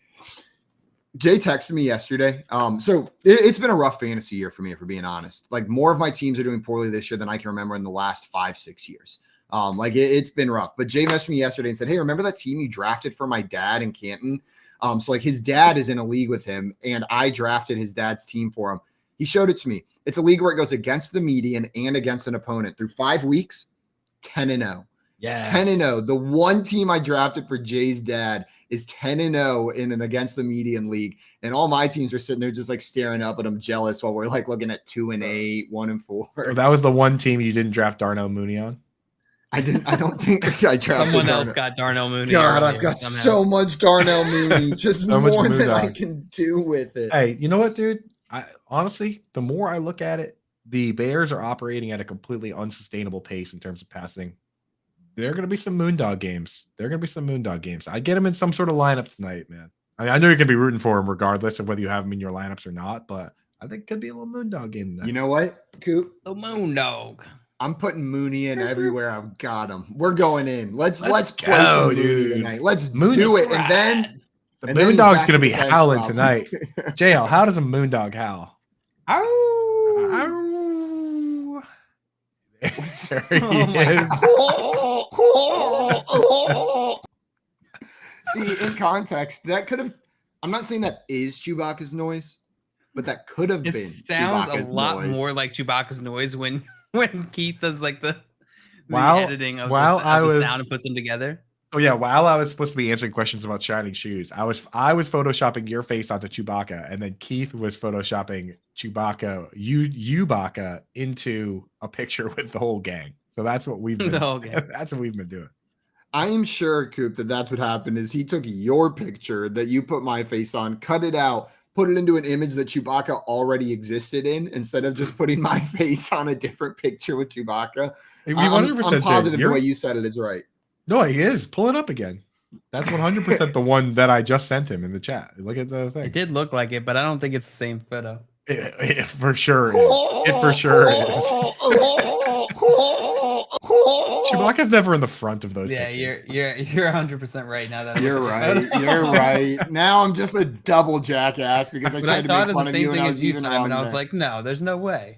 Jay texted me yesterday. So it's been a rough fantasy year for me, if we're being honest. Like more of my teams are doing poorly this year than I can remember in the last 5-6 years. It's been rough. But Jay messaged me yesterday and said, hey, remember that team you drafted for my dad in Canton? So his dad is in a league with him, and I drafted his dad's team for him. He showed it to me. It's a league where it goes against the median and against an opponent through 5 weeks, 10-0. Yeah, 10-0. The one team I drafted for Jay's dad is 10-0 in an against the median league, and all my teams are sitting there just staring up at him, jealous while we're looking at 2-8, 1-4. So that was the one team you didn't draft Darnell Mooney on. I don't think I drafted. Someone else got Darnell Mooney. God, I've got so much Darnell Mooney, just so more than I can do with it. Hey, you know what, dude? Honestly, the more I look at it, the Bears are operating at a completely unsustainable pace in terms of passing. There are going to be some Moondog games. I get him in some sort of lineup tonight, man. I know you're going to be rooting for him regardless of whether you have him in your lineups or not, but I think it could be a little Moondog game tonight. You know what, Coop? The Moondog. I'm putting Mooney in everywhere I've got him. We're going in. Let's play some Mooney tonight. Let's do it. And then the Moondog's going to be howling tonight. JL, how does a Moondog howl? Ow! There he is. See, in context, that could have. I'm not saying that is Chewbacca's noise, but that could have been. It sounds Chewbacca's a lot noise. more like Chewbacca's noise when Keith does the editing of the sound and puts them together. Oh yeah, while I was supposed to be answering questions about shining shoes, I was photoshopping your face onto Chewbacca, and then Keith was photoshopping Chewbacca into a picture with the whole gang. So that's what we've been. That's what we've been doing. I am sure, Coop, that's what happened. Is he took your picture that you put my face on, cut it out, put it into an image that Chewbacca already existed in, instead of just putting my face on a different picture with Chewbacca. I'm positive the way you said it is right. No, he is. Pull it up again. That's 100% the one that I just sent him in the chat. Look at the thing. It did look like it, but I don't think it's the same photo. It for sure is. It for sure is. Chewbacca's never in the front of those pictures. You're 100% right now. That you're right. You're right. Now I'm just a double jackass because I tried to make fun of you and I was even wrong. And I was like, no, there's no way.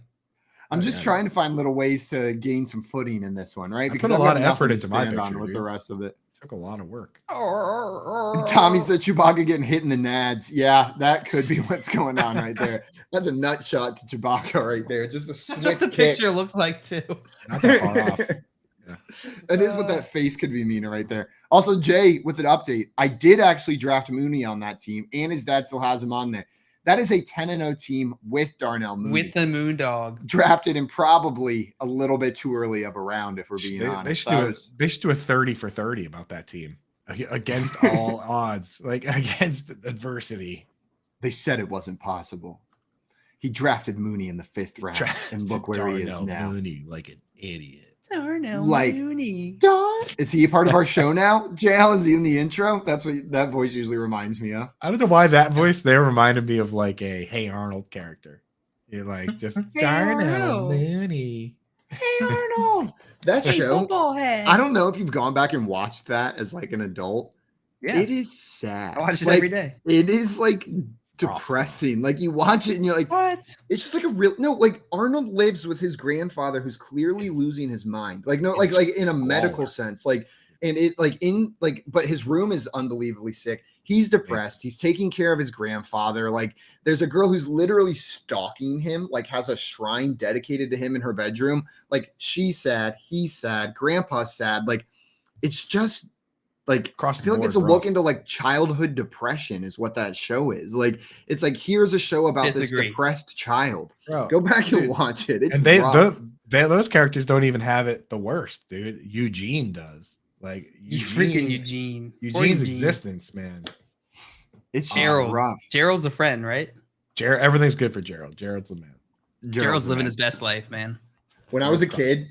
I'm just trying to find little ways to gain some footing in this one, right? Because I put a lot of effort into my picture with the rest of it. Took a lot of work. Tommy said Chewbacca getting hit in the nads. Yeah, that could be what's going on right there. That's a nut shot to Chewbacca right there. Just a swift That's what the kick. picture looks like too. Not that far off. Yeah. That is what that face could be meaning right there. Also, Jay, with an update, I did actually draft Mooney on that team, and his dad still has him on there. That is a 10-0 team with Darnell Mooney. With the Moondog. Drafted in probably a little bit too early of a round, if we're being honest. They should do a 30 for 30 about that team against all odds, like against adversity. They said it wasn't possible. He drafted Mooney in the 5th round, and look where he is now. Mooney, like an idiot. Darnell Like, Mooney. Is he a part of our show now? JL, is he in the intro? That's what that voice usually reminds me of. I don't know why that voice there reminded me of like a Hey Arnold character. You're like just Hey Darnell Arnold. Mooney. Hey Arnold. That show. Football head. I don't know if you've gone back and watched that as like an adult. Yeah. It is sad. I watch it Like, every day. It is like depressing. Like you watch it and you're like, What? it's just like a real like Arnold lives with his grandfather who's clearly losing his mind. Like no, like in a medical sense. Like and it like in like, but his room is unbelievably sick. He's depressed. He's taking care of his grandfather. Like there's a girl who's literally stalking him, like has a shrine dedicated to him in her bedroom. Like she's sad, he's sad, grandpa's sad. Like it's just like I feel like it's a look into like childhood depression is what that show is. Like it's like here's a show about this depressed child. Bro, go back and watch it. It's and those characters don't even have it the worst, dude. Eugene does. Like Eugene. Eugene's existence, man. It's rough. Gerald's a friend, right? Everything's good for Gerald. Gerald's the man. Gerald's living his best life, man. When I was a kid,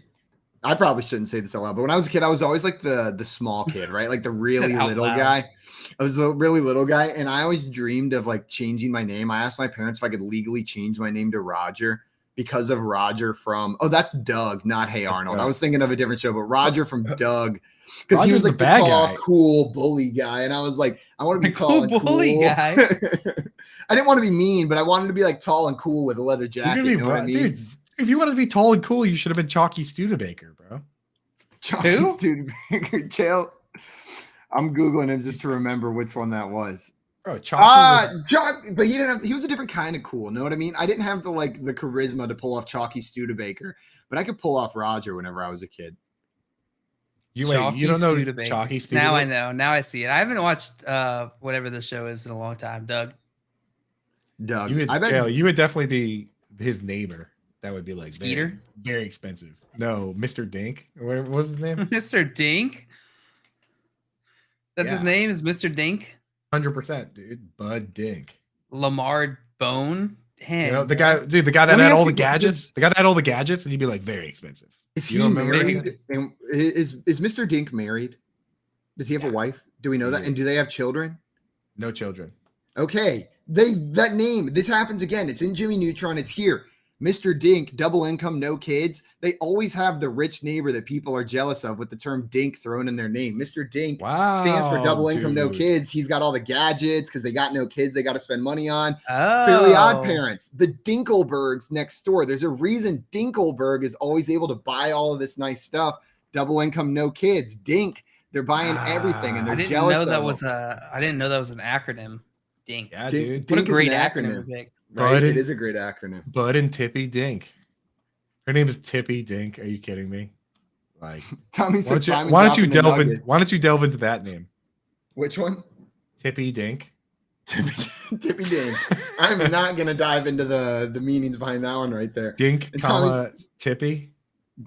I probably shouldn't say this out loud, but when I was a kid, I was always like the small kid, right? Like the really little guy. I was the really little guy, and I always dreamed of like changing my name. I asked my parents if I could legally change my name to Roger because of Roger from that's Doug, not Hey Arnold. I was thinking of a different show, but Roger from Doug. Because he was like the tall, cool bully guy. And I was like, I want to be tall and bully guy. I didn't want to be mean, but I wanted to be like tall and cool with a leather jacket. You know what I mean? Dude, if you wanted to be tall and cool, you should have been Chalky Studebaker, bro. Chalky Studebaker. Jail. I'm Googling him just to remember which one that was. Bro, but he was a different kind of cool. Know what I mean? I didn't have the charisma to pull off Chalky Studebaker, but I could pull off Roger whenever I was a kid. You don't know Chalky Studebaker? Now I know. Now I see it. I haven't watched whatever the show is in a long time. Doug. You would definitely be his neighbor. That would be like Skeeter? Very expensive. No, Mr. Dink. What was his name? Mr. Dink? That's his name is Mr. Dink? 100%, dude. Bud Dink. Lamar Bone? Damn. You know, the guy that had all the gadgets. The guy that had all the gadgets, and he'd be like very expensive. Is he married? Is Mr. Dink married? Does he have a wife? Do we know that? And do they have children? No children. Okay. That name, this happens again. It's in Jimmy Neutron. It's here. Mr. Dink, double income, no kids. They always have the rich neighbor that people are jealous of with the term Dink thrown in their name. Mr. Dink stands for double income, no kids. He's got all the gadgets because they got no kids they got to spend money on. Fairly Odd Parents, the Dinkelbergs next door. There's a reason Dinkelberg is always able to buy all of this nice stuff. Double income, no kids. Dink, they're buying everything and they're jealous of I didn't know that was an acronym. Dink. Yeah, dude. What a great acronym. Right? It is a great acronym. Bud and Tippy Dink. Her name is Tippy Dink. Are you kidding me? Like, Tommy said, why don't you delve into that name? Which one? Tippy Dink. Tippy Dink. I'm not gonna dive into the meanings behind that one right there. Dink, Tippy.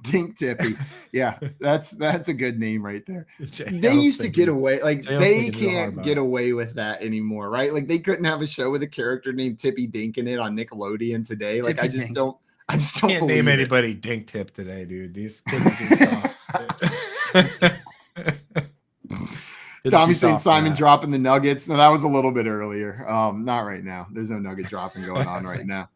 Dink Tippy. Yeah, that's a good name right there. They used to get away, like they can't get away with that anymore, right? Like they couldn't have a show with a character named Tippy Dink in it on Nickelodeon today. Like I just don't can't name anybody Dink Tip today, dude. These Tommy saying Simon dropping the nuggets. No, that was a little bit earlier. Not right now. There's no nugget dropping going on right now.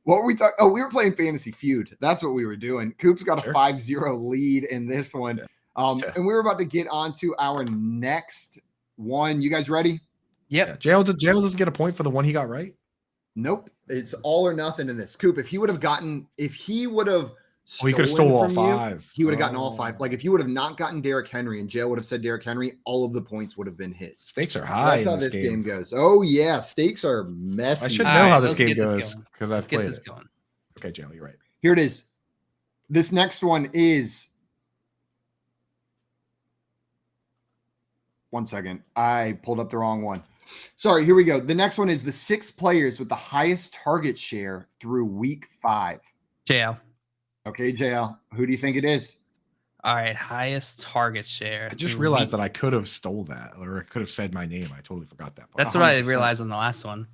What were we talking? Oh, we were playing Fantasy Feud. That's what we were doing. Coop's got a 5-0 lead in this one. And we were about to get on to our next one. You guys ready? Yep. Yeah. Jail doesn't get a point for the one he got right? Nope. It's all or nothing in this. Coop, if he would have stolen he could have stole all from you, 5. he would have gotten all 5. Like if you would have not gotten Derrick Henry and Jail would have said Derrick Henry, all of the points would have been his. Stakes are So high. that's how this game goes. Oh yeah, stakes are messy. I should All know right, how let's this game get this goes going. because Let's I've get played this it. going. Okay, Jill, you're right. Here it is. This next one is. One second. I pulled up the wrong one. Sorry, here we go. The next one is the 6 players with the highest target share through week 5. JL. Okay, JL. Who do you think it is? All right, highest target share. I just realized that I could have stole that, or I could have said my name. I totally forgot that part. That's what I 100%. realized on the last one.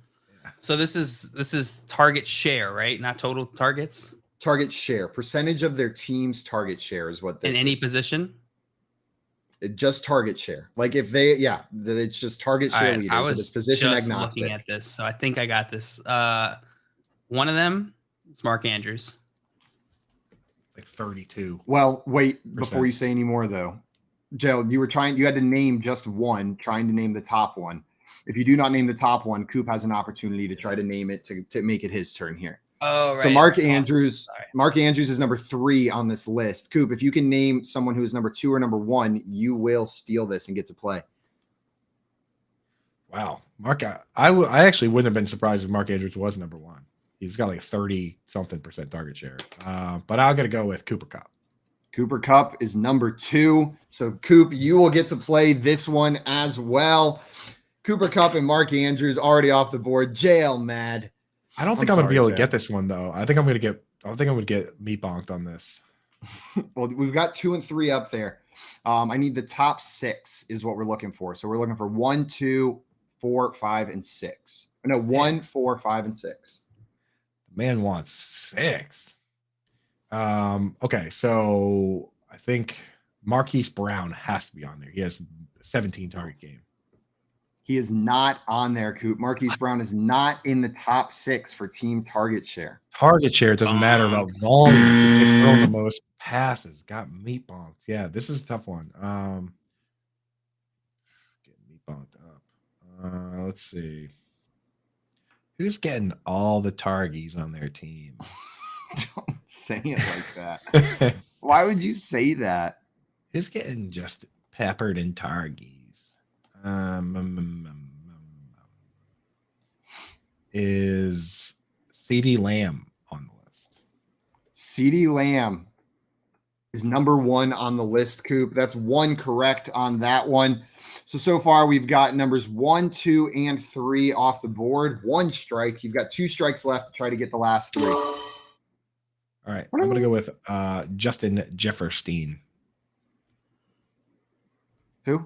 Yeah. So this is target share, right? Not total targets. Target share. Percentage of their team's target share is what this In any is. position. Just target share. Like if they, it's just target All share right, leaders. I It was is position just agnostic. looking at this, so I think I got this. One of them is Mark Andrews. Like 32. Well, wait, before you say any more though, Joe, you had to name just one, trying to name the top one. If you do not name the top one, Coop has an opportunity to try to name it to make it his turn here. Oh, right. So Mark it's Andrews, Sorry. Mark Andrews is number 3 on this list. Coop, if you can name someone who is number 2 or number 1, you will steal this and get to play. Wow, Mark, I actually wouldn't have been surprised if Mark Andrews was number 1. He's got like 30-something% target share. But I'm gonna go with Cooper Kupp. Cooper Kupp is number 2. So Coop, you will get to play this one as well. Cooper Kupp and Mark Andrews already off the board. JL mad. I don't think I'm gonna be able to get this one though. I think I'm gonna get meat bonked on this. Well, we've got 2 and 3 up there. I need the top 6 is what we're looking for. So we're looking for 1, 2, 4, 5, and 6. No, 1, 4, 5, and 6. Man wants 6. Okay, so I think Marquise Brown has to be on there. He has 17 target game. He is not on there, Coop. Marquise Brown is not in the top 6 for team target share. Target share, it doesn't matter about volume. He's thrown the most passes. Got meat bonked. Yeah, this is a tough one. Getting meat bonked up. Let's see. Who's getting all the targies on their team? Don't say it like that. Why would you say that? Who's getting just peppered in targies? Is CD Lamb on the list? CD Lamb is number 1 on the list, Coop. That's 1 correct on that one. So far we've got numbers 1, 2, and 3 off the board. 1 strike. You've got 2 strikes left to try to get the last 3. All right, I'm gonna go with Justin Jefferson. Who?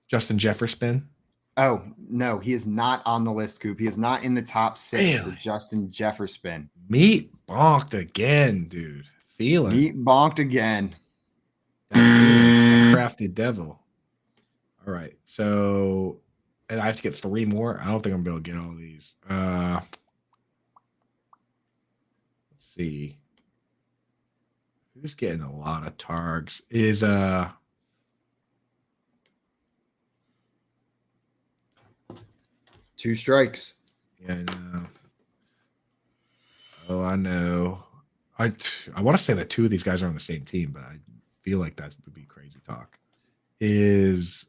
Justin Jefferson. Oh, no, he is not on the list, Coop. He is not in the top 6 for Really? Justin Jefferson. Meat bonked again, dude. Feeling Meat bonked again. that crafty devil. All right, so and I have to get 3 more. I don't think I'm gonna be able to get all these. Let's see. Who's getting a lot of targs? Is 2 strikes. Yeah, I know. Oh, I know. I want to say that 2 of these guys are on the same team, but I feel like that would be crazy talk. Is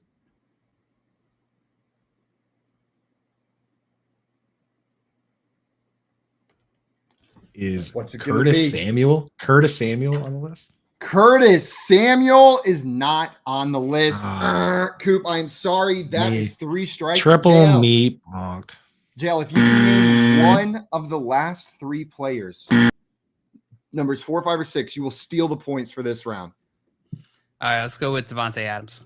What's it gonna Curtis be? Samuel? Curtis Samuel on the list? Curtis Samuel is not on the list. Ah. Coop, I'm sorry. That Me. is 3 strikes. Triple JL. meat bonked. Jail, if you can name one of the last 3 players, numbers 4, 5, or 6, you will steal the points for this round. All right, let's go with Devontae Adams.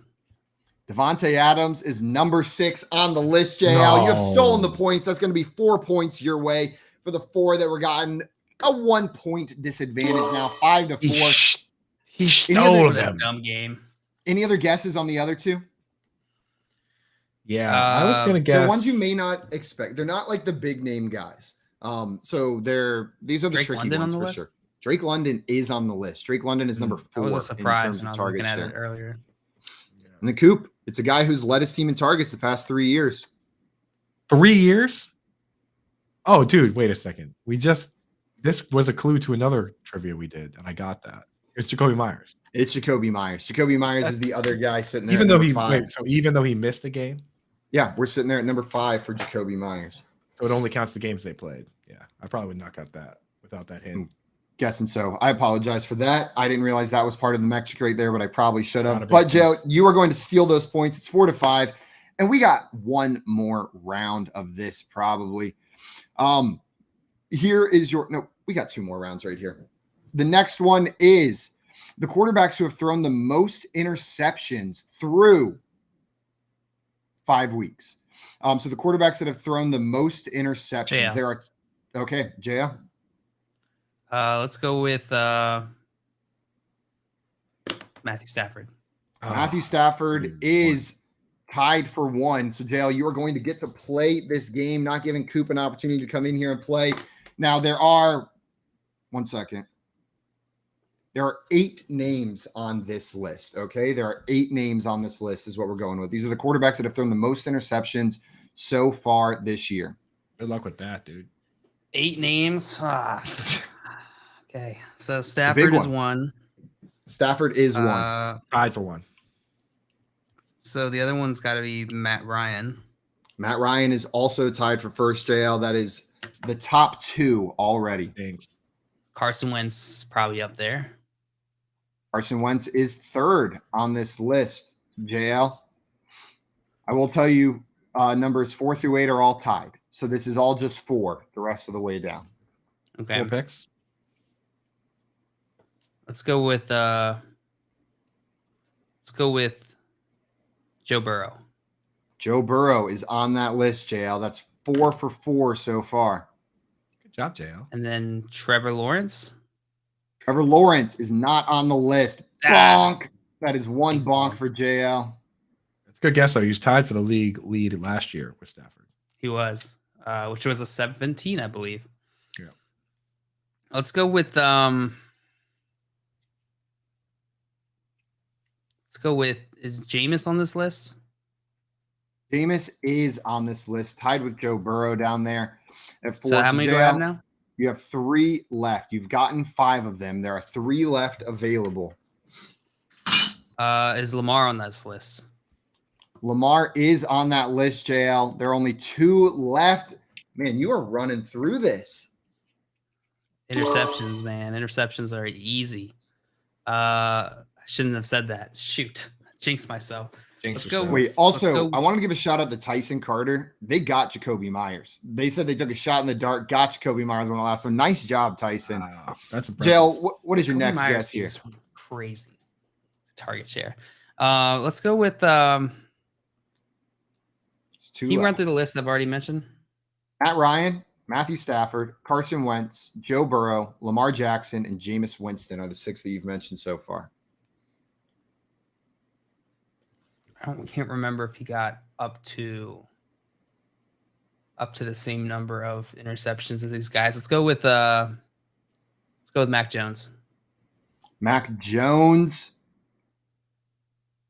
Devontae Adams is number 6 on the list, JL. You have No. stolen the points. That's going to be 4 points your way for the 4 that were gotten. A 1-point disadvantage now, 5 to 4. He stole them. Dumb game. Any other guesses on the other 2? Yeah, I was gonna guess The ones you may not expect. They're not like the big name guys. So these are the Drake tricky London ones on the for list? sure. Drake London is on the list. Drake London is number 4. That was a in surprise terms when I of was looking target at it share. earlier. And the Coop, it's a guy who's led his team in targets the past 3 years. 3 years. Oh, dude, wait a second. We just This was a clue to another trivia we did, and I got that. It's Jacoby Myers. It's Jacoby Myers. Jacoby Myers is the other guy sitting there. Even though even though he missed the game, yeah, we're sitting there at number 5 for Jacoby Myers. so it only counts the games they played. Yeah, I probably would not got that without that hint. Guessing so. I apologize for that. I didn't realize that was part of the metric right there, but I probably should Not a have. big But deal. Joe, you are going to steal those points. It's 4-5, and we got one more round of this probably. Here is your we got 2 more rounds right here. The next one is the quarterbacks who have thrown the most interceptions through 5 weeks. So the quarterbacks that have thrown the most interceptions. There are Jaya. Let's go with Matthew Stafford. Matthew Stafford is tied for 1. So, JL, you are going to get to play this game, not giving Coop an opportunity to come in here and play. Now, there are 1 second. There are 8 names on this list, okay? There are 8 names on this list is what we're going with. These are the quarterbacks that have thrown the most interceptions so far this year. Good luck with that, dude. 8 names. Okay, so Stafford is 1. Stafford is 1. Tied for 1. So the other one's got to be Matt Ryan. Matt Ryan is also tied for first, JL. That is the top 2 already. Thanks. Carson Wentz probably up there. Carson Wentz is 3rd on this list, JL. I will tell you numbers 4 through 8 are all tied. So this is all just 4 the rest of the way down. Okay. 4 picks. Let's go with Joe Burrow. Joe Burrow is on that list, JL. That's 4 for 4 so far. Good job, JL. And then Trevor Lawrence. Trevor Lawrence is not on the list. Bonk. That is 1 bonk for JL. That's a good guess, though. He was tied for the league lead last year with Stafford. He was, which was a 17, I believe. Yeah. Let's go with is Jameis on this list? Jameis is on this list, tied with Joe Burrow down there at 4. So how many do I have now? You have 3 left. You've gotten 5 of them. There are 3 left available. Is Lamar on this list? Lamar is on that list, JL. There are only 2 left. Man, you are running through this. Interceptions, man. Interceptions are easy. I shouldn't have said that. Shoot. Jinx myself. Let's go. Wait, also, I want to give a shout out to Tyson Carter. They got Jacoby Myers. They said they took a shot in the dark, got Jacoby Myers on the last one. Nice job, Tyson. That's impressive. JL, what is your Jacoby next Myers guess here? Crazy. Target share. Let's go with It's 2 can you run left. through the list I've already mentioned? Matt Ryan, Matthew Stafford, Carson Wentz, Joe Burrow, Lamar Jackson, and Jameis Winston are the 6 that you've mentioned so far. I can't remember if he got up to the same number of interceptions as these guys. Let's go with Mac Jones. Mac Jones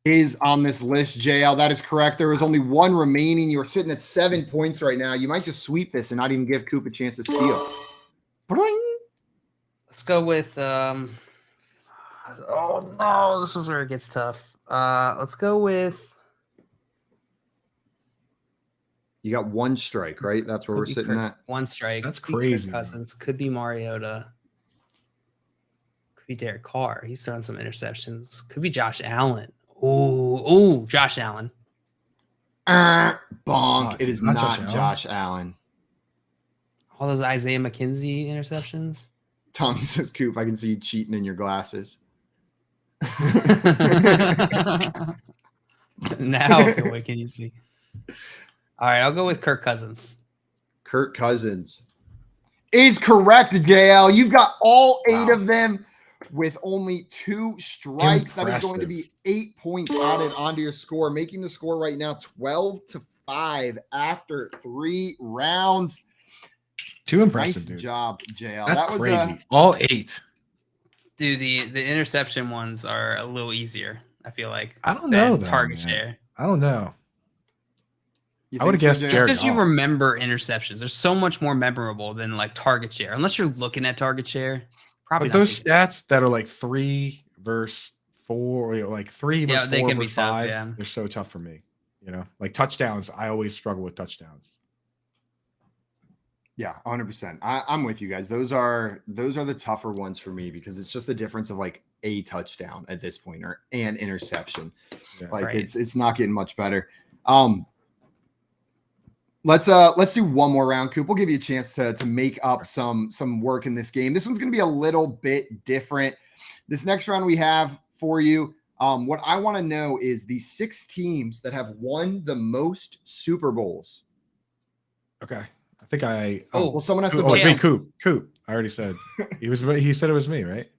is on this list, JL. That is correct. There was only 1 remaining. You are sitting at 7 points right now. You might just sweep this and not even give Coop a chance to steal. Boing. Let's go with oh no, this is where it gets tough. Let's go with You got 1 strike, right? That's where we're sitting at. 1 strike. That's Could be crazy, Kirk Cousins. Could be Mariota. Could be Derek Carr. He's throwing some interceptions. Could be Josh Allen. Ooh, Josh Allen. Bonk. It is not Josh Allen. All those Isaiah McKenzie interceptions. Tommy says, Coop, I can see you cheating in your glasses. Now, what can you see? All right, I'll go with Kirk Cousins. Kirk Cousins is correct, JL. You've got all 8 of them with only 2 strikes. That is going to be 8 points added onto your score, making the score right now 12-5 after 3 rounds. Too impressive, Nice dude. job, JL. That's That was crazy. All 8. Dude, the interception ones are a little easier, I feel like. I don't know. Target share. I don't know. You I would have think so, guessed Jay? Just Jared because you Goff. remember interceptions, they're so much more memorable than like target share. Unless you're looking at target share, probably But not those thinking. stats that are like 3 versus 4, or like 3 Yeah, versus they 4 can be versus tough, 5, yeah. they're so tough for me. Like touchdowns, I always struggle with touchdowns. Yeah, 100%. I'm with you guys. Those are the tougher ones for me because it's just the difference of like a touchdown at this point or an interception. Yeah. Like Right. it's not getting much better. Let's do one more round, Coop. We'll give you a chance to make up some work in this game. This one's gonna be a little bit different. This next round we have for you. What I want to know is the 6 teams that have won the most Super Bowls. Okay. I think I. Well, someone has to. It's me, Jam. Coop. I already said he said it was me, right?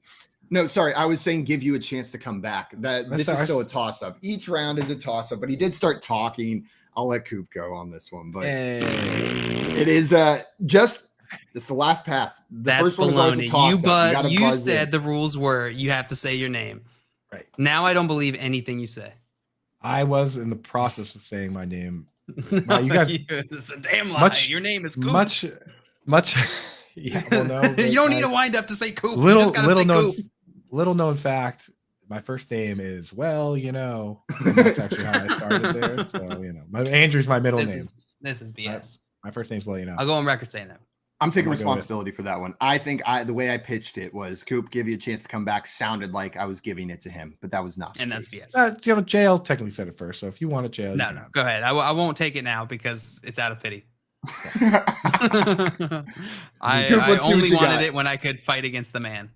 No, sorry. I was saying give you a chance to come back. This is still a toss-up. Each round is a toss-up, but he did start talking. I'll let Coop go on this one, but it is it's the last pass. The That's first one is always a baloney. toss-up. You said the rules were you have to say your name. Right. Now I don't believe anything you say. I was in the process of saying my name. No, you guys- it's a damn lie. Your name is Coop. Much. Yeah, well, no. You don't need to wind up to say Coop. You Little just gotta say little Coop. known fact. My first name is That's actually how I started there. So Andrew's my middle name. This is BS. My first name's I'll go on record saying that. I'm taking I'm gonna go responsibility for that one. I think the way I pitched it was Coop, give you a chance to come back. Sounded like I was giving it to him, but that was not. And the that's case. BS. JL technically said it first. So if you want it, JL. No, go ahead. I won't take it now because it's out of pity. I Coop, let's see what only you wanted got. it when I could fight against the man.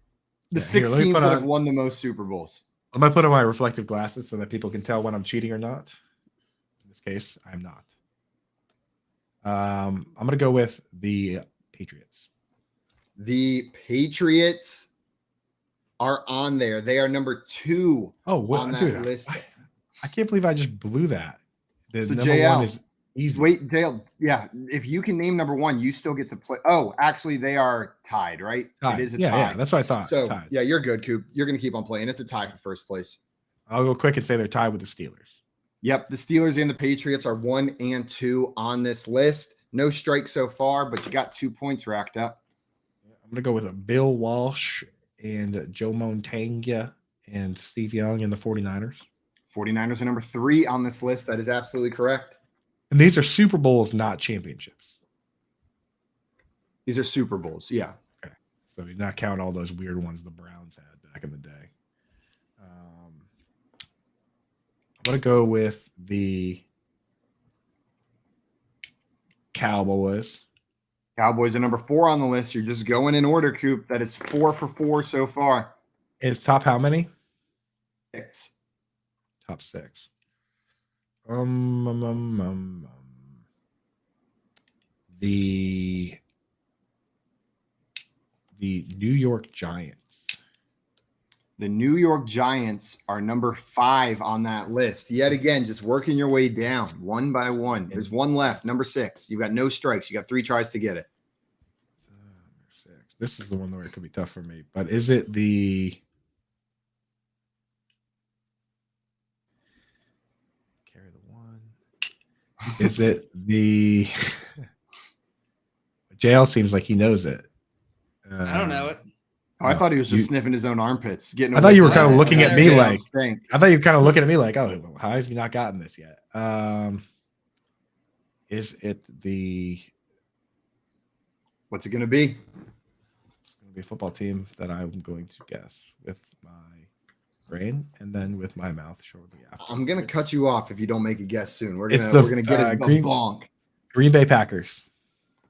The Yeah, 6 here, let me teams put that on- have won the most Super Bowls. I'm gonna put on my reflective glasses so that people can tell when I'm cheating or not. In this case, I'm not. I'm gonna go with the Patriots. The Patriots are on there. They are number 2 Oh, what? on that Dude, list. I can't believe I just blew that. The So number JL, one is easy. Wait, Dale. Yeah, if you can name number 1, you still get to play. Oh, actually, they are tied, right? Tied. It is a yeah, tie. yeah, that's what I thought. So tied. yeah, you're good, Coop. You're going to keep on playing. It's a tie for first place. I'll go quick and say they're tied with the Steelers. Yep, the Steelers and the Patriots are 1 and 2 on this list. No strikes so far, but you got 2 points racked up. I'm gonna go with a Bill Walsh and Joe Montana and Steve Young and the 49ers. 49ers are number 3 on this list. That is absolutely correct. And these are Super Bowls, not championships. These are Super Bowls. Yeah. Okay. So we not count all those weird ones the Browns had back in the day. I'm going to go with the Cowboys. Cowboys are number 4 on the list. You're just going in order, Coop. That is 4 for 4 so far. It's top how many? 6. Top 6. The New York Giants. The New York Giants are number 5 on that list. Yet again, just working your way down one by one. There's one left, number 6. You've got no strikes. You got 3 tries to get it. Number 6. This is the one where it could be tough for me. But is it the carry the 1? Is it the JL seems like he knows it. I don't know it. Oh, I thought he was just sniffing his own armpits. Getting. I thought you were kind of away looking from at me that like stink. I thought you were kind of looking at me like, oh, how has he not gotten this yet? Is it the What's it going to be? It's going to be a football team that I'm going to guess with my brain and then with my mouth shortly after. I'm going to cut you off if you don't make a guess soon. We're It's going to get his Green- bonk. Green Bay Packers.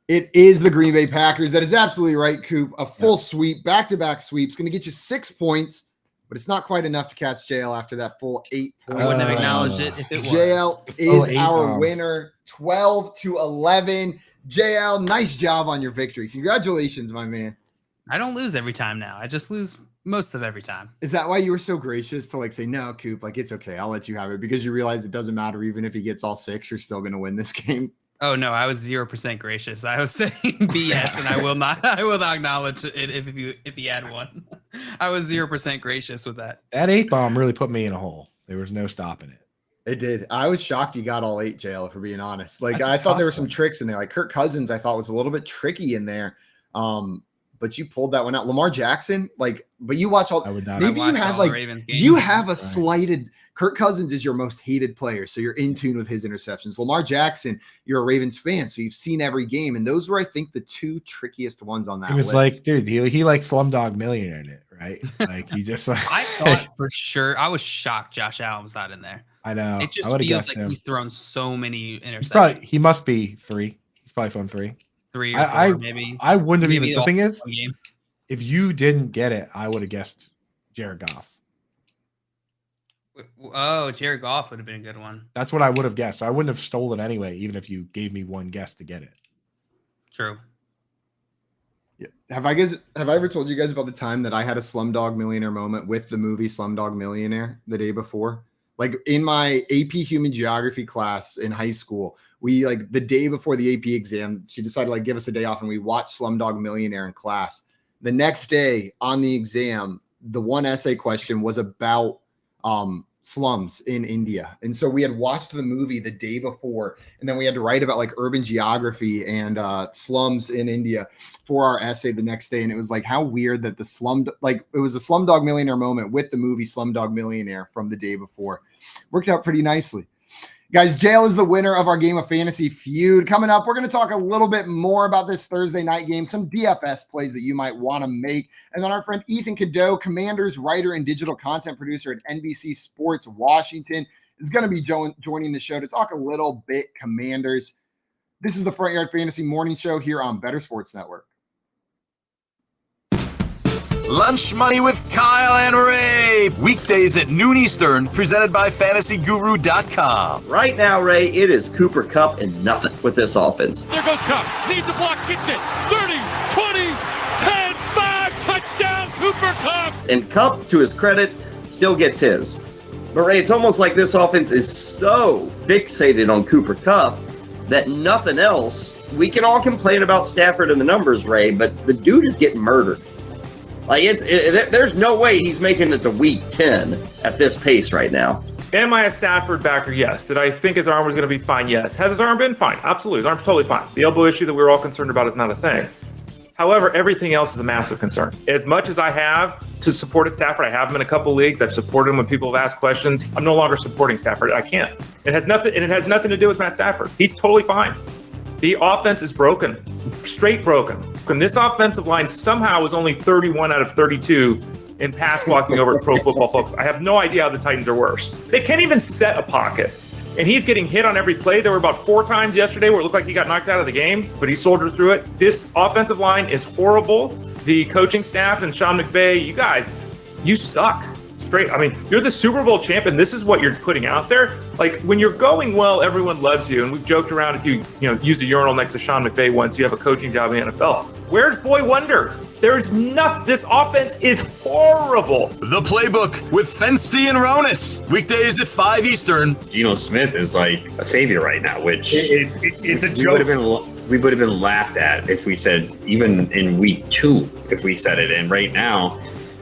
It is the Green Bay Packers. That is absolutely right, Coop. A full sweep, back-to-back sweeps, going to get you 6 points, but it's not quite enough to catch JL after that full 8 points. I wouldn't have acknowledged it if it was. JL Oh, is 8, our winner, 12-11. JL, nice job on your victory. Congratulations, my man. I don't lose every time now. I just lose most of every time. Is that why you were so gracious to say, no, Coop, it's okay. I'll let you have it because you realize it doesn't matter. Even if he gets all 6, you're still going to win this game. Oh no, I was 0% gracious. I was saying BS, and I will not acknowledge it if he had one. I was 0% gracious with that. That 8 bomb really put me in a hole. There was no stopping it. It did. I was shocked you got all 8, JL, for being honest. Like, I thought there were some tricks in there. Like Kirk Cousins, I thought was a little bit tricky in there. But you pulled that one out. Lamar Jackson, like, but you watch all. Maybe you had like you have a slighted. Kirk Cousins is your most hated player, so you're in tune with his interceptions. Lamar Jackson, you're a Ravens fan, so you've seen every game, and those were, I think, the 2 trickiest ones on that. It was list. like, dude, he like Slumdog Millionaire in it, right? Like he just like. I thought for sure. I was shocked Josh Allen was not in there. I know. It just feels like he's thrown so many interceptions. He must be 3. He's probably thrown 3. 3 or 4, maybe. I wouldn't have even. The thing is, game. If you didn't get it, I would have guessed Jared Goff. Oh, Jared Goff would have been a good one. That's what I would have guessed. I wouldn't have stolen anyway, even if you gave me one guess to get it. True. Yeah. Have I ever told you guys about the time that I had a Slumdog Millionaire moment with the movie Slumdog Millionaire the day before? Like in my AP Human Geography class in high school, we like the day before the AP exam, she decided to like give us a day off and we watched Slumdog Millionaire in class. The next day on the exam, the one essay question was about slums in India. And so we had watched the movie the day before, and then we had to write about like urban geography and slums in India for our essay the next day. And it was like how weird that it was a Slumdog Millionaire moment with the movie Slumdog Millionaire from the day before. Worked out pretty nicely. Guys, JL is the winner of our game of fantasy feud. Coming up, we're going to talk a little bit more about this Thursday night game, some DFS plays that you might want to make. And then our friend Ethan Cadeau, Commanders writer and digital content producer at NBC Sports Washington, is going to be joining the show to talk a little bit Commanders. This is the Front Yard Fantasy Morning Show here on Better Sports Network. Lunch Money with Kyle and Ray. Weekdays at noon Eastern, presented by FantasyGuru.com. Right now, Ray, it is Cooper Kupp and nothing with this offense. There goes Kupp. Needs a block, gets it. 30, 20, 10, 5, touchdown, Cooper Kupp. And Kupp, to his credit, still gets his. But, Ray, it's almost like this offense is so fixated on Cooper Kupp that nothing else. We can all complain about Stafford and the numbers, Ray, but the dude is getting murdered. Like, there's no way he's making it to week 10 at this pace right now. Am I a Stafford backer? Yes. Did I think his arm was going to be fine? Yes. Has his arm been fine? Absolutely. His arm's totally fine. The elbow issue that we were all concerned about is not a thing. However, everything else is a massive concern. As much as I have to support Stafford, I have him in a couple leagues. I've supported him when people have asked questions. I'm no longer supporting Stafford. I can't. It has nothing to do with Matt Stafford. He's totally fine. The offense is broken, straight broken. And this offensive line somehow was only 31 out of 32 in pass blocking over Pro Football Focus. I have no idea how the Titans are worse. They can't even set a pocket. And he's getting hit on every play. There were about 4 times yesterday where it looked like he got knocked out of the game, but he soldiered through it. This offensive line is horrible. The coaching staff and Sean McVay, you guys, you suck. Straight. I mean, you're the Super Bowl champion. This is what you're putting out there. Like, when you're going well, everyone loves you. And we've joked around, if you used a urinal next to Sean McVay once, you have a coaching job in the NFL. Where's Boy Wonder? There's nothing. This offense is horrible. The Playbook with Fensty and Ronis. Weekdays at 5 Eastern. Geno Smith is like a savior right now, which it's a joke. We would have been laughed at if we said, even in week 2, if we said it. And right now,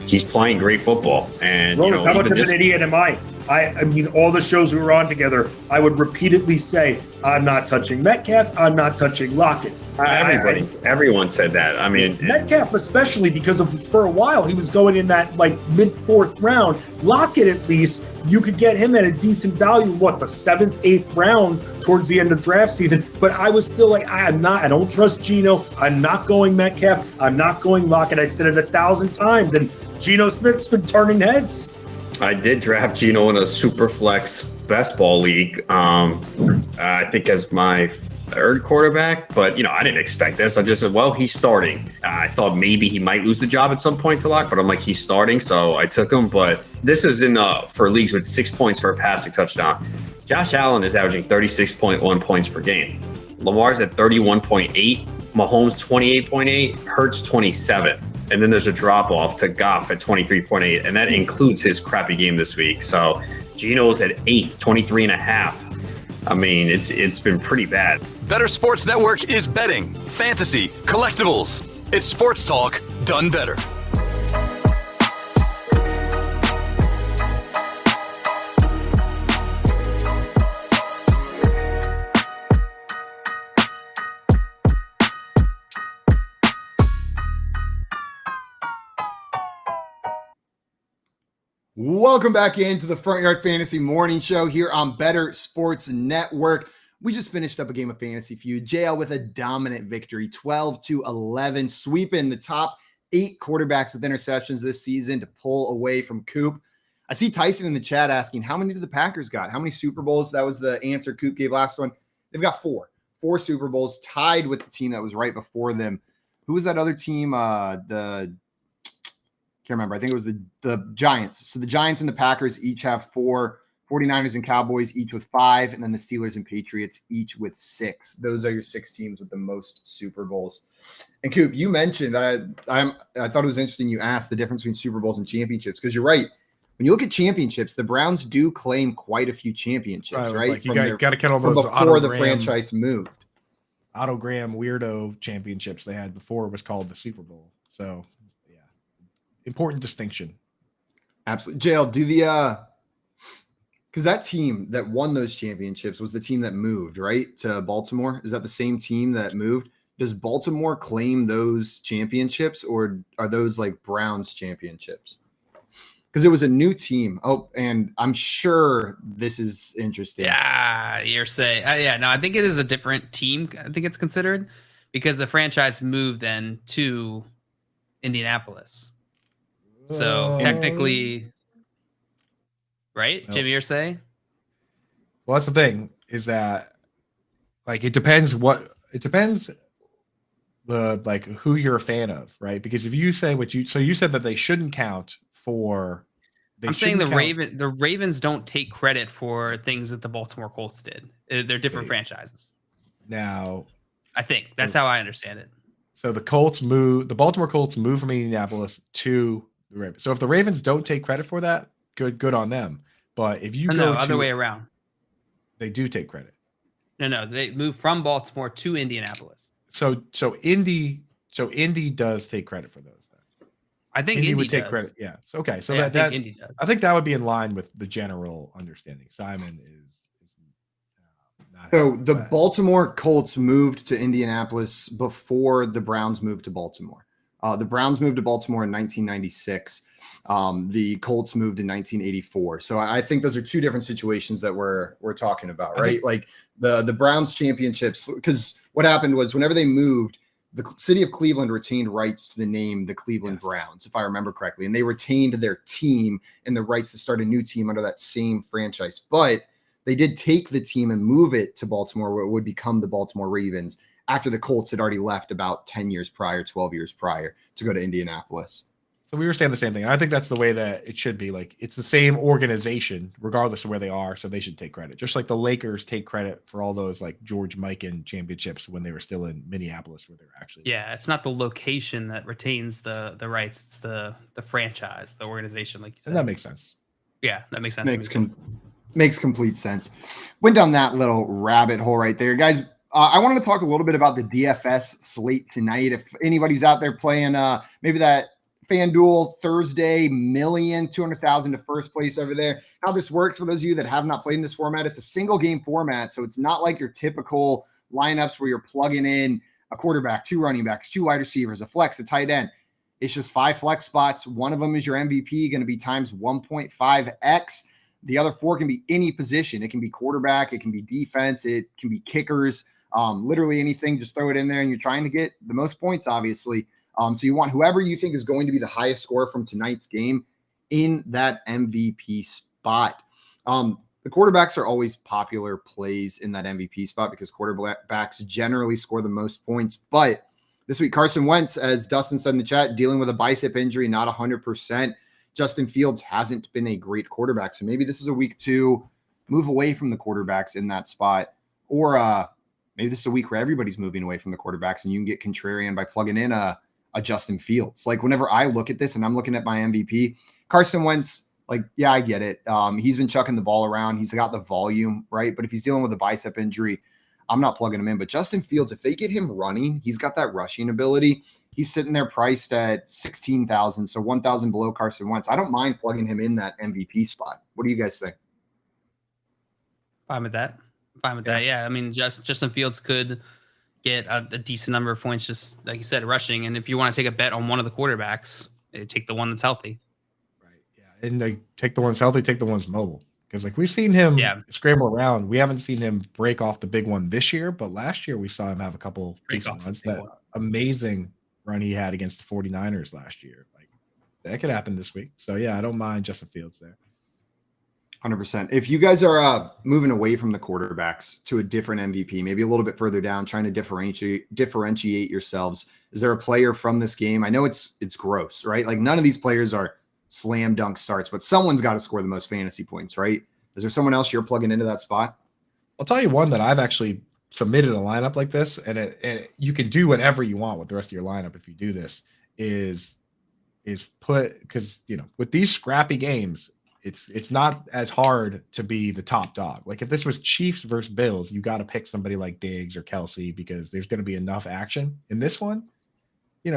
he's playing great football. And Ronan, how much of an idiot am I? I mean, all the shows we were on together, I would repeatedly say, I'm not touching Metcalf, I'm not touching Lockett. Everyone said that. I mean, Metcalf especially, because for a while he was going in that like mid-4th round. Lockett, at least, you could get him at a decent value, the 7th, 8th round towards the end of draft season. But I was still like, I don't trust Geno. I'm not going Metcalf. I'm not going Lockett. I said it 1,000 times, and Geno Smith's been turning heads. I did draft Geno in a super flex best ball league, I think as my 3rd quarterback, but I didn't expect this. I just said, well, he's starting. I thought maybe he might lose the job at some point to Lock, but I'm like, he's starting, so I took him. But this is for leagues with 6 points for a passing touchdown. Josh Allen is averaging 36.1 points per game. Lamar's at 31.8, Mahomes 28.8, Hurts 27. And then there's a drop off to Goff at 23.8, and that includes his crappy game this week. So Geno's at 8th, 23.5. I mean, it's been pretty bad. Better Sports Network is betting, fantasy, collectibles. It's sports talk done better. Welcome back into the Front Yard Fantasy Morning Show here on Better Sports Network. We just finished up a game of Fantasy Feud. JL with a dominant victory, 12-11, sweeping the top 8 quarterbacks with interceptions this season to pull away from Coop. I see Tyson in the chat asking, how many did the Packers got? How many Super Bowls? That was the answer Coop gave last one. They've got 4 Super Bowls, tied with the team that was right before them. Who was that other team? Can't remember. I think it was the Giants. So the Giants and the Packers each have 4, 49ers and Cowboys each with 5, and then the Steelers and Patriots each with 6. Those are your 6 teams with the most Super Bowls. And Coop, you mentioned, I thought it was interesting you asked the difference between Super Bowls and championships, because you're right. When you look at championships, the Browns do claim quite a few championships, right? Like you got to count all those before the franchise moved. Otto Graham weirdo championships they had before was called the Super Bowl. So important distinction. Absolutely. JL, do the because that team that won those championships was the team that moved, right, to Baltimore. Is that the same team that moved? Does Baltimore claim those championships, or are those like Browns championships? Because it was a new team. Oh, and I'm sure this is interesting. Yeah, you're saying, no, I think it is a different team. I think it's considered because the franchise moved then to Indianapolis. So technically, right, Nope. Jimmy, you're saying? Well, that's the thing, is that like it depends the like who you're a fan of, right? Because if you say you said that they shouldn't count for. I'm saying the Ravens don't take credit for things that the Baltimore Colts did. They're different franchises. Now, I think that's how I understand it. So the Baltimore Colts moved from Indianapolis to the Ravens. So if the Ravens don't take credit for that, good on them. But if you go other way around, they do take credit. No, they moved from Baltimore to Indianapolis. So Indy does take credit for those. I think Indy Indy would take does. credit. Yeah. So okay. So yeah, that Indy does. I think that would be in line with the general understanding. Simon is not. So the Baltimore Colts moved to Indianapolis before the Browns moved to Baltimore. The Browns moved to Baltimore in 1996. The Colts moved in 1984. So I think those are 2 different situations that we're talking about, right? Like the Browns championships, because what happened was whenever they moved, the city of Cleveland retained rights to the name the Cleveland Browns, if I remember correctly, and they retained their team and the rights to start a new team under that same franchise. But they did take the team and move it to Baltimore, where it would become the Baltimore Ravens after the Colts had already left about 10 years prior, 12 years prior to go to Indianapolis. So we were saying the same thing. I think that's the way that it should be. Like it's the same organization, regardless of where they are. So they should take credit. Just like the Lakers take credit for all those like George Mikan championships when they were still in Minneapolis, where they were actually. Yeah, it's not the location that retains the rights. It's the franchise, the organization, like you said. And that makes sense. Yeah, that makes sense. Makes complete sense. Went down that little rabbit hole right there, guys. I wanted to talk a little bit about the DFS slate tonight. If anybody's out there playing maybe that FanDuel Thursday $200,000 to first place over there. How this works for those of you that have not played in this format, it's a single game format. So it's not like your typical lineups where you're plugging in a quarterback, 2 running backs, 2 wide receivers, a flex, a tight end. It's just 5 flex spots. One of them is your MVP, going to be times 1.5x. The other 4 can be any position. It can be quarterback. It can be defense. It can be kickers. Literally anything. Just throw it in there and you're trying to get the most points, obviously. So you want whoever you think is going to be the highest score from tonight's game in that MVP spot. The quarterbacks are always popular plays in that MVP spot because quarterbacks generally score the most points. But this week, Carson Wentz, as Dustin said in the chat, dealing with a bicep injury, not 100%. Justin Fields hasn't been a great quarterback. So maybe this is a week to move away from the quarterbacks in that spot. Or maybe this is a week where everybody's moving away from the quarterbacks and you can get contrarian by plugging in a Justin Fields. Like whenever I look at this and I'm looking at my MVP, Carson Wentz, like, yeah, I get it. He's been chucking the ball around. He's got the volume, right? But if he's dealing with a bicep injury, I'm not plugging him in. But Justin Fields, if they get him running, he's got that rushing ability. He's sitting there priced at 16,000, so 1,000 below Carson Wentz. I don't mind plugging him in that MVP spot. What do you guys think? Fine with that. Yeah, I mean, Justin Fields could get a decent number of points, just like you said, rushing. And if you want to take a bet on one of the quarterbacks, take the one that's healthy. Right. Yeah. And they take the ones healthy, take the ones mobile. Because like we've seen him scramble around. We haven't seen him break off the big one this year, but last year we saw him have a couple decent runs. That amazing run he had against the 49ers last year. Like that could happen this week. So yeah, I don't mind Justin Fields there. 100%. If you guys are moving away from the quarterbacks to a different MVP, maybe a little bit further down, trying to differentiate yourselves, is there a player from this game? I know it's gross, right? Like none of these players are slam dunk starts, but someone's got to score the most fantasy points, right? Is there someone else you're plugging into that spot? I'll tell you one that I've actually submitted a lineup like this, and you can do whatever you want with the rest of your lineup if you do this, is put, because with these scrappy games, it's not as hard to be the top dog. Like if this was Chiefs versus Bills, you got to pick somebody like Diggs or Kelsey because there's going to be enough action. In this one,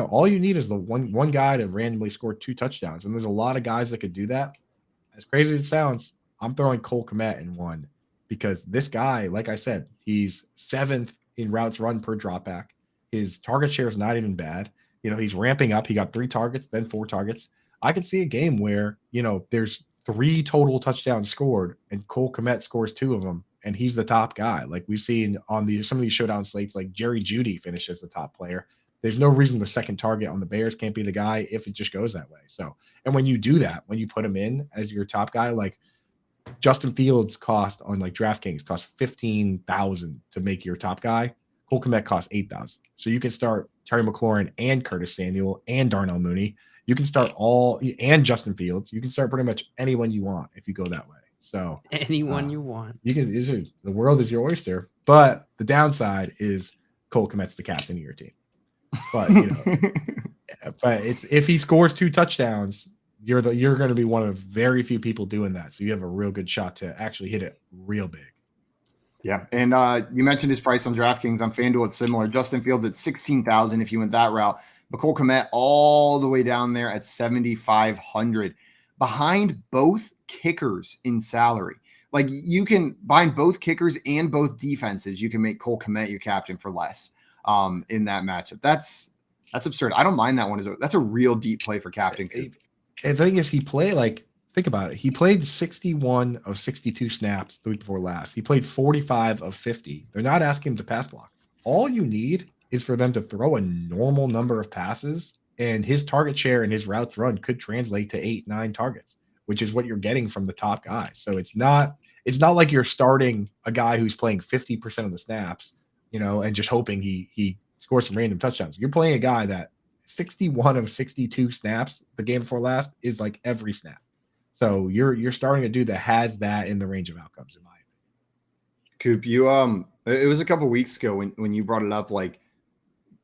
all you need is the one guy to randomly score 2 touchdowns. And there's a lot of guys that could do that. As crazy as it sounds, I'm throwing Cole Kmet in one because this guy, like I said, he's 7th in routes run per dropback. His target share is not even bad. He's ramping up. He got 3 targets, then 4 targets. I could see a game where, there's 3 total touchdowns scored and Cole Kmet scores 2 of them and he's the top guy. Like we've seen on some of these showdown slates, like Jerry Jeudy finished as the top player. There's no reason the second target on the Bears can't be the guy if it just goes that way. So, and when you do that, when you put him in as your top guy, like Justin Fields cost on like DraftKings cost 15,000 to make your top guy. Cole Kmet costs 8,000. So you can start Terry McLaurin and Curtis Samuel and Darnell Mooney. You can start and Justin Fields. You can start pretty much anyone you want if you go that way. So anyone you want. You can. The world is your oyster. But the downside is Cole Kmet's the captain of your team. But but if he scores 2 touchdowns, you're going to be one of very few people doing that. So you have a real good shot to actually hit it real big. Yeah, and you mentioned his price on DraftKings. On FanDuel, it's similar. Justin Fields at 16,000 if you went that route. But Cole Kmet all the way down there at 7,500, behind both kickers in salary. Like you can bind both kickers and both defenses. You can make Cole Kmet your captain for less in that matchup. That's absurd. I don't mind that one. That's a real deep play for captain. The thing is, think about it. He played 61 of 62 snaps the week before last. He played 45 of 50. They're not asking him to pass block. All you need is for them to throw a normal number of passes, and his target share and his routes run could translate to 8-9 targets, which is what you're getting from the top guy. So it's not like you're starting a guy who's playing 50% of the snaps, and just hoping he scores some random touchdowns. You're playing a guy that 61 of 62 snaps the game before last is like every snap. So you're starting a dude that has that in the range of outcomes, in my opinion. Coop, it was a couple weeks ago when you brought it up, like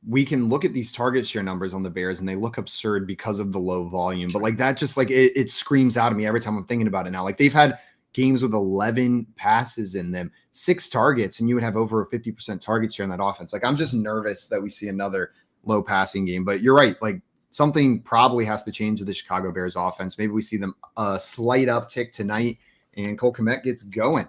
we can look at these target share numbers on the Bears and they look absurd because of the low volume. But like that just like it screams out at me every time I'm thinking about it now. Like they've had games with 11 passes in them, 6 targets, and you would have over a 50% target share in that offense. Like I'm just nervous that we see another low passing game. But you're right. Like something probably has to change with the Chicago Bears offense. Maybe we see them a slight uptick tonight and Cole Kmet gets going.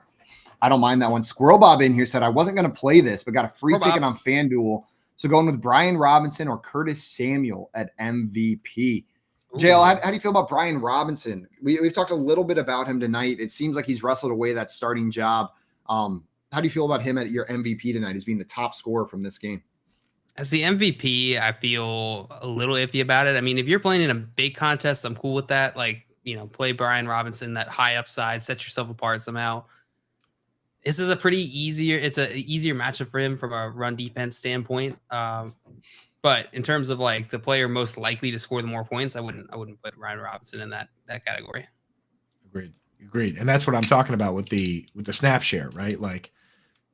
I don't mind that one. Squirrel Bob in here said, I wasn't going to play this, but got a free ticket on FanDuel. So going with Brian Robinson or Curtis Samuel at MVP. JL, how do you feel about Brian Robinson? We've talked a little bit about him tonight. It seems like he's wrestled away that starting job. How do you feel about him at your MVP tonight as being the top scorer from this game? As the MVP, I feel a little iffy about it. I mean, if you're playing in a big contest, I'm cool with that. Like, play Brian Robinson, that high upside, set yourself apart somehow. This is it's an easier matchup for him from a run defense standpoint. But in terms of like the player most likely to score the more points, I wouldn't put Brian Robinson in that category. Agreed. And that's what I'm talking about with the snap share, right? Like,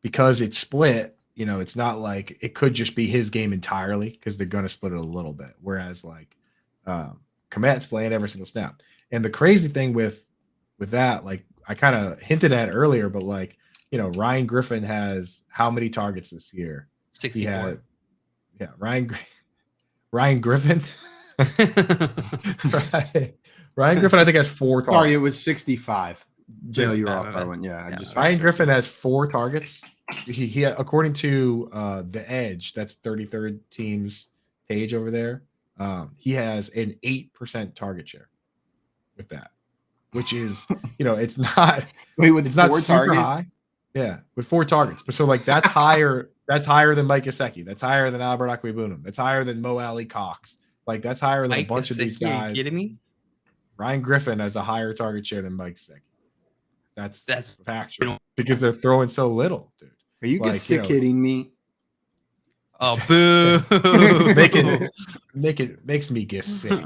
because it's split, it's not like it could just be his game entirely because they're going to split it a little bit. Whereas like Kmet's playing every single snap. And the crazy thing with that, like I kind of hinted at earlier, but like, Ryan Griffin has how many targets this year? 64. Ryan Griffin. Ryan Griffin, I think, has 4 targets. Sorry, it was 65. JL, you're off by one. Yeah. Ryan Griffin has 4 targets. He according to The Edge, that's 33rd team's page over there. He has an 8% target share with that. which is, it's not. Wait, with it's not 4 super targets? high. Yeah, with 4 targets. So like that's higher. That's higher than Mike Gesicki. That's higher than Albert Okwuegbunam. That's higher than Mo Ali Cox. Like that's higher than Mike a bunch of these guys. Are you kidding me? Ryan Griffin has a higher target share than Mike Gesicki. That's factual because they're throwing so little, dude. Are you kidding me? Oh, boo! makes me get sick,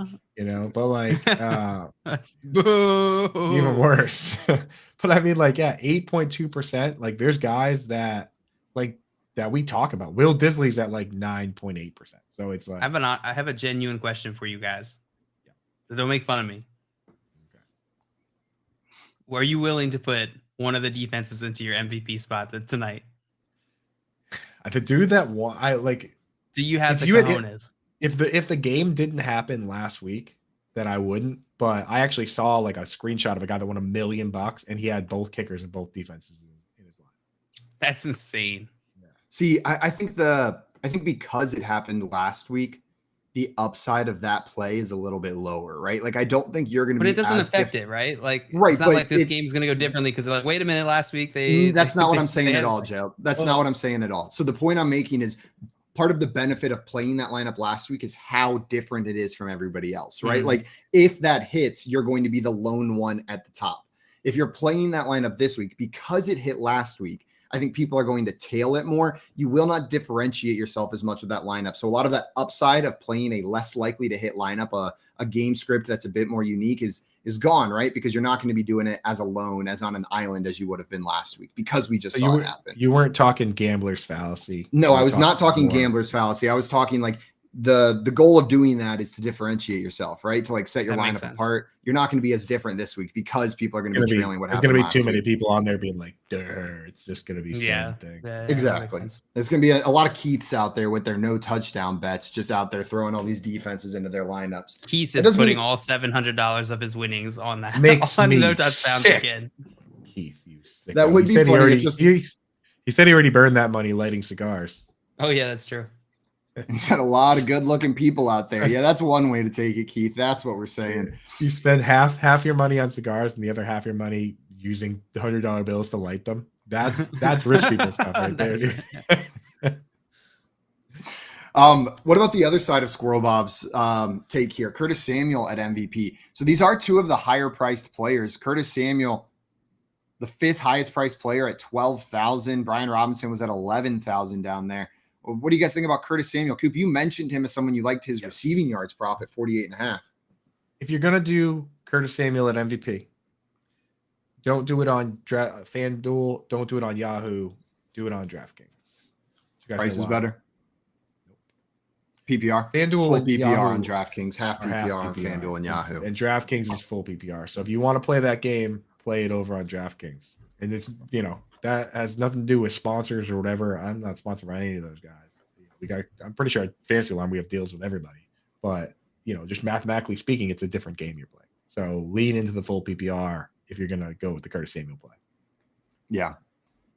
But like, that's boo. Even worse. But I mean, like, 8.2%. Like, there's guys that we talk about. Will Disley's at like 9.8%. So it's like I have a genuine question for you guys. So don't make fun of me. Okay. Were you willing to put one of the defenses into your MVP spot tonight? The dude that won, do you have the cojones? If the game didn't happen last week, then I wouldn't. But I actually saw like a screenshot of a guy that won $1 million, and he had both kickers and both defenses in his line. That's insane. Yeah. See, I think because it happened last week, the upside of that play is a little bit lower, right? Like I don't think you're going to. But it doesn't affect it, right? Like right, it's not like this game's going to go differently because they're like, wait a minute, last week That's not what I'm saying at all, Joe. That's not what I'm saying at all. So the point I'm making is part of the benefit of playing that lineup last week is how different it is from everybody else, right? Mm-hmm. Like if that hits, you're going to be the lone one at the top. If you're playing that lineup this week, because it hit last week, I think people are going to tail it more. You will not differentiate yourself as much with that lineup. So a lot of that upside of playing a less likely to hit lineup, a game script that's a bit more unique is gone, right? Because you're not going to be doing it as alone, as on an island, as you would have been last week, because we just saw it happen. You weren't talking gambler's fallacy. No, I was not talking gambler's fallacy. I was talking like the goal of doing that is to differentiate yourself, right? To like set your lineup apart. You're not going to be as different this week because people are going to be trailing what happened. There's going to be too many people on there being like, it's just going to be the same thing. Exactly. There's going to be a lot of Keiths out there with their no touchdown bets, just out there throwing all these defenses into their lineups. Keith is putting all $700 of his winnings on that. Makes on me no touchdowns sick. Again. Keith, you sick. That would be funny. He said he already burned that money lighting cigars. Oh yeah, that's true. He's had a lot of good-looking people out there. Yeah, that's one way to take it, Keith. That's what we're saying. You spend half your money on cigars and the other half your money using $100 bills to light them. That's rich people stuff right there. What about the other side of Squirrel Bob's take here? Curtis Samuel at MVP. So these are two of the higher-priced players. Curtis Samuel, the 5th highest-priced player at $12,000. Brian Robinson was at $11,000 down there. What do you guys think about Curtis Samuel? Coop, you mentioned him as someone you liked his receiving yards prop at 48.5. If you're going to do Curtis Samuel at MVP, don't do it on FanDuel. Don't do it on Yahoo. Do it on DraftKings. Price is better. PPR. FanDuel full PPR Yahoo, on DraftKings, half PPR on FanDuel and Yahoo. And DraftKings is full PPR. So if you want to play that game, play it over on DraftKings. And it's, that has nothing to do with sponsors or whatever. I'm not sponsored by any of those guys. I'm pretty sure at Fantasy Alarm we have deals with everybody. But, just mathematically speaking, it's a different game you're playing. So lean into the full PPR if you're going to go with the Curtis Samuel play. Yeah.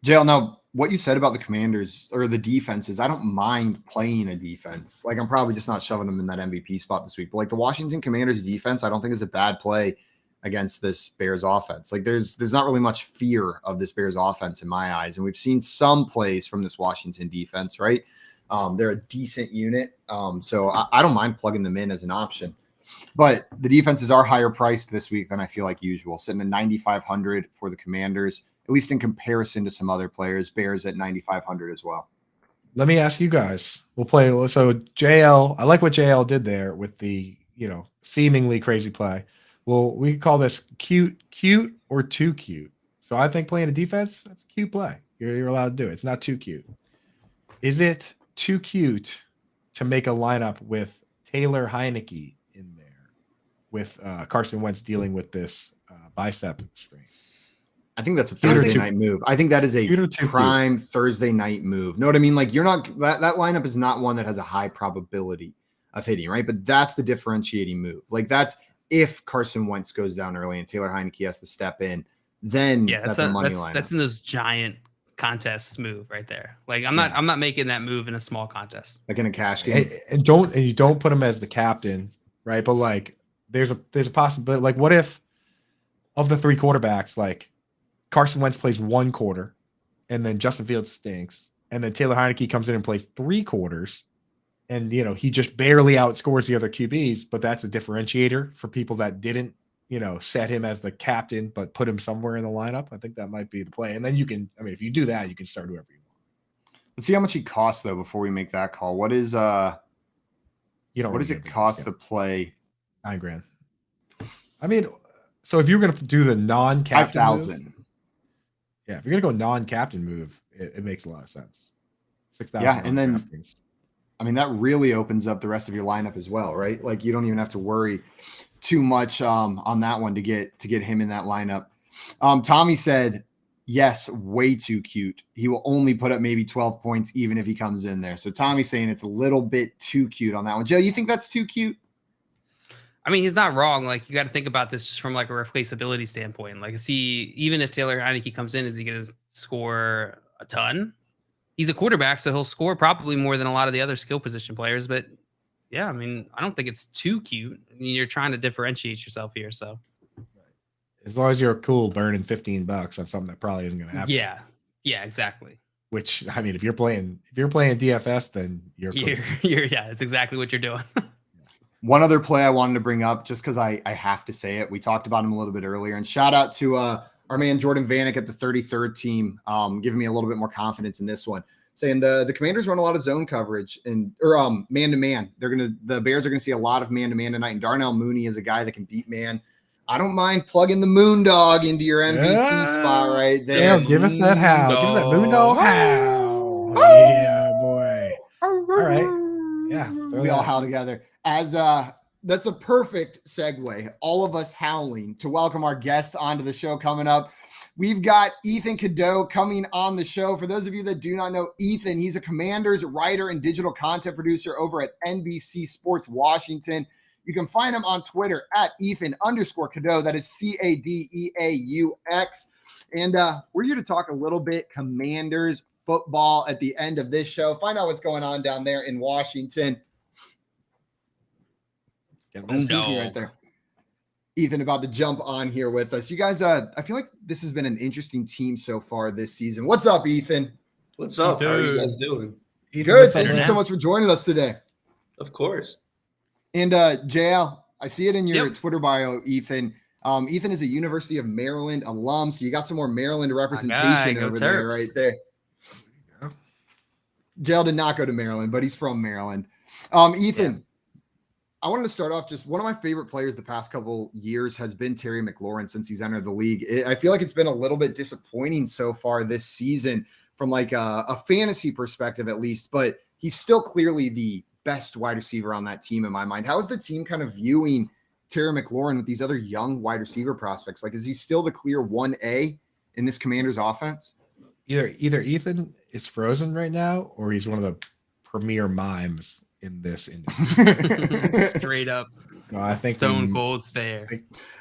JL, now what you said about the Commanders or the defenses, I don't mind playing a defense. Like I'm probably just not shoving them in that MVP spot this week. But like the Washington Commanders defense, I don't think is a bad play against this Bears offense. Like there's not really much fear of this Bears offense in my eyes. And we've seen some plays from this Washington defense, right? They're a decent unit. So I don't mind plugging them in as an option, but the defenses are higher priced this week than I feel like usual, sitting at 9,500 for the Commanders, at least in comparison to some other players. Bears at 9,500 as well. Let me ask you guys, we'll play. So JL, I like what JL did there with the, seemingly crazy play. Well, we call this cute or too cute. So I think playing a defense, that's a cute play. You're allowed to do it. It's not too cute. Is it too cute to make a lineup with Taylor Heineke in there with Carson Wentz dealing with this bicep strain? I think that's a Thursday night move. I think that is a prime Thursday night move. Know what I mean? Like you're not that lineup is not one that has a high probability of hitting, right? But that's the differentiating move. Like that's if Carson Wentz goes down early and Taylor Heineke has to step in, then that's a money line. That's in those giant contests move right there. Like I'm not making that move in a small contest. Like in a cash game. And you don't put him as the captain, right? But like there's a possibility. Like what if of the three quarterbacks, like Carson Wentz plays one quarter, and then Justin Fields stinks, and then Taylor Heineke comes in and plays 3 quarters, and he just barely outscores the other QBs. But that's a differentiator for people that didn't set him as the captain, but put him somewhere in the lineup. I think that might be the play. And then you can, if you do that, you can start whoever you want. Let's see how much he costs though before we make that call. What is what does it cost to play? $9,000. So if you're going to do the non-captain 5,000. Yeah, if you're going to go non-captain move, it makes a lot of sense. 6,000. Yeah, and then that really opens up the rest of your lineup as well, right? Like you don't even have to worry too much on that one to get him in that lineup. Tommy said, yes, way too cute. He will only put up maybe 12 points even if he comes in there. So Tommy's saying it's a little bit too cute on that one. Joe, you think that's too cute? He's not wrong. Like, you got to think about this just from like a replaceability standpoint. Like, even if Taylor Heineke comes in, is he going to score a ton? He's a quarterback, so he'll score probably more than a lot of the other skill position players. But yeah, I don't think it's too cute. You're trying to differentiate yourself here. So as long as you're cool burning $15, that's something that probably isn't going to happen. Yeah, exactly. Which, if you're playing DFS, then you're it's exactly what you're doing. One other play I wanted to bring up, just because I have to say it. We talked about him a little bit earlier, and shout out to our man Jordan Vanek at the 33rd team, giving me a little bit more confidence in this one, saying the Commanders run a lot of zone coverage or man-to-man. The Bears are gonna see a lot of man-to-man tonight, and Darnell Mooney is a guy that can beat man. I don't mind plugging the Moondog into your MVP spot right there. Yeah, give us that howl. Give us that Moondog howl. Yeah, boy. All right. Yeah, we all howl together. As that's the perfect segue. All of us howling to welcome our guest onto the show coming up. We've got Ethan Cadeau coming on the show. For those of you that do not know Ethan, he's a Commanders writer and digital content producer over at NBC Sports Washington. You can find him on Twitter at Ethan_Cadeau. That is CADEAUX. And we're here to talk a little bit Commanders football at the end of this show. Find out what's going on down there in Washington. Excuse me right there. Ethan about to jump on here with us. You guys, I feel like this has been an interesting team so far this season. What's up, Ethan? What's up? How are you guys doing? Good. Thank you so much for joining us today. Of course. And JL, I see it in your Twitter bio, Ethan. Ethan is a University of Maryland alum, so you got some more Maryland representation over there, right there. JL did not go to Maryland, but he's from Maryland. Ethan, I wanted to start off, just one of my favorite players the past couple years has been Terry McLaurin since he's entered the league. I feel like it's been a little bit disappointing so far this season from like a fantasy perspective at least, but he's still clearly the best wide receiver on that team in my mind. How is the team kind of viewing Terry McLaurin with these other young wide receiver prospects? Like, is he still the clear 1A in this Commanders offense? Either Ethan is frozen right now, or he's one of the premier mimes in this industry. Straight up. No, I think stone cold stare.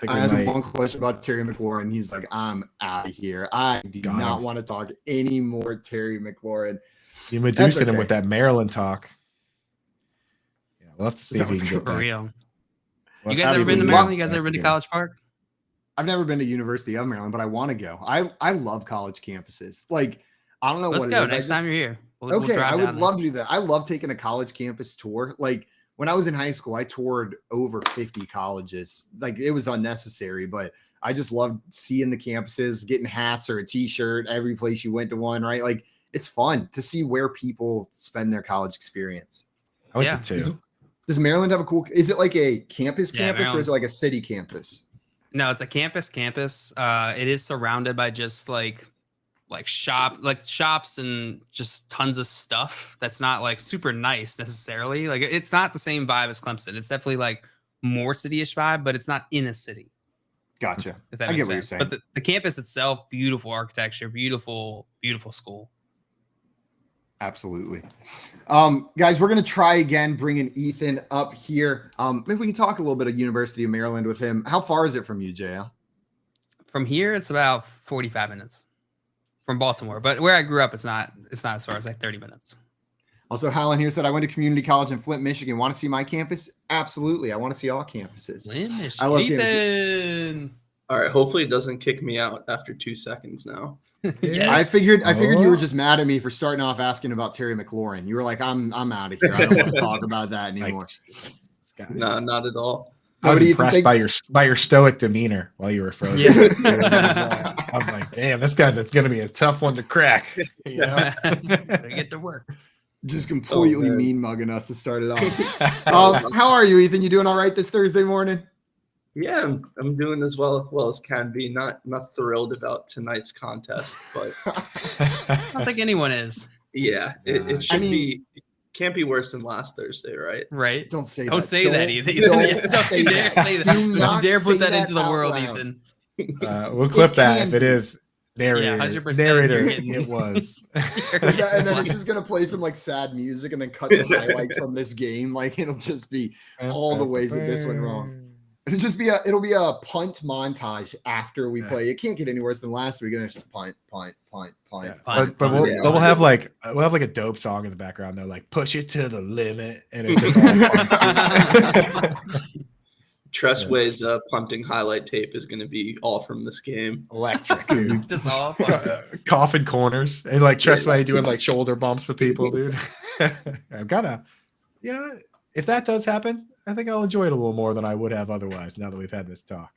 I asked one question about Terry McLaurin. He's like, I'm out of here. I do not want to talk any more Terry McLaurin. You Medusa'd him with that Maryland talk. Yeah, we'll have to see if he can get for real. You guys ever been to Maryland? You guys ever been to College Park? I've never been to University of Maryland, but I want to go. I love college campuses. Like, I don't know what it is. Let's go next time you're here. Okay, I would love to do that. I love taking a college campus tour. Like, when I was in high school, I toured over 50 colleges. Like, it was unnecessary, but I just loved seeing the campuses, getting hats or a t-shirt every place you went to one, right? Like, it's fun to see where people spend their college experience. I like it too. Does Maryland have a cool, is it like a campus or is it like a city campus? No, it's a campus. It is surrounded by just like shops and just tons of stuff that's not like super nice necessarily. Like, it's not the same vibe as Clemson. It's definitely like more city-ish vibe, but it's not in a city. Gotcha. If that makes sense. But the campus itself, beautiful architecture, beautiful school. Absolutely. Guys, we're going to try again bringing Ethan up here. Maybe we can talk a little bit of University of Maryland with him. How far is it from you, JL? From here, it's about 45 minutes. From Baltimore, but where I grew up, it's not as far as like 30 minutes. Also, Howland here said, I went to community college in Flint, Michigan. Want to see my campus? Absolutely. I want to see all campuses. Flint, I love Ethan. All right. Hopefully it doesn't kick me out after 2 seconds now. Yes. I figured you were just mad at me for starting off asking about Terry McLaurin. You were like, I'm out of here. I don't want to talk about that anymore. No, not at all. I was impressed by your stoic demeanor while you were frozen. Yeah. I was like, damn, this guy's going to be a tough one to crack. You know? Get to work. Just completely mean mugging us to start it off. How are you, Ethan? You doing all right this Thursday morning? Yeah, I'm doing as well as can be. Not thrilled about tonight's contest, but I don't think anyone is. Yeah, it should be. Can't be worse than last Thursday, right? Right. Don't say don't that. Say that either. Don't you dare say that. Don't dare put that into the world, Ethan. It We'll clip that if it is narrator. Yeah, 100%. Narrator, it was. And then it's just gonna play some like sad music and then cut to highlights from this game. Like it'll just be all the ways that this went wrong. It'll be a punt montage after we play. It can't get any worse than last week. And it's just punt. Yeah. But we'll have like a dope song in the background though, like push it to the limit, and it's just all Tressway's punting highlight tape is going to be all from this game. Electric, dude. Just all coffin corners and like Tressway doing like shoulder bumps with people, dude. I've gotta, if that does happen, I think I'll enjoy it a little more than I would have otherwise. Now that we've had this talk,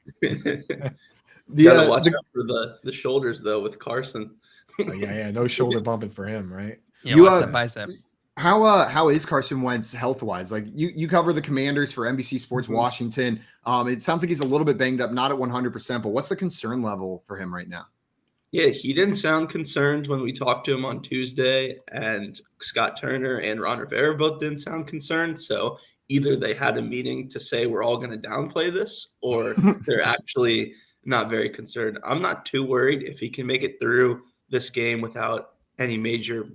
Gotta watch out for the shoulders though with Carson. Yeah, no shoulder bumping for him, right? Yeah, watch that bicep. How is Carson Wentz health wise? Like you cover the Commanders for NBC Sports Washington. It sounds like he's a little bit banged up, not at 100%. But what's the concern level for him right now? Yeah, he didn't sound concerned when we talked to him on Tuesday, and Scott Turner and Ron Rivera both didn't sound concerned. So either they had a meeting to say we're all going to downplay this, or they're actually not very concerned. I'm not too worried if he can make it through this game without any major,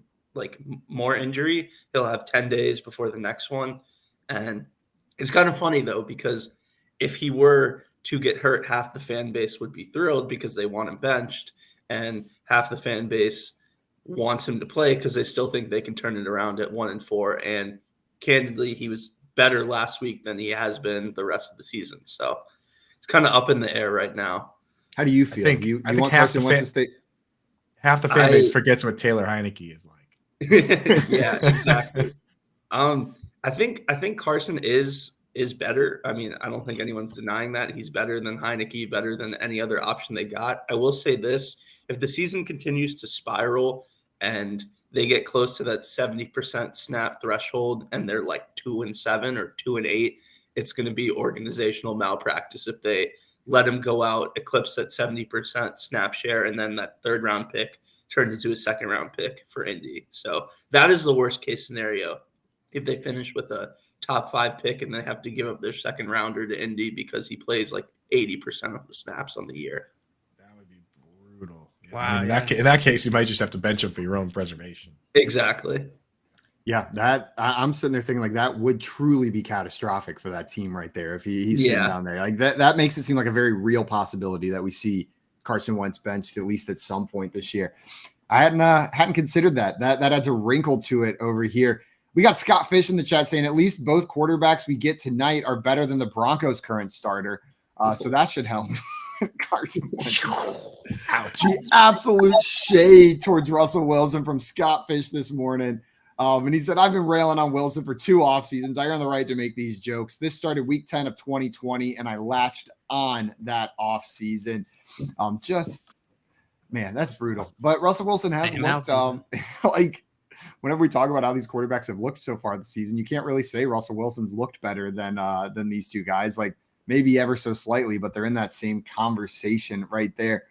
more injury. He'll have 10 days before the next one. And it's kind of funny, though, because if he were to get hurt, half the fan base would be thrilled because they want him benched, and half the fan base wants him to play because they still think they can turn it around at 1-4. And candidly, he was better last week than he has been the rest of the season. So it's kind of up in the air right now. How do you feel? I think you want Carson Wentz to stay? Half the fan base forgets what Taylor Heineke is like. Yeah, exactly. I think Carson is better. I mean, I don't think anyone's denying that. He's better than Heineke, better than any other option they got. I will say this: if the season continues to spiral and they get close to that 70% snap threshold and they're like 2-7 or 2-8, it's going to be organizational malpractice if they let him go out, eclipse that 70% snap share, and then that third round pick turned into a second round pick for Indy. So that is the worst case scenario. If they finish with a top 5 pick and they have to give up their second rounder to Indy because he plays like 80% of the snaps on the year. That would be brutal. Yeah. Wow. I mean, in that case, you might just have to bench him for your own preservation. Exactly. Yeah, I'm sitting there thinking like that would truly be catastrophic for that team right there if he's sitting down there. Like that makes it seem like a very real possibility that we see Carson Wentz benched at least at some point this year. I hadn't considered that. That adds a wrinkle to it over here. We got Scott Fish in the chat saying at least both quarterbacks we get tonight are better than the Broncos' current starter. So that should help. Carson Wentz. The absolute shade towards Russell Wilson from Scott Fish this morning. And he said, I've been railing on Wilson for 2 off seasons. I earn the right to make these jokes. This started week 10 of 2020, and I latched on that off season. Man, that's brutal. But Russell Wilson has looked like whenever we talk about how these quarterbacks have looked so far this season, you can't really say Russell Wilson's looked better than these two guys. Like maybe ever so slightly, but they're in that same conversation right there.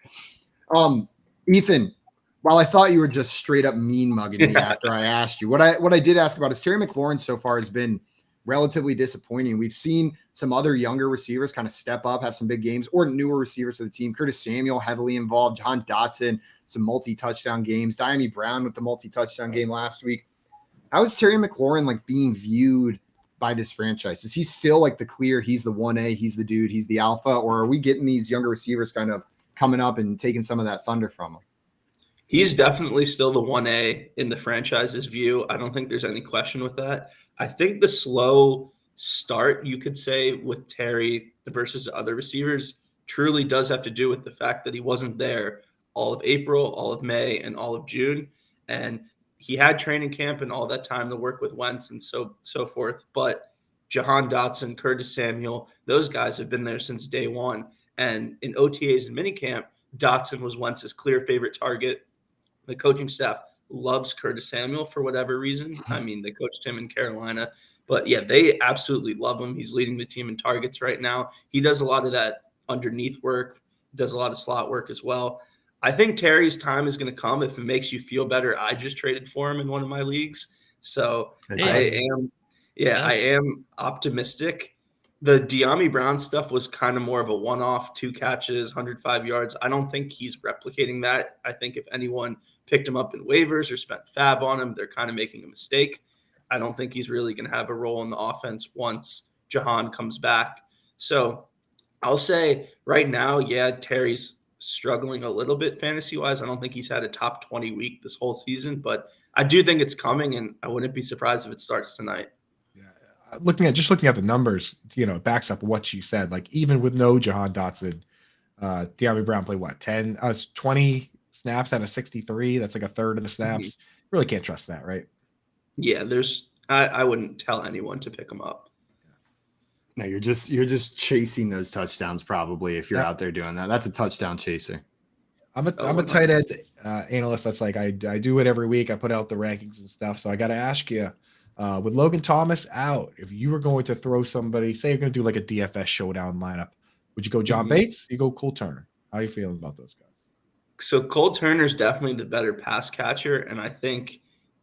Ethan, while I thought you were just straight up mean mugging me after I asked you, what I did ask about is Terry McLaurin so far has been relatively disappointing. We've seen some other younger receivers kind of step up, have some big games, or newer receivers to the team. Curtis Samuel heavily involved, John Dotson, some multi-touchdown games, Diami Brown with the multi-touchdown game last week. How is Terry McLaurin like being viewed by this franchise? Is he still like the clear, he's the 1A, he's the dude, he's the alpha, or are we getting these younger receivers kind of coming up and taking some of that thunder from him? He's definitely still the 1A in the franchise's view. I don't think there's any question with that. I think the slow start, you could say, with Terry versus other receivers truly does have to do with the fact that he wasn't there all of April, all of May, and all of June. And he had training camp and all that time to work with Wentz and so forth. But Jahan Dotson, Curtis Samuel, those guys have been there since day one. And in OTAs and minicamp, Dotson was Wentz's clear favorite target. The coaching staff loves Curtis Samuel for whatever reason. I mean, they coached him in Carolina. But, yeah, they absolutely love him. He's leading the team in targets right now. He does a lot of that underneath work, does a lot of slot work as well. I think Terry's time is going to come. If it makes you feel better, I just traded for him in one of my leagues. So I am optimistic. The De'Ami Brown stuff was kind of more of a one-off, 2 catches, 105 yards. I don't think he's replicating that. I think if anyone picked him up in waivers or spent fab on him, they're kind of making a mistake. I don't think he's really going to have a role in the offense once Jahan comes back. So I'll say right now, yeah, Terry's struggling a little bit fantasy-wise. I don't think he's had a top 20 week this whole season, but I do think it's coming, and I wouldn't be surprised if it starts tonight. Looking at the numbers, it backs up what you said. Like, even with no Jahan Dotson, De'Ami Brown played 20 snaps out of 63. That's like a third of the snaps. Mm-hmm. Really can't trust that, right? Yeah, I wouldn't tell anyone to pick him up. No, you're just chasing those touchdowns probably if you're out there doing that. That's a touchdown chaser. I'm a tight end analyst. That's like I do it every week. I put out the rankings and stuff. So I got to ask you, with Logan Thomas out, if you were going to throw somebody, say you're going to do like a DFS showdown lineup, would you go John Bates? You go Cole Turner? How are you feeling about those guys? So Cole Turner's definitely the better pass catcher, and I think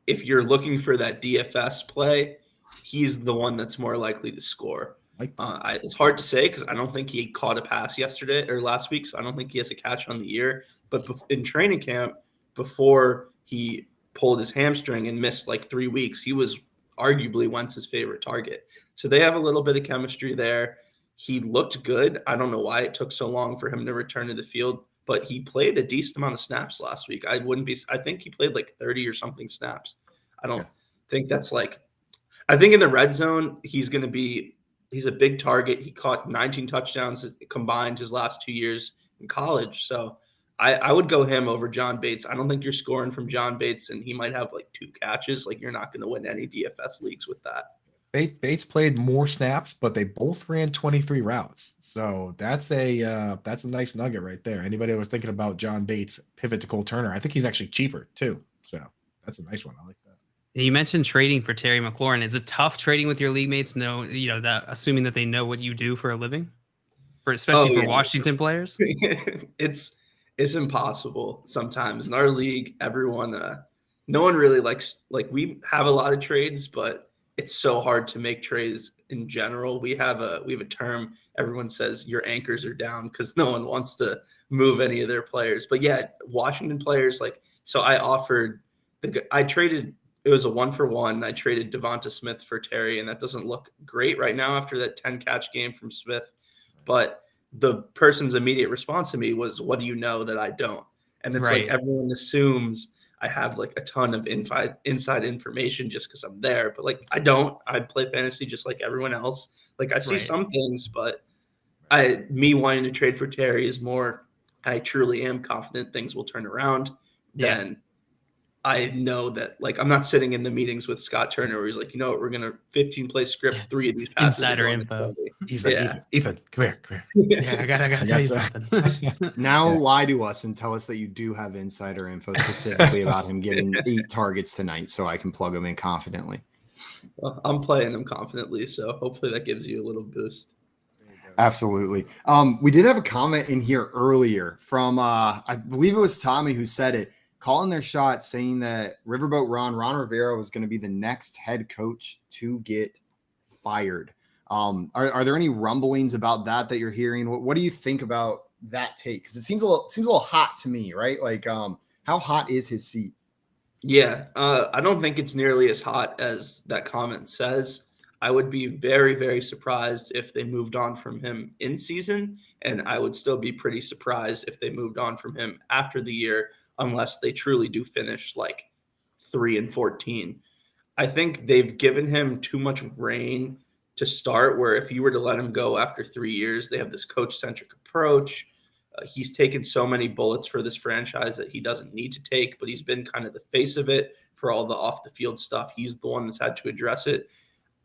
if you're looking for that DFS play, he's the one that's more likely to score. It's hard to say because I don't think he caught a pass yesterday or last week, so I don't think he has a catch on the year. But in training camp, before he pulled his hamstring and missed like 3 weeks, he was arguably Wentz's favorite target. So they have a little bit of chemistry there. He looked good. I don't know why it took so long for him to return to the field, but he played a decent amount of snaps last week. I think he played like 30 or something snaps. I don't think that's I think in the red zone, he's a big target. He caught 19 touchdowns combined his last 2 years in college. So I would go him over John Bates. I don't think you're scoring from John Bates, and he might have like 2 catches. Like, you're not going to win any DFS leagues with that. Bates played more snaps, but they both ran 23 routes. So that's a nice nugget right there. Anybody that was thinking about John Bates, pivot to Cole Turner. I think he's actually cheaper too. So that's a nice one. I like that. You mentioned trading for Terry McLaurin. Is it tough trading with your league mates? Assuming that they know what you do for a living, especially for Washington players. It's impossible sometimes in our league. Everyone, no one really likes. Like, we have a lot of trades, but it's so hard to make trades in general. We have a term. Everyone says your anchors are down because no one wants to move any of their players. But yeah, Washington players so I traded. It was a 1-for-1. I traded Devonta Smith for Terry, and that doesn't look great right now after that 10-catch game from Smith. But the person's immediate response to me was, "What do you know that I don't?" And it's like everyone assumes I have like a ton of inside information just because I'm there. But I don't. I play fantasy just like everyone else. I see some things, but me wanting to trade for Terry is more, I truly am confident things will turn around. Then I know that I'm not sitting in the meetings with Scott Turner where he's like, we're going to 15 play script 3 of these passes. Insider info. He's like, Ethan, come here. Yeah, I gotta tell you something. Now lie to us and tell us that you do have insider info specifically about him getting 8 targets tonight so I can plug him in confidently. Well, I'm playing him confidently, so hopefully that gives you a little boost. Absolutely. We did have a comment in here earlier from, I believe it was Tommy who said it, calling their shot, saying that Riverboat Ron Rivera was going to be the next head coach to get fired. Are there any rumblings about that you're hearing? What do you think about that take? Because it seems a little hot to me, right? How hot is his seat? Yeah, I don't think it's nearly as hot as that comment says. I would be very, very surprised if they moved on from him in season, and I would still be pretty surprised if they moved on from him after the year, unless they truly do finish 3-14. I think they've given him too much reign to start, where if you were to let him go after 3 years, they have this coach-centric approach. He's taken so many bullets for this franchise that he doesn't need to take, but he's been kind of the face of it for all the off-the-field stuff. He's the one that's had to address it.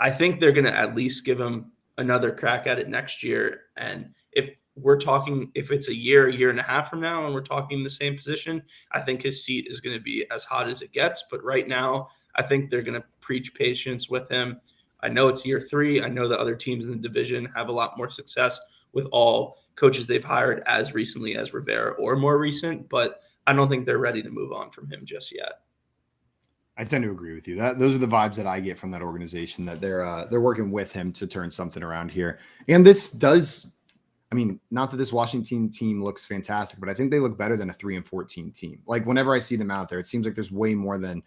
I think they're going to at least give him another crack at it next year. And if it's a year and a half from now, and we're talking the same position, I think his seat is going to be as hot as it gets. But right now, I think they're going to preach patience with him. I know it's year 3. I know that other teams in the division have a lot more success with all coaches they've hired as recently as Rivera or more recent, but I don't think they're ready to move on from him just yet. I tend to agree with you. Those are the vibes that I get from that organization, that they're working with him to turn something around here. And this does, I mean, not that this Washington team looks fantastic, but I think they look better than a 3-14 team. Like whenever I see them out there, it seems like there's way more than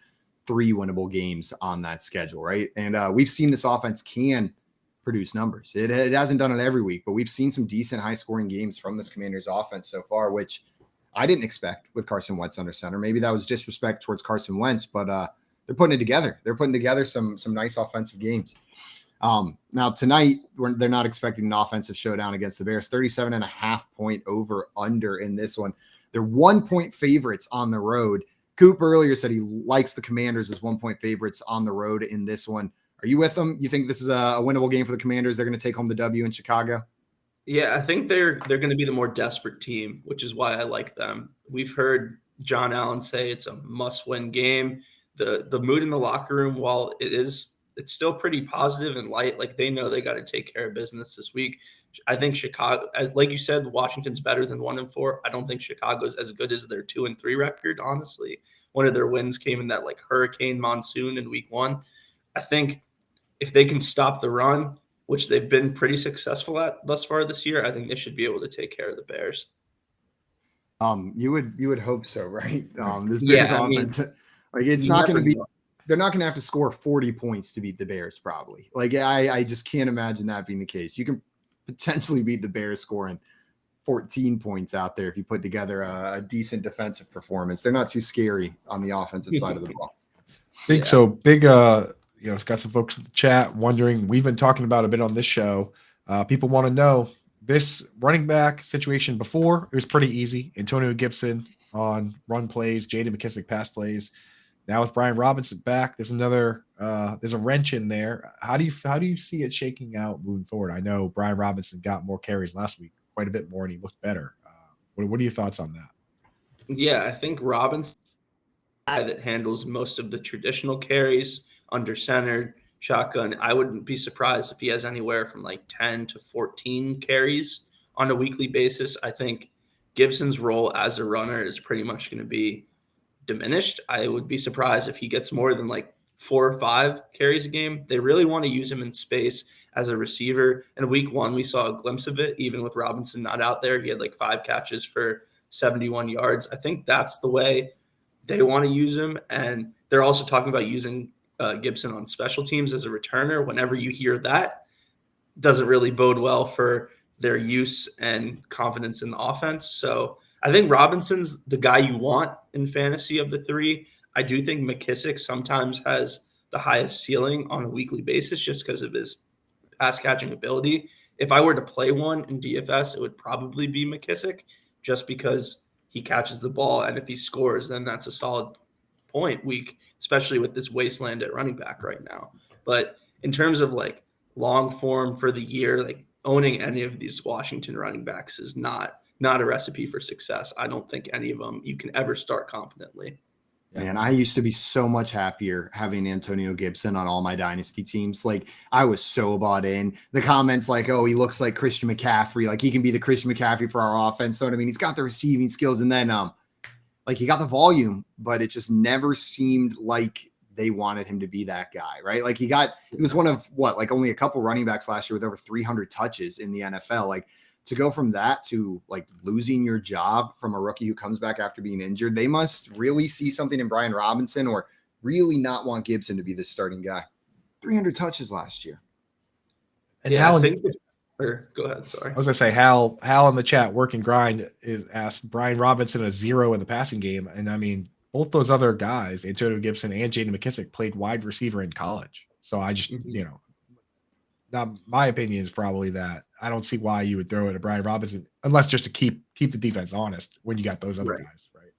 3 winnable games on that schedule, right? And we've seen this offense can produce numbers. It hasn't done it every week, but we've seen some decent high-scoring games from this Commanders offense so far, which I didn't expect with Carson Wentz under center. Maybe that was disrespect towards Carson Wentz, but they're putting it together. They're putting together some nice offensive games. Now tonight, they're not expecting an offensive showdown against the Bears. 37.5-point over/under in this one. They're 1-point favorites on the road. Coop earlier said he likes the Commanders as 1-point favorites on the road in this one. Are you with them? You think this is a winnable game for the Commanders? They're going to take home the W in Chicago? Yeah, I think they're going to be the more desperate team, which is why I like them. We've heard John Allen say it's a must-win game. The mood in the locker room, while it's still pretty positive and light, like they know they got to take care of business this week. I think Chicago, like you said, Washington's better than 1-4. I don't think Chicago's as good as their 2-3 record, honestly. One of their wins came in that like hurricane monsoon in week 1. I think if they can stop the run, which they've been pretty successful at thus far this year, I think they should be able to take care of the Bears. You would hope so, right? This Yeah, Bears offense, like it's not going to be. They're not going to have to score 40 points to beat the Bears, probably. Like I just can't imagine that being the case. You can potentially beat the Bears scoring 14 points out there if you put together a decent defensive performance. They're not too scary on the offensive side of the ball. It's got some folks in the chat wondering, we've been talking about a bit on this show. People want to know this running back situation before. It was pretty easy. Antonio Gibson on run plays, J.D. McKissic pass plays. Now with Brian Robinson back, there's a wrench in there. How do you see it shaking out moving forward? I know Brian Robinson got more carries last week, quite a bit more, and he looked better. What are your thoughts on that? Yeah, I think Robinson that handles most of the traditional carries under center, shotgun. I wouldn't be surprised if he has anywhere from like 10 to 14 carries on a weekly basis. I think Gibson's role as a runner is pretty much going to be diminished. I would be surprised if he gets more than like 4 or 5 carries a game. They really want to use him in space as a receiver. In week 1, we saw a glimpse of it, even with Robinson not out there. He had like 5 catches for 71 yards. I think that's the way they want to use him. And they're also talking about using Gibson on special teams as a returner. Whenever you hear that, doesn't really bode well for their use and confidence in the offense. So I think Robinson's the guy you want in fantasy of the 3. I do think McKissic sometimes has the highest ceiling on a weekly basis just because of his pass catching ability. If I were to play one in DFS, it would probably be McKissic just because he catches the ball. And if he scores, then that's a solid point week, especially with this wasteland at running back right now. But in terms of like long form for the year, like owning any of these Washington running backs is not a recipe for success. I don't think any of them you can ever start confidently. Man, I used to be so much happier having Antonio Gibson on all my dynasty teams. Like I was so bought in. The comments like, oh, he looks like Christian McCaffrey. Like he can be the Christian McCaffrey for our offense. So what I mean, he's got the receiving skills, and then like he got the volume, but it just never seemed like they wanted him to be that guy, right? Like he was one of like only a couple running backs last year with over 300 touches in the NFL. Like to go from that to like losing your job from a rookie who comes back after being injured, they must really see something in Brian Robinson or really not want Gibson to be the starting guy. 300 touches last year. And yeah, Hal, go ahead. Sorry. I was gonna say Hal in the chat, Work and Grind, is asked Brian Robinson a 0 in the passing game, and I mean both those other guys, Antonio Gibson and J.D. McKissic, played wide receiver in college. So I just Now, my opinion is probably that I don't see why you would throw it at Brian Robinson unless just to keep the defense honest when you got those other guys, right?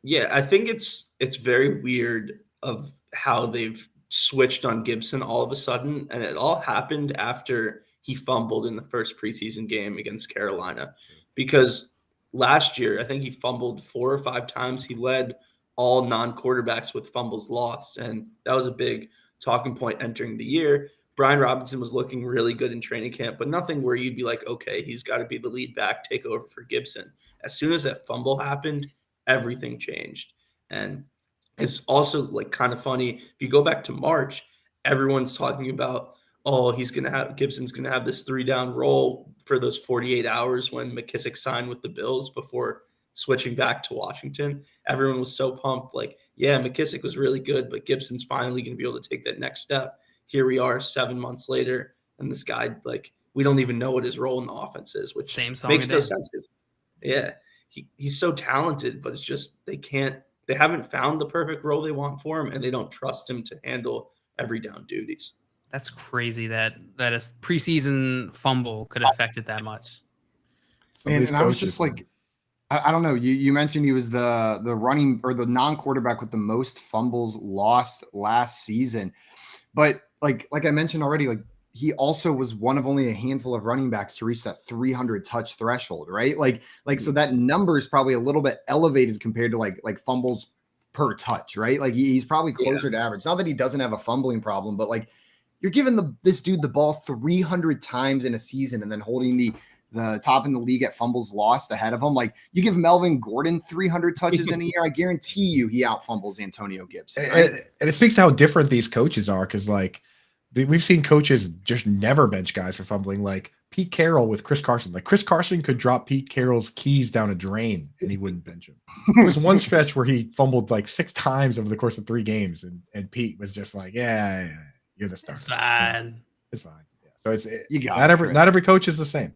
Yeah, I think it's very weird of how they've switched on Gibson all of a sudden, and it all happened after he fumbled in the first preseason game against Carolina. Because last year, I think he fumbled 4 or 5 times. He led all non-quarterbacks with fumbles lost, and that was a big talking point entering the year. Brian Robinson was looking really good in training camp, but nothing where you'd be like, okay, he's got to be the lead back, take over for Gibson. As soon as that fumble happened, everything changed. And it's also like kind of funny. If you go back to March, everyone's talking about, oh, Gibson's going to have this 3-down roll for those 48 hours when McKissick signed with the Bills before switching back to Washington. Everyone was so pumped. Like, yeah, McKissick was really good, but Gibson's finally going to be able to take that next step. Here we are 7 months later, and this guy, like, we don't even know what his role in the offense is, which makes no sense. Yeah, he's so talented, but it's just they haven't found the perfect role they want for him, and they don't trust him to handle every down duties. That's crazy that a preseason fumble could affect it that much. And I was just like, I don't know. You mentioned he was the running or the non-quarterback with the most fumbles lost last season, but like I mentioned already, like he also was one of only a handful of running backs to reach that 300 touch threshold, right? Like so that number is probably a little bit elevated compared to like fumbles per touch, right? Like he's probably closer to average. Not that he doesn't have a fumbling problem, but like you're giving this dude the ball 300 times in a season and then holding the top in the league at fumbles lost ahead of him. Like you give Melvin Gordon 300 touches in a year, I guarantee you he out fumbles Antonio Gibson. Right? And it speaks to how different these coaches are. Cause like we've seen coaches just never bench guys for fumbling, like Pete Carroll with Chris Carson. Like Chris Carson could drop Pete Carroll's keys down a drain and he wouldn't bench him. There was one stretch where he fumbled like 6 times over the course of 3 games. And Pete was just like, yeah, you're the star. It's fine. It's fine. Yeah. So not every coach is the same.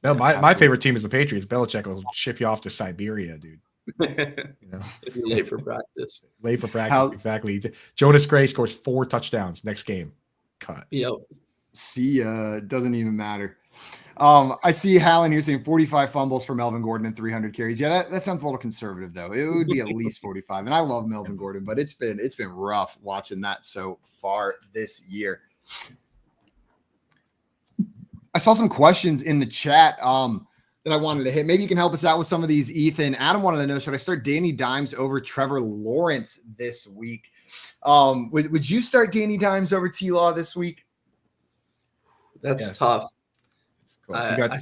No, my favorite team is the Patriots. Belichick will ship you off to Siberia, dude. You know? If you're late for practice. Exactly. Jonas Gray scores 4 touchdowns next game. Cut. Yep. See, doesn't even matter. I see Hallen here saying 45 fumbles for Melvin Gordon and 300 carries. Yeah, that sounds a little conservative though. It would be at least 45. And I love Melvin Gordon, but it's been rough watching that so far this year. I saw some questions in the chat that I wanted to hit. Maybe you can help us out with some of these, Ethan. Adam wanted to know, should I start Danny Dimes over Trevor Lawrence this week? Would you start Danny Dimes over T-Law this week? That's tough. Cool. So you got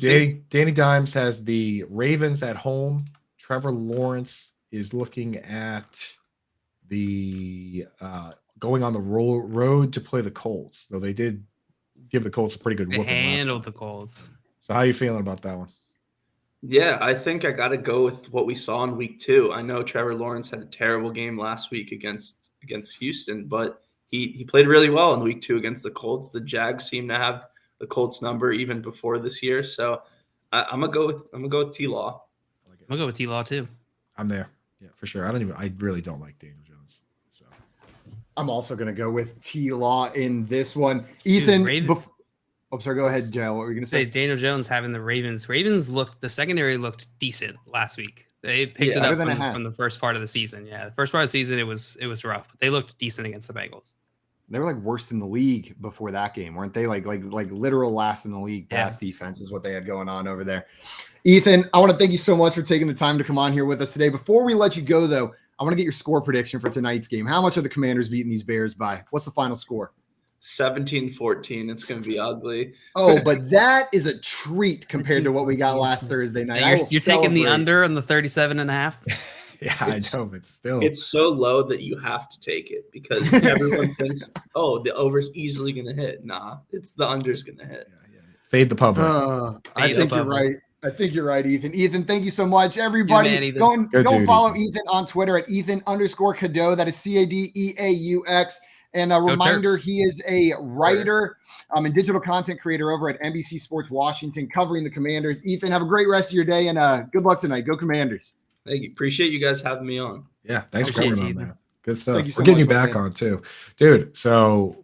Danny Dimes has the Ravens at home. Trevor Lawrence is looking at the going on the road to play the Colts, though they did give the Colts a pretty good whooping. They handled the Colts. So how are you feeling about that one? Yeah, I think I got to go with what we saw in week 2. I know Trevor Lawrence had a terrible game last week against Houston, but he played really well in week 2 against the Colts. The Jags seem to have the Colts number even before this year. So I'm gonna go with T-Law. I'm gonna go with T-Law too. I'm there. Yeah, for sure. I really don't like Daniel Jones. So I'm also gonna go with T-Law in this one. Ethan, sorry, go ahead, Jail. What were you gonna say? Daniel Jones having the Ravens. The secondary looked decent last week. They picked it up from the first part of the season. Yeah, the first part of the season it was rough, but they looked decent against the Bengals. They were like worst in the league before that game, weren't they? Like literal last in the league pass defense is what they had going on over there. Ethan, I want to thank you so much for taking the time to come on here with us today. Before we let you go, though, I want to get your score prediction for tonight's game. How much are the Commanders beating these Bears by? What's the final score? 17-14. It's going to be ugly. Oh, but that is a treat compared to what we got last Thursday night. You're taking the under on the 37.5? Yeah, I know, but still. It's so low that you have to take it because everyone thinks, oh, the over's easily going to hit. Nah, it's the under's going to hit. Fade the public. I think you're right. I think you're right, Ethan. Ethan, thank you so much. Everybody, go follow Ethan on Twitter at Ethan_Cadeau. That is CADEAUX. And a reminder, he is a writer and digital content creator over at NBC Sports Washington, covering the Commanders. Ethan, have a great rest of your day, and good luck tonight. Go Commanders. Thank you. Appreciate you guys having me on. Yeah, thanks for coming on, man. Good stuff. We're getting you back on, too. Dude, so,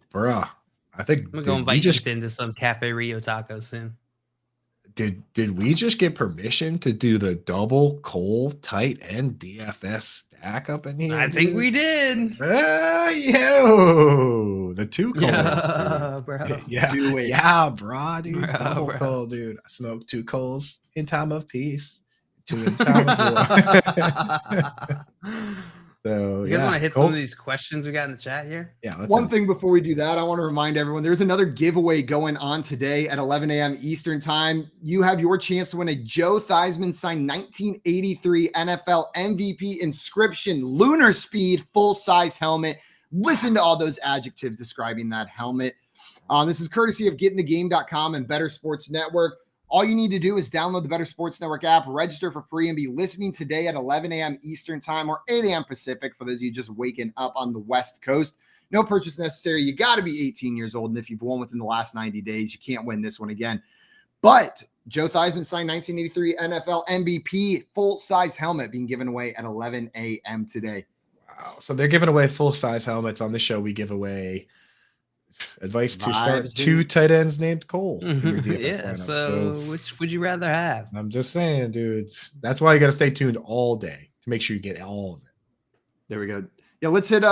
I think I'm gonna go invite Ethan to some Cafe Rio tacos soon. Did we just get permission to do the double Cole tight end DFS stack up in here? I think we did. Yo, the two Coles. Yeah, bro. Yeah, do it. Yeah, bro, dude. Bro, double bro. Cole, dude. I smoked 2 Coles in time of peace, 2 in time of war. So you guys want to hit some of these questions we got in the chat here? Yeah. One thing before we do that, I want to remind everyone there's another giveaway going on today at 11 a.m. Eastern time. You have your chance to win a Joe Theismann signed 1983 NFL MVP inscription lunar speed full-size helmet. Listen to all those adjectives describing that helmet. This is courtesy of gettingthegame.com and Better Sports Network. All you need to do is download the Better Sports Network app, register for free, and be listening today at 11 a.m. Eastern time or 8 a.m. Pacific for those of you just waking up on the West Coast. No purchase necessary. You got to be 18 years old, and if you've won within the last 90 days, you can't win this one again. But Joe Theismann signed 1983 NFL MVP full-size helmet being given away at 11 a.m. today. Wow. So they're giving away full-size helmets. On the show, we give away advice to start 2 tight ends named Cole. In your DFS Yeah. lineup. So which would you rather have? I'm just saying, dude. That's why you got to stay tuned all day to make sure you get all of it. There we go. Yeah, let's hit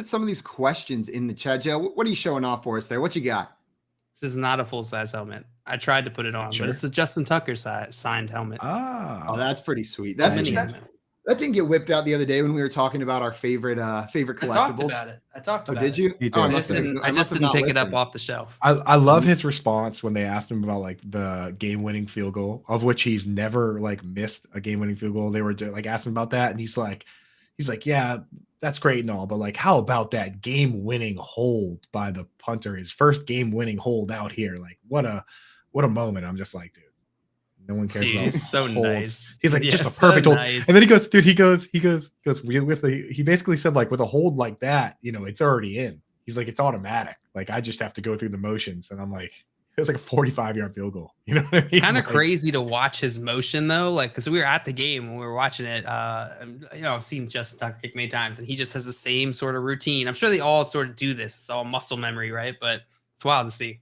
some of these questions in the chat. Joe, what are you showing off for us there? What you got? This is not a full-size helmet. I tried to put it on, but it's a Justin Tucker signed helmet. Oh, that's pretty sweet. That didn't get whipped out the other day when we were talking about our favorite collectibles. I talked about it. Did you? He did. I just didn't pick it up off the shelf. I love his response when they asked him about like the game-winning field goal, of which he's never like missed a game-winning field goal. They were like asking about that, and he's like, yeah, that's great and all, but like, how about that game-winning hold by the punter? His first game-winning hold out here. Like, what a moment. I'm just like, dude. No one cares about he's so holds. nice. He's like just a perfect hold. Nice. And then he goes, dude, he basically said like with a hold like that, it's already in. He's like, it's automatic. Like I just have to go through the motions. And I'm like, it was like a 45-yard field goal. You know what I mean? Kind of crazy to watch his motion though. Like, cause we were at the game when we were watching it. I've seen Justin Tucker kick many times and he just has the same sort of routine. I'm sure they all sort of do this. It's all muscle memory, right? But it's wild to see.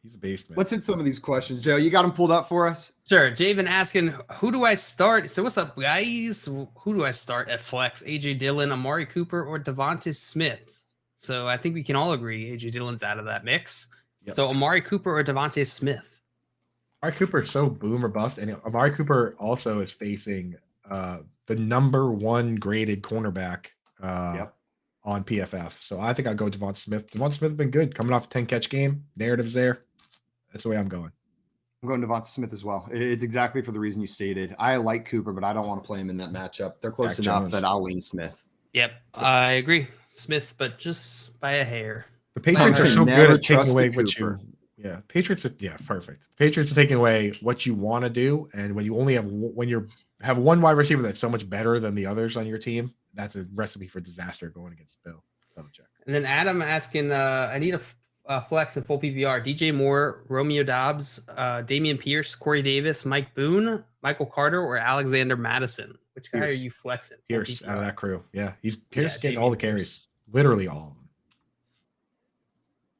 He's a beast, man. Let's hit some of these questions, Joe. You got them pulled up for us? Sure. Javen asking, who do I start? So what's up, guys? Who do I start at flex? AJ Dillon, Amari Cooper, or Devonta Smith? So I think we can all agree AJ Dillon's out of that mix. Yep. So Amari Cooper or Devonta Smith? Amari Cooper is so boom or bust. And Amari Cooper also is facing the number 1 graded cornerback on PFF. So I think I'll go Devonta Smith. Devonta Smith has been good. Coming off a 10-catch game. Narrative's there. That's the way I'm going. I'm going Devonta Smith as well. It's exactly for the reason you stated. I like Cooper, but I don't want to play him in that matchup. They're close enough that I'll lean Smith. Yep, I agree. Smith, but just by a hair. The Patriots are so good at taking away what you. Yeah, Patriots are perfect. The Patriots are taking away what you want to do, and when you only have have one wide receiver that's so much better than the others on your team, that's a recipe for disaster going against Bill Belichick. And then Adam asking, I need a flex and full PPR. DJ Moore, Romeo Dobbs, Damian Pierce, Corey Davis, Mike Boone, Michael Carter, or Alexander Madison. Which guy are you flexing? Pierce out of that crew. Yeah, Pierce getting all the carries, literally all of them.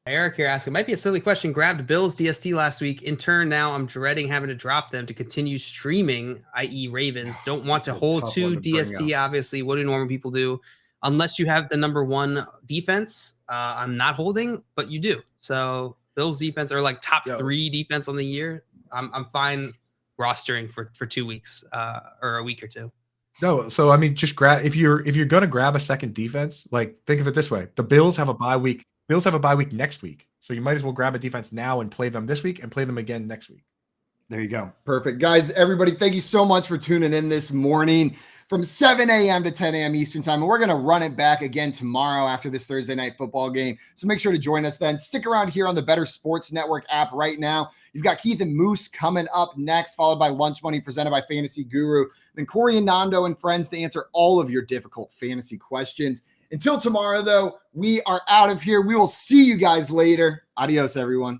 Eric here asking, might be a silly question. Grabbed Bills DST last week. In turn, now I'm dreading having to drop them to continue streaming, i.e. Ravens. Don't want to hold 2 DST, obviously. What do normal people do? Unless you have the number 1 defense, I'm not holding, but you do. So Bills defense are like top 3 defense on the year. I'm fine rostering for 2 weeks or a week or 2. No, so I mean, just grab if you're gonna grab a second defense, like think of it this way: the Bills have a bye week. Bills have a bye week next week, so you might as well grab a defense now and play them this week and play them again next week. There you go. Perfect. Guys, everybody, thank you so much for tuning in this morning from 7 a.m. to 10 a.m. Eastern time. And we're going to run it back again tomorrow after this Thursday night football game. So make sure to join us then. Stick around here on the Better Sports Network app right now. You've got Keith and Moose coming up next, followed by Lunch Money presented by Fantasy Guru. Then Corey and Nando and friends to answer all of your difficult fantasy questions. Until tomorrow, though, we are out of here. We will see you guys later. Adios, everyone.